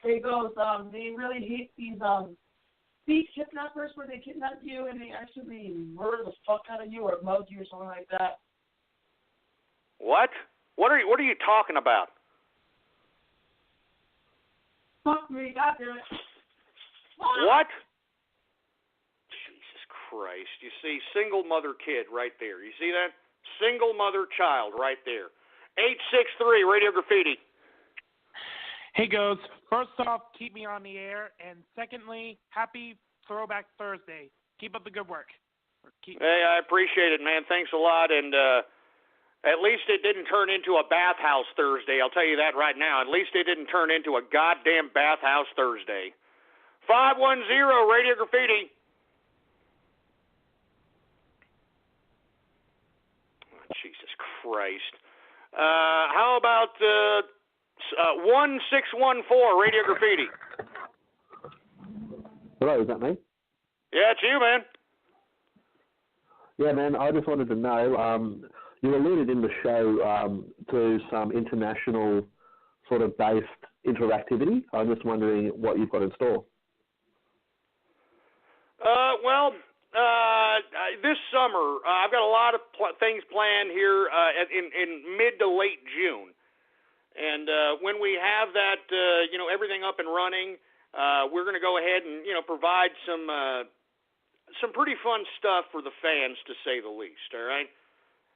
Hey, Ghost, do you really hate these speech kidnappers where they kidnap you and they actually murder the fuck out of you or mug you or something like that? What? What are you talking about? Fuck me, goddamn it. What? Jesus Christ. You see, single mother kid right there. You see that? Single mother child right there. 863 Radio Graffiti. Hey, Ghost. First off, keep me on the air. And secondly, happy Throwback Thursday. Keep up the good work. Hey, I appreciate it, man. Thanks a lot. And at least it didn't turn into a bathhouse Thursday. I'll tell you that right now. At least it didn't turn into a goddamn bathhouse Thursday. 510 Radio Graffiti. Oh, Jesus Christ. How about 1614 Radio Graffiti? Hello, is that me? Yeah, it's you, man. Yeah, man, I just wanted to know, you alluded in the show to some international sort of based interactivity. I'm just wondering what you've got in store. This summer, I've got a lot of things planned here in mid to late June. And when we have that, everything up and running, we're going to go ahead and, provide some pretty fun stuff for the fans, to say the least, all right?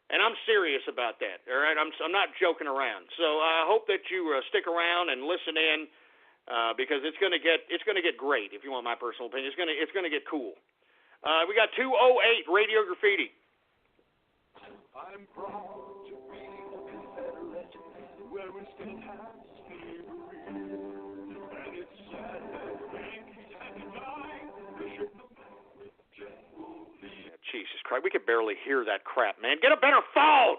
And I'm serious about that, all right? I'm not joking around. So I hope that you stick around and listen in because it's going to get great, if you want my personal opinion. It's going to get cool. We got 208 Radio Graffiti. I'm proud to be a Confederate where we still have slavery. And it's sad that things had to die. Jesus Christ, we could barely hear that crap, man. Get a better phone!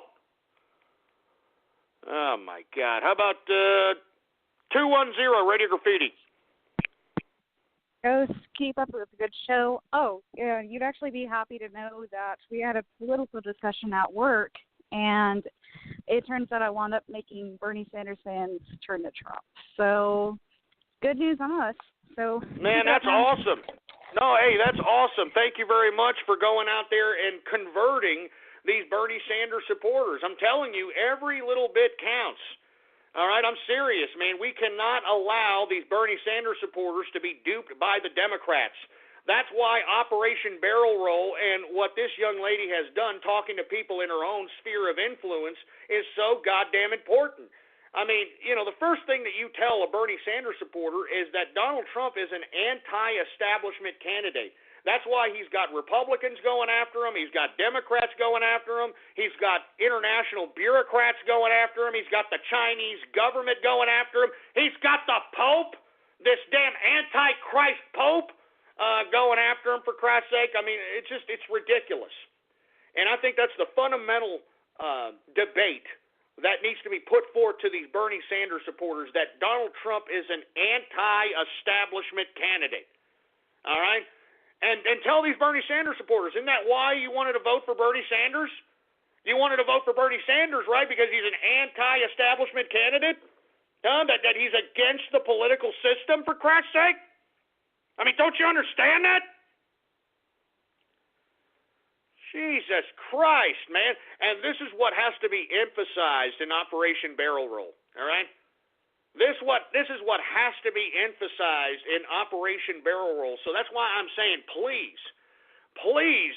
Oh, my God. How about 210 Radio Graffiti? Ghost, keep up with a good show. Oh, yeah, you'd actually be happy to know that we had a political discussion at work, and it turns out I wound up making Bernie Sanders fans turn to Trump. So, good news on us. So, man, that's awesome. No, hey, that's awesome. Thank you very much for going out there and converting these Bernie Sanders supporters. I'm telling you, every little bit counts. All right, I'm serious, man. We cannot allow these Bernie Sanders supporters to be duped by the Democrats. That's why Operation Barrel Roll and what this young lady has done, talking to people in her own sphere of influence, is so goddamn important. I mean, the first thing that you tell a Bernie Sanders supporter is that Donald Trump is an anti-establishment candidate. That's why he's got Republicans going after him. He's got Democrats going after him. He's got international bureaucrats going after him. He's got the Chinese government going after him. He's got the Pope, this damn anti-Christ Pope, going after him, for Christ's sake. I mean, it's ridiculous. And I think that's the fundamental debate that needs to be put forth to these Bernie Sanders supporters, that Donald Trump is an anti-establishment candidate. All right? And tell these Bernie Sanders supporters, isn't that why you wanted to vote for Bernie Sanders? You wanted to vote for Bernie Sanders, right, because he's an anti-establishment candidate? That he's against the political system, for Christ's sake? I mean, don't you understand that? Jesus Christ, man. And this is what has to be emphasized in Operation Barrel Roll, all right? This is what has to be emphasized in Operation Barrel Roll. So that's why I'm saying, please,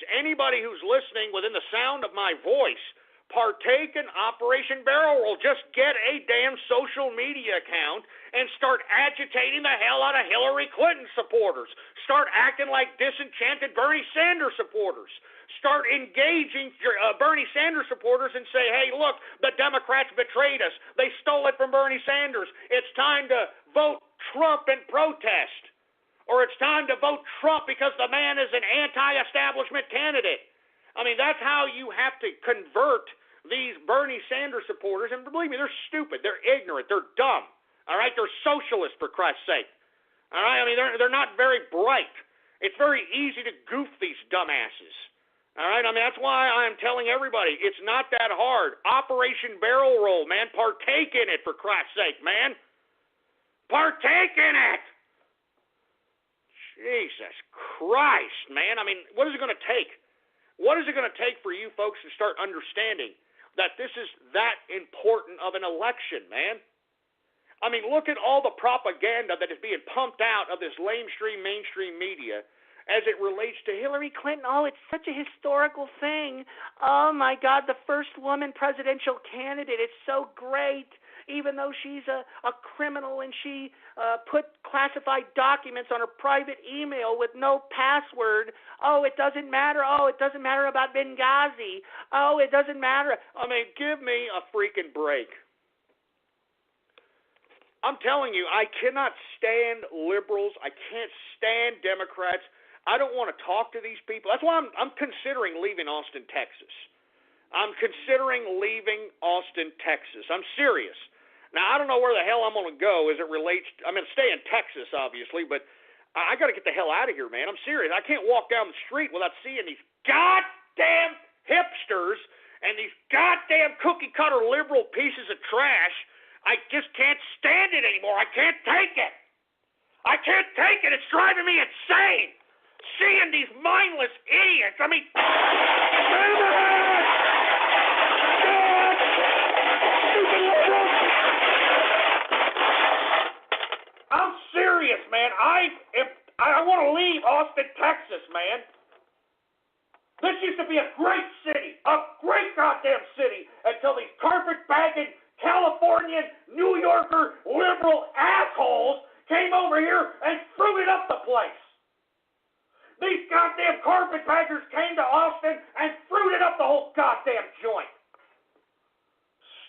anybody who's listening within the sound of my voice, partake in Operation Barrel Roll. Just get a damn social media account and start agitating the hell out of Hillary Clinton supporters. Start acting like disenchanted Bernie Sanders supporters. Start engaging Bernie Sanders supporters and say, hey, look, the Democrats betrayed us. They stole it from Bernie Sanders. It's time to vote Trump in protest. Or it's time to vote Trump because the man is an anti-establishment candidate. I mean, that's how you have to convert these Bernie Sanders supporters. And believe me, they're stupid. They're ignorant. They're dumb. All right? They're socialists, for Christ's sake. All right? I mean, they're not very bright. It's very easy to goof these dumbasses. All right? I mean, that's why I'm telling everybody, it's not that hard. Operation Barrel Roll, man. Partake in it, for Christ's sake, man. Partake in it. Jesus Christ, man. I mean, what is it going to take? What is it going to take for you folks to start understanding that this is that important of an election, man? I mean, look at all the propaganda that is being pumped out of this mainstream media as it relates to Hillary Clinton. Oh, it's such a historical thing. Oh, my God, the first woman presidential candidate. It's so great, even though she's a criminal and she put classified documents on her private email with no password. Oh, it doesn't matter. Oh, it doesn't matter about Benghazi. Oh, it doesn't matter. I mean, give me a freaking break. I'm telling you, I cannot stand liberals. I can't stand Democrats. I don't want to talk to these people. That's why I'm considering leaving Austin, Texas. I'm considering leaving Austin, Texas. I'm serious. Now, I don't know where the hell I'm going to go as it relates to, I'm going to stay in Texas, obviously, but I got to get the hell out of here, man. I'm serious. I can't walk down the street without seeing these goddamn hipsters and these goddamn cookie-cutter liberal pieces of trash. I just can't stand it anymore. I can't take it. I can't take it. It's driving me insane. Seeing these mindless idiots. I mean, I'm serious, man. I want to leave Austin, Texas, man. This used to be a great city, a great goddamn city, until these carpet-bagging Californian, New Yorker, liberal assholes came over here and fruited up the place. These goddamn carpetbaggers came to Austin and fruited up the whole goddamn joint.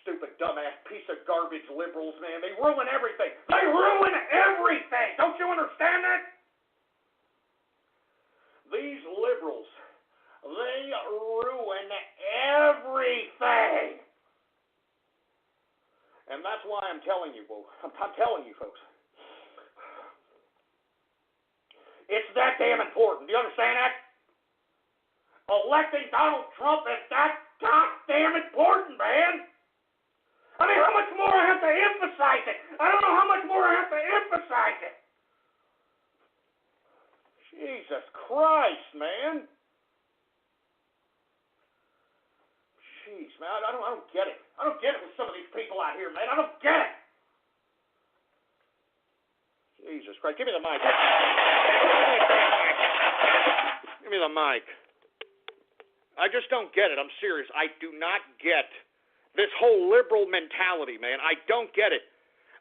Stupid, dumbass piece of garbage liberals, man. They ruin everything. They ruin everything. Don't you understand that? These liberals, they ruin everything. And that's why I'm telling you, I'm telling you, folks. It's that damn important. Do you understand that? Electing Donald Trump is that goddamn important, man. I mean, how much more I have to emphasize it? I don't know how much more I have to emphasize it. Jesus Christ, man. Jeez, man, I don't get it. I don't get it with some of these people out here, man. I don't get it. Jesus Christ, give me the mic. Give me the mic. I just don't get it. I'm serious. I do not get this whole liberal mentality, man. I don't get it.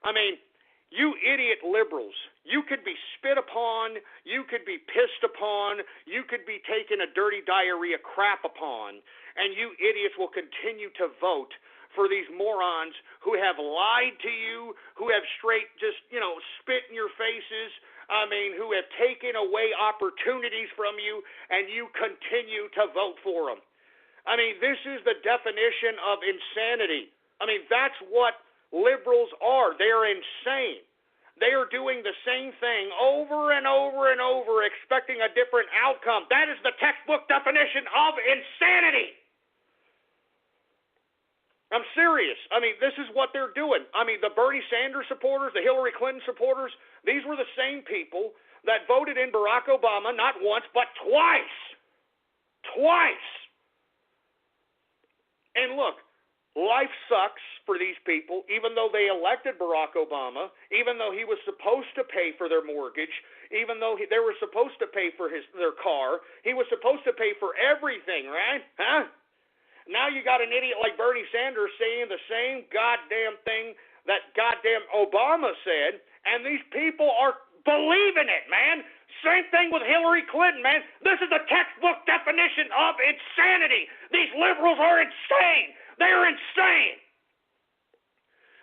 I mean, you idiot liberals, you could be spit upon, you could be pissed upon, you could be taking a dirty diarrhea crap upon, and you idiots will continue to vote for these morons who have lied to you, who have straight just, spit in your faces, who have taken away opportunities from you, and you continue to vote for them. I mean, this is the definition of insanity. I mean, that's what liberals are. They are insane. They are doing the same thing over and over and over, expecting a different outcome. That is the textbook definition of insanity. I'm serious. I mean, this is what they're doing. I mean, the Bernie Sanders supporters, the Hillary Clinton supporters, these were the same people that voted in Barack Obama not once, but twice. Twice. And look, life sucks for these people, even though they elected Barack Obama, even though he was supposed to pay for their mortgage, even though they were supposed to pay for their car. He was supposed to pay for everything, right? Huh? Now you got an idiot like Bernie Sanders saying the same goddamn thing that goddamn Obama said, and these people are believing it, man. Same thing with Hillary Clinton, man. This is the textbook definition of insanity. These liberals are insane. They're insane.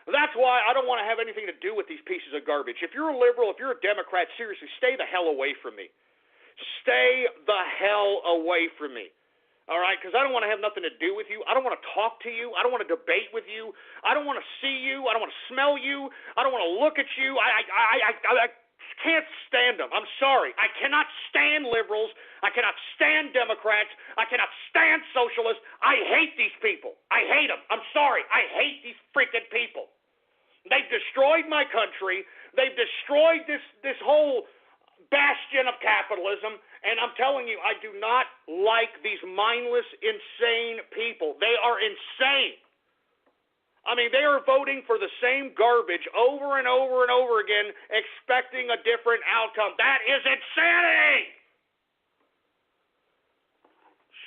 That's why I don't want to have anything to do with these pieces of garbage. If you're a liberal, if you're a Democrat, seriously, stay the hell away from me. Stay the hell away from me. All right, because I don't want to have nothing to do with you. I don't want to talk to you. I don't want to debate with you. I don't want to see you. I don't want to smell you. I don't want to look at you. I can't stand them. I'm sorry. I cannot stand liberals. I cannot stand Democrats. I cannot stand socialists. I hate these people. I hate them. I'm sorry. I hate these freaking people. They've destroyed my country. They've destroyed this whole bastion of capitalism, and I'm telling you, I do not like these mindless, insane people. They are insane. I mean, they are voting for the same garbage over and over and over again, expecting a different outcome. That is insanity!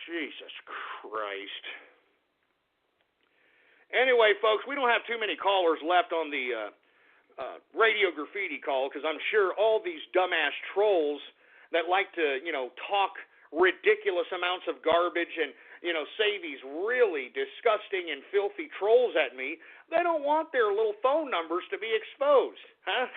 Jesus Christ. Anyway, folks, we don't have too many callers left on the radio graffiti call, because I'm sure all these dumbass trolls that like to, talk ridiculous amounts of garbage and, say these really disgusting and filthy trolls at me, they don't want their little phone numbers to be exposed, huh?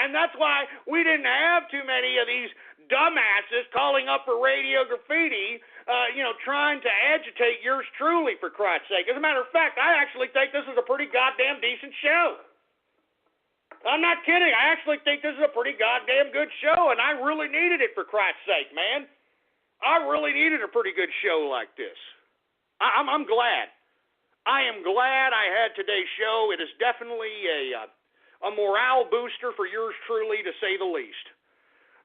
And that's why we didn't have too many of these dumbasses calling up for radio graffiti, trying to agitate yours truly, for Christ's sake. As a matter of fact, I actually think this is a pretty goddamn decent show. I'm not kidding. I actually think this is a pretty goddamn good show, and I really needed it, for Christ's sake, man. I really needed a pretty good show like this. I'm glad. I am glad I had today's show. It is definitely a morale booster for yours truly, to say the least.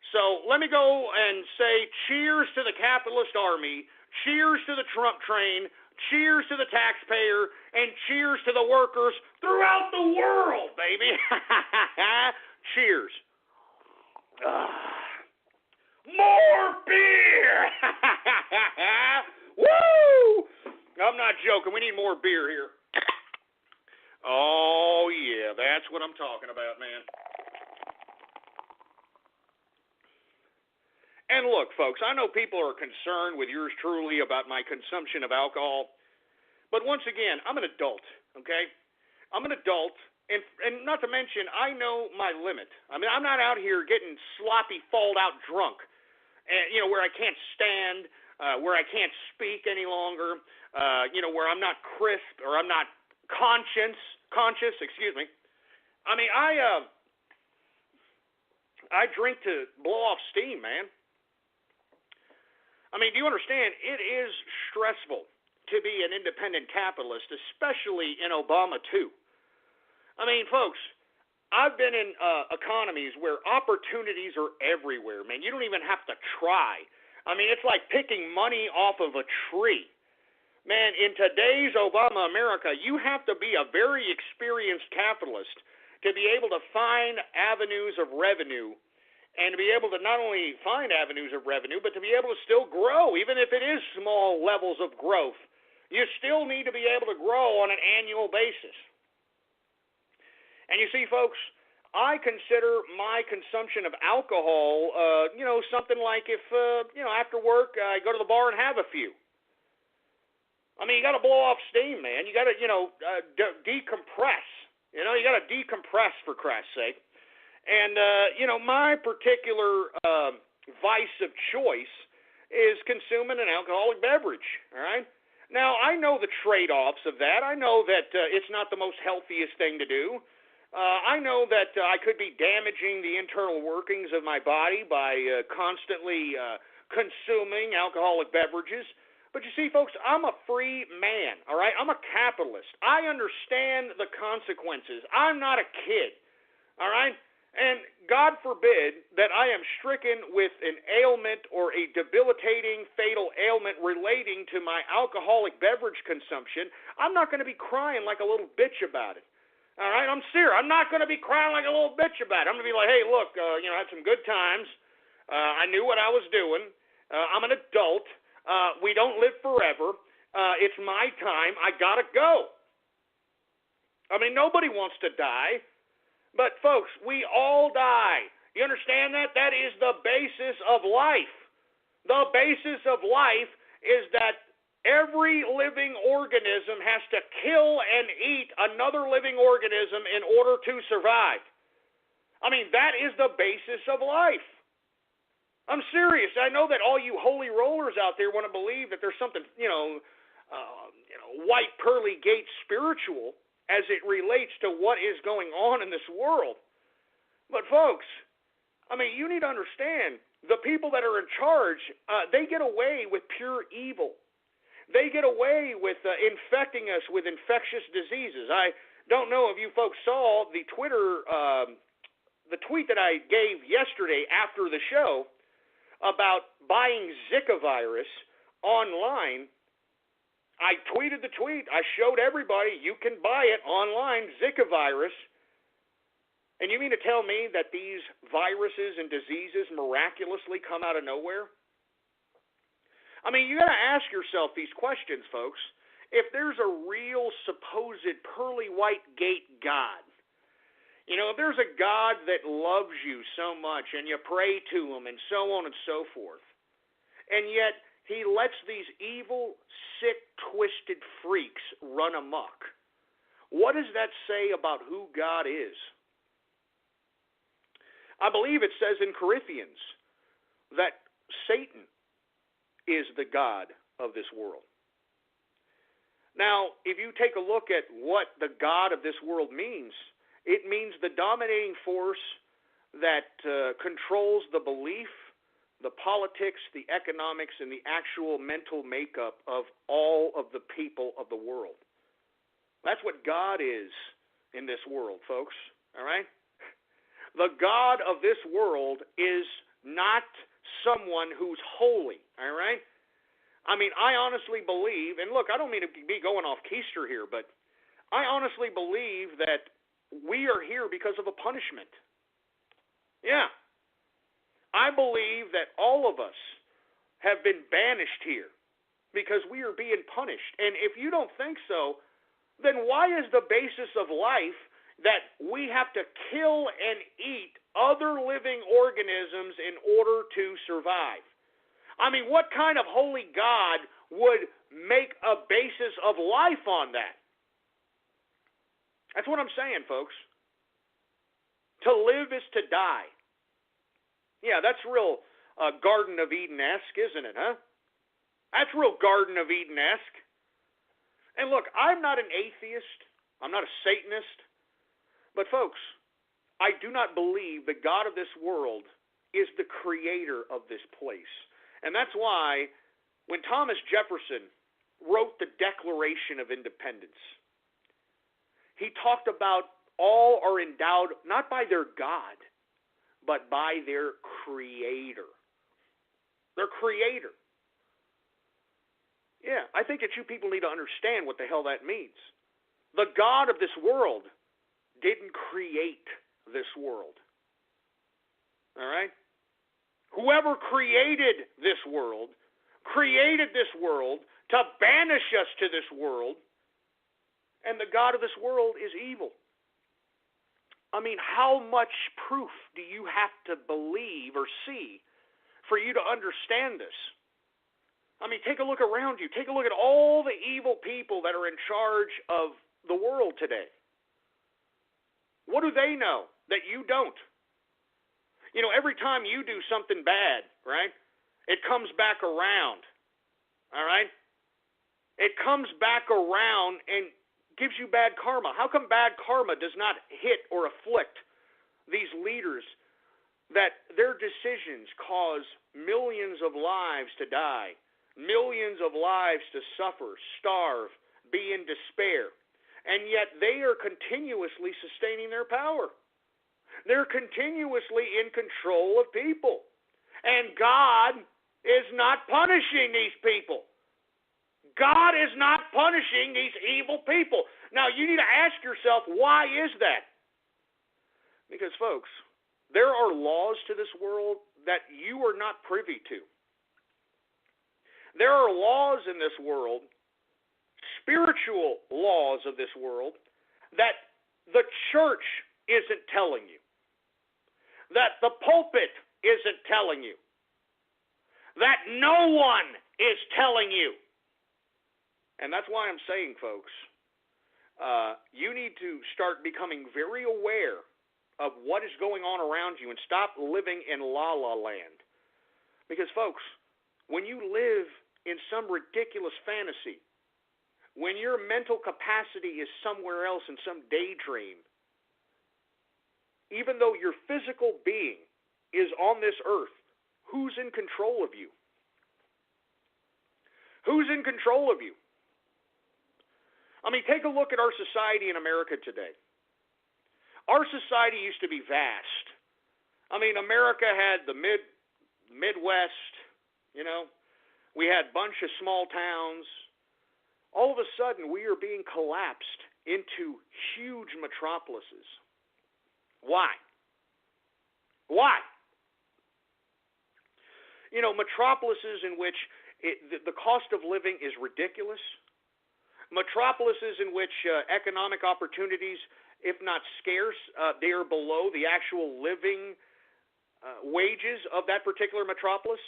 So let me go and say cheers to the capitalist army, cheers to the Trump train, cheers to the taxpayer, and cheers to the workers throughout the world, baby. Cheers. More beer! Woo! I'm not joking. We need more beer here. Oh, yeah. That's what I'm talking about, man. And look, folks, I know people are concerned with yours truly about my consumption of alcohol. But once again, I'm an adult, okay? I'm an adult, and not to mention, I know my limit. I mean, I'm not out here getting sloppy, falled-out drunk, and where I can't stand, where I can't speak any longer, where I'm not crisp or I'm not conscious. I mean, I drink to blow off steam, man. I mean, do you understand? It is stressful to be an independent capitalist, especially in Obama, too. I mean, folks, I've been in economies where opportunities are everywhere, man. You don't even have to try. I mean, it's like picking money off of a tree. Man, in today's Obama America, you have to be a very experienced capitalist to be able to find avenues of revenue, and to be able to not only find avenues of revenue, but to be able to still grow, even if it is small levels of growth. You still need to be able to grow on an annual basis. And you see, folks, I consider my consumption of alcohol, something like if, after work I go to the bar and have a few. I mean, you got to blow off steam, man. You got to, decompress. You got to decompress, for Christ's sake. And, my particular vice of choice is consuming an alcoholic beverage, all right? Now, I know the trade-offs of that. I know that it's not the most healthiest thing to do. I know that I could be damaging the internal workings of my body by constantly consuming alcoholic beverages. But you see, folks, I'm a free man, all right? I'm a capitalist. I understand the consequences. I'm not a kid, all right? And God forbid that I am stricken with an ailment or a debilitating, fatal ailment relating to my alcoholic beverage consumption. I'm not going to be crying like a little bitch about it. All right, I'm serious. I'm not going to be crying like a little bitch about it. I'm going to be like, hey, look, I had some good times. I knew what I was doing. I'm an adult. We don't live forever. It's my time. I got to go. I mean, nobody wants to die. But, folks, we all die. You understand that? That is the basis of life. The basis of life is that every living organism has to kill and eat another living organism in order to survive. I mean, that is the basis of life. I'm serious. I know that all you holy rollers out there want to believe that there's something, white pearly gate spiritual as it relates to what is going on in this world. But, folks, I mean, you need to understand, the people that are in charge, they get away with pure evil. They get away with infecting us with infectious diseases. I don't know if you folks saw the tweet that I gave yesterday after the show about buying Zika virus online. I tweeted the tweet. I showed everybody you can buy it online, Zika virus. And you mean to tell me that these viruses and diseases miraculously come out of nowhere? I mean, you got to ask yourself these questions, folks. If there's a real supposed pearly white gate God, you know, if there's a God that loves you so much and you pray to him and so on and so forth, and yet he lets these evil, sick, twisted freaks run amok, what does that say about who God is? I believe it says in Corinthians that Satan is the god of this world. Now, if you take a look at what the god of this world means, it means the dominating force that controls the belief, the politics, the economics, and the actual mental makeup of all of the people of the world. That's what God is in this world, folks. All right? The God of this world is not someone who's holy, all right? I mean, I honestly believe, and look, I don't mean to be going off keister here, but I honestly believe that we are here because of a punishment. Yeah. I believe that all of us have been banished here because we are being punished. And if you don't think so, then why is the basis of life that we have to kill and eat other living organisms in order to survive? I mean, what kind of holy God would make a basis of life on that? That's what I'm saying, folks. To live is to die. Yeah, that's real Garden of Eden-esque, isn't it, huh? That's real Garden of Eden-esque. And look, I'm not an atheist. I'm not a Satanist. But folks, I do not believe the God of this world is the creator of this place. And that's why when Thomas Jefferson wrote the Declaration of Independence, he talked about all are endowed not by their God, but by their creator. Their creator. Yeah, I think that you people need to understand what the hell that means. The God of this world didn't create this world. All right? Whoever created this world to banish us to this world, and the God of this world is evil. I mean, how much proof do you have to believe or see for you to understand this? I mean, take a look around you. Take a look at all the evil people that are in charge of the world today. What do they know that you don't? You know, every time you do something bad, right, it comes back around, all right? It comes back around and gives you bad karma. How come bad karma does not hit or afflict these leaders that their decisions cause millions of lives to die, millions of lives to suffer, starve, be in despair, and yet they are continuously sustaining their power. They're continuously in control of people. And God is not punishing these people. God is not punishing these evil people. Now, you need to ask yourself, why is that? Because, folks, there are laws to this world that you are not privy to. There are laws in this world, spiritual laws of this world, that the church isn't telling you, that the pulpit isn't telling you, that no one is telling you. And that's why I'm saying, folks, you need to start becoming very aware of what is going on around you and stop living in la-la land. Because, folks, when you live in some ridiculous fantasy, when your mental capacity is somewhere else in some daydream, even though your physical being is on this earth, who's in control of you? Who's in control of you? I mean, take a look at our society in America today. Our society used to be vast. I mean, America had the Midwest, you know. We had a bunch of small towns. All of a sudden, we are being collapsed into huge metropolises. Why? Why? You know, metropolises in which the cost of living is ridiculous. Metropolises in which economic opportunities, if not scarce, they are below the actual living wages of that particular metropolis.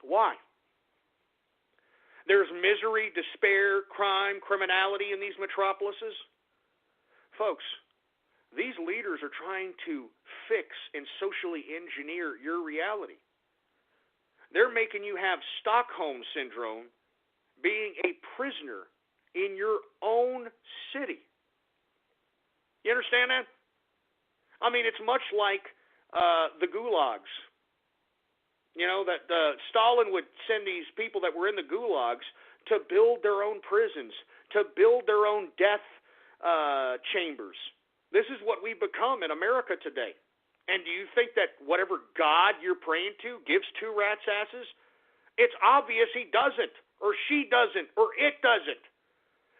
Why? There's misery, despair, crime, criminality in these metropolises. Folks, these leaders are trying to fix and socially engineer your reality. They're making you have Stockholm Syndrome, being a prisoner in your own city. You understand that? I mean, it's much like the gulags. You know, that Stalin would send these people that were in the gulags to build their own prisons, to build their own death chambers. This is what we've become in America today. And do you think that whatever God you're praying to gives two rats' asses? It's obvious he doesn't, or she doesn't, or it doesn't.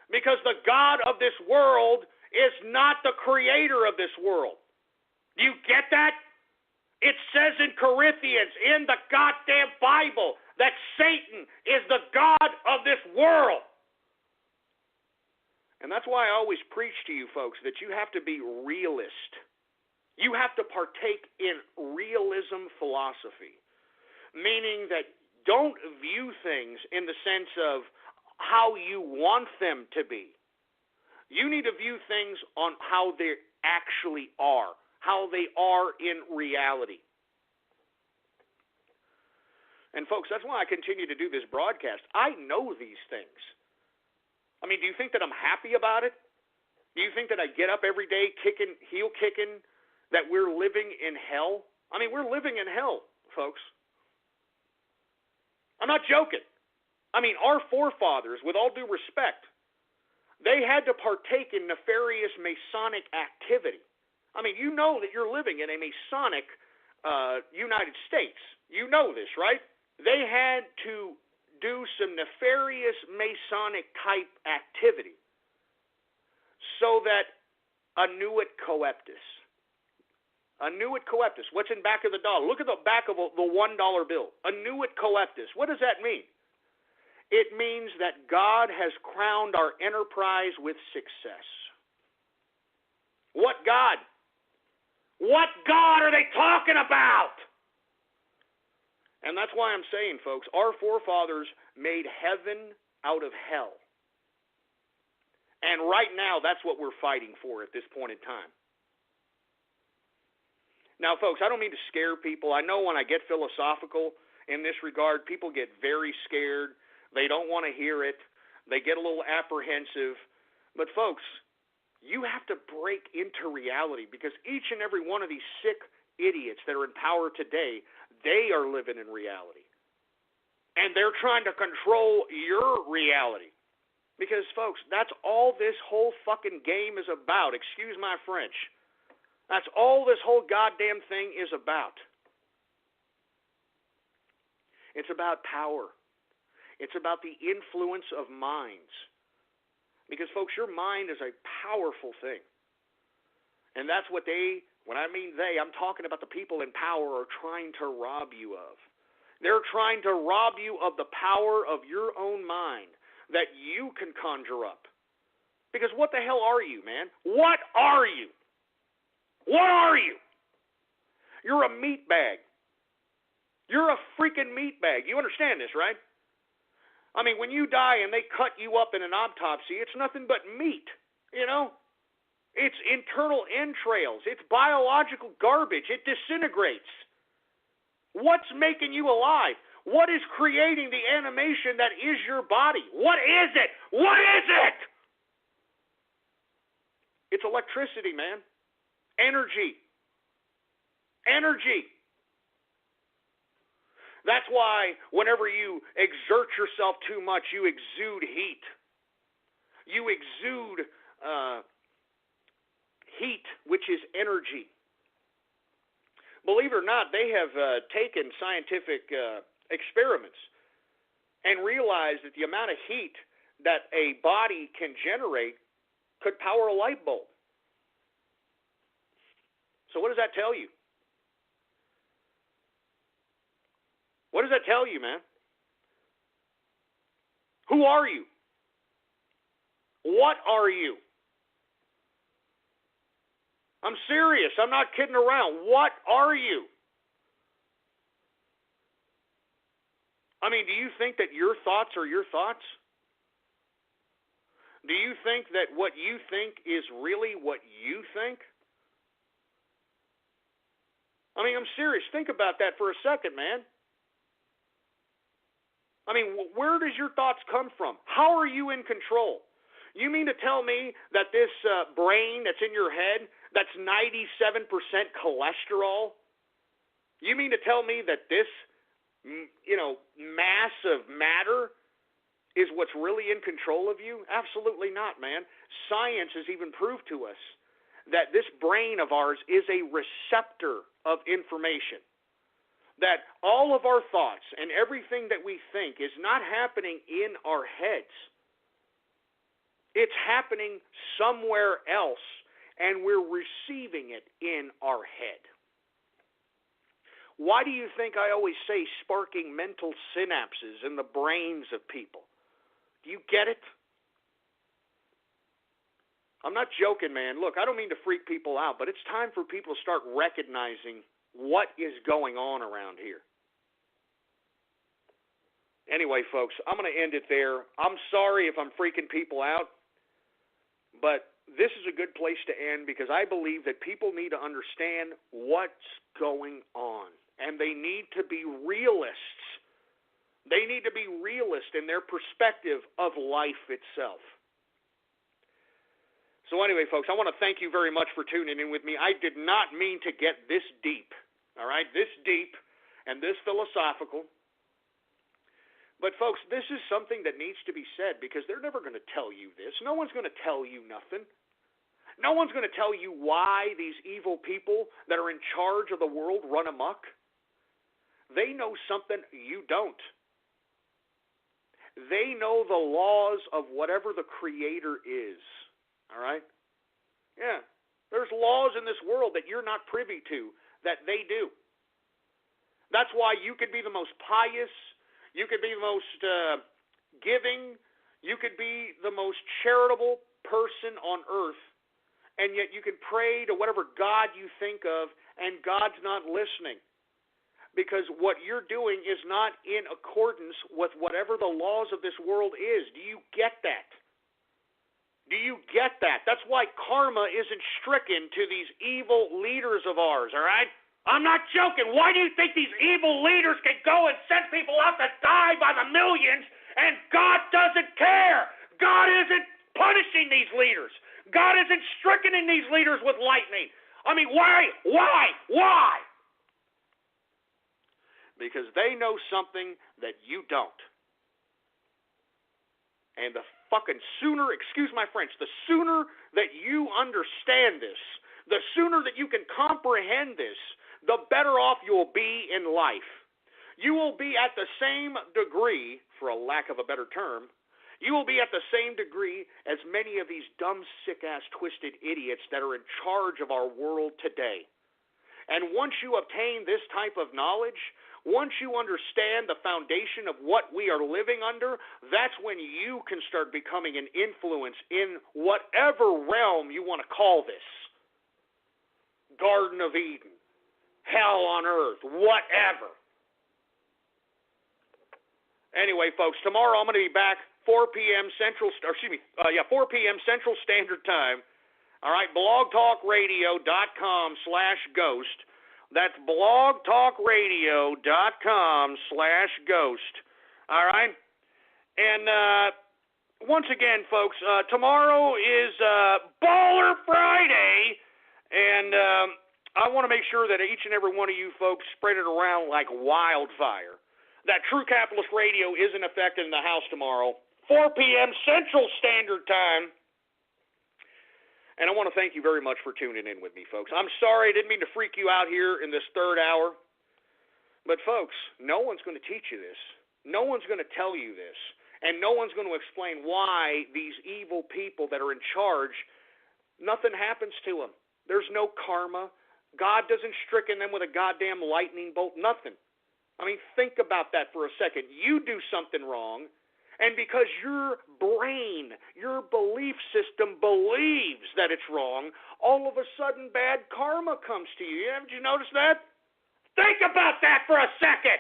Because the God of this world is not the creator of this world. Do you get that? It says in Corinthians, in the goddamn Bible, that Satan is the God of this world. And that's why I always preach to you folks that you have to be realist. You have to partake in realism philosophy, meaning that don't view things in the sense of how you want them to be. You need to view things on how they actually are, how they are in reality. And folks, that's why I continue to do this broadcast. I know these things. I mean, do you think that I'm happy about it? Do you think that I get up every day kicking, heel kicking, that we're living in hell? I mean, we're living in hell, folks. I'm not joking. I mean, our forefathers, with all due respect, they had to partake in nefarious Masonic activity. I mean, you know that you're living in a Masonic United States. You know this, right? They had to do some nefarious Masonic type activity so that annuit coeptus. Annuit coeptus. What's in back of the dollar? Look at the back of the $1 bill. Annuit coeptus. What does that mean? It means that God has crowned our enterprise with success. What God? What God are they talking about? And that's why I'm saying, folks, our forefathers made heaven out of hell. And right now, that's what we're fighting for at this point in time. Now, folks, I don't mean to scare people. I know when I get philosophical in this regard, people get very scared. They don't want to hear it. They get a little apprehensive. But, folks, you have to break into reality, because each and every one of these sick idiots that are in power today, they are living in reality. And they're trying to control your reality. Because, folks, that's all this whole fucking game is about. Excuse my French. That's all this whole goddamn thing is about. It's about power. It's about the influence of minds. Because, folks, your mind is a powerful thing. And that's what they, when I mean they, I'm talking about the people in power are trying to rob you of. They're trying to rob you of the power of your own mind that you can conjure up. Because what the hell are you, man? What are you? What are you? You're a meat bag. You're a freaking meat bag. You understand this, right? I mean, when you die and they cut you up in an autopsy, it's nothing but meat, you know? It's internal entrails. It's biological garbage. It disintegrates. What's making you alive? What is creating the animation that is your body? What is it? What is it? It's electricity, man. Energy. Energy. That's why whenever you exert yourself too much, you exude heat. You exude heat, which is energy. Believe it or not, they have taken scientific experiments and realized that the amount of heat that a body can generate could power a light bulb. So what does that tell you? does that tell you, man? Who are you? What are you? I'm serious. I'm not kidding around. What are you? I mean, do you think that your thoughts are your thoughts? Do you think that what you think is really what you think? I mean, I'm serious. Think about that for a second, man. I mean, where does your thoughts come from? How are you in control? You mean to tell me that this brain that's in your head, that's 97% cholesterol, you mean to tell me that this, mass of matter is what's really in control of you? Absolutely not, man. Science has even proved to us that this brain of ours is a receptor of information. That all of our thoughts and everything that we think is not happening in our heads. It's happening somewhere else, and we're receiving it in our head. Why do you think I always say sparking mental synapses in the brains of people? Do you get it? I'm not joking, man. Look, I don't mean to freak people out, but it's time for people to start recognizing what is going on around here. Anyway, folks, I'm going to end it there. I'm sorry if I'm freaking people out, but this is a good place to end because I believe that people need to understand what's going on, and they need to be realists. They need to be realist in their perspective of life itself. So anyway, folks, I want to thank you very much for tuning in with me. I did not mean to get this deep, all right, this deep and this philosophical. But, folks, this is something that needs to be said because they're never going to tell you this. No one's going to tell you nothing. No one's going to tell you why these evil people that are in charge of the world run amok. They know something you don't. They know the laws of whatever the Creator is. All right? Yeah. There's laws in this world that you're not privy to that they do. That's why you could be the most pious, you could be the most giving, you could be the most charitable person on earth, and yet you can pray to whatever God you think of, and God's not listening. Because what you're doing is not in accordance with whatever the laws of this world is. Do you get that? Do you get that? That's why karma isn't stricken to these evil leaders of ours, all right? I'm not joking. Why do you think these evil leaders can go and send people out to die by the millions and God doesn't care? God isn't punishing these leaders. God isn't stricken these leaders with lightning. I mean, why? Why? Because they know something that you don't. And the fucking sooner, excuse my French, the sooner that you understand this, the sooner that you can comprehend this, the better off you'll be in life. You will be at the same degree, for a lack of a better term, you will be at the same degree as many of these dumb, sick-ass, twisted idiots that are in charge of our world today. And once you obtain this type of knowledge, once you understand the foundation of what we are living under, that's when you can start becoming an influence in whatever realm you want to call this. Garden of Eden, hell on earth, whatever. Anyway, folks, tomorrow I'm going to be back 4 p.m. Central Standard Time. All right, blogtalkradio.com/ghost. That's blogtalkradio.com/ghost. All right? And once again, folks, tomorrow is Baller Friday, and I want to make sure that each and every one of you folks spread it around like wildfire. That True Capitalist Radio is in effect in the house tomorrow, 4 p.m. Central Standard Time. And I want to thank you very much for tuning in with me, folks. I'm sorry I didn't mean to freak you out here in this third hour. But, folks, no one's going to teach you this. No one's going to tell you this. And no one's going to explain why these evil people that are in charge, nothing happens to them. There's no karma. God doesn't stricken them with a goddamn lightning bolt. Nothing. I mean, think about that for a second. You do something wrong, and because your brain, your belief system believes that it's wrong, all of a sudden bad karma comes to you. Haven't you noticed that? Think about that for a second.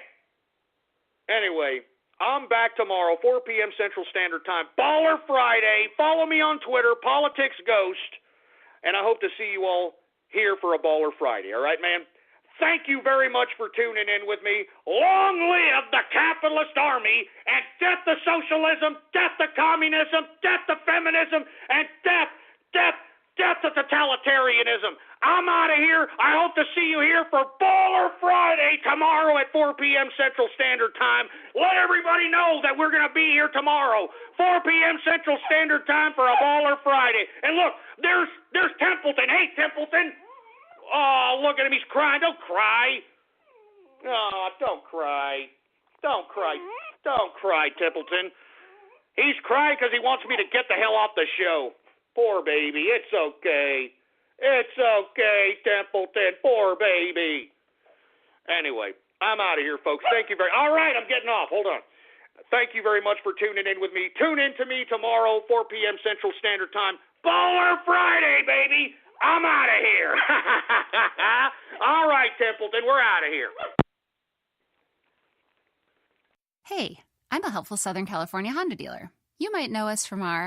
Anyway, I'm back tomorrow, 4 p.m. Central Standard Time. Baller Friday. Follow me on Twitter, Politics Ghost, and I hope to see you all here for a Baller Friday. All right, man? Thank you very much for tuning in with me. Long live the capitalist army, and death to socialism, death to communism, death to feminism, and death to totalitarianism. I'm out of here. I hope to see you here for Baller Friday tomorrow at 4 p.m. Central Standard Time. Let everybody know that we're going to be here tomorrow, 4 p.m. Central Standard Time for a Baller Friday. And look, there's Templeton. Hey, Templeton. Oh, look at him. He's crying. Don't cry. Oh, don't cry. Don't cry. Don't cry, Templeton. He's crying because he wants me to get the hell off the show. Poor baby. It's okay. It's okay, Templeton. Poor baby. Anyway, I'm out of here, folks. Thank you very much. All right, I'm getting off. Hold on. Thank you very much for tuning in with me. Tune in to me tomorrow, 4 p.m. Central Standard Time. Baller Friday, baby. I'm out of here. All right, Templeton, we're out of here. Hey, I'm a helpful Southern California Honda dealer. You might know us from our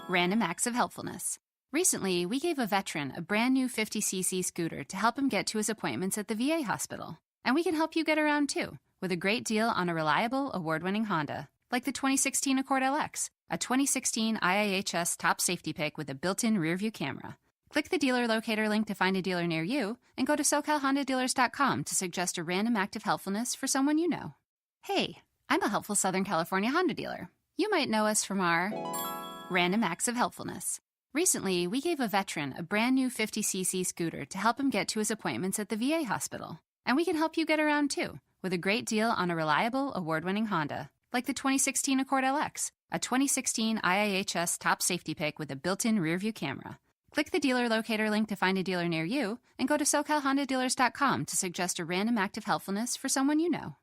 Random Acts of Helpfulness. Recently, we gave a veteran a brand new 50cc scooter to help him get to his appointments at the VA hospital. And we can help you get around too, with a great deal on a reliable, award-winning Honda, like the 2016 Accord LX, a 2016 IIHS top safety pick with a built-in rear-view camera. Click the dealer locator link to find a dealer near you, and go to SoCalHondaDealers.com to suggest a random act of helpfulness for someone you know. Hey, I'm a helpful Southern California Honda dealer. You might know us from our Random Acts of Helpfulness. Recently, we gave a veteran a brand new 50cc scooter to help him get to his appointments at the VA hospital. And we can help you get around too, with a great deal on a reliable, award-winning Honda, like the 2016 Accord LX, a 2016 IIHS top safety pick with a built-in rear-view camera. Click the dealer locator link to find a dealer near you, and go to SoCalHondaDealers.com to suggest a random act of helpfulness for someone you know.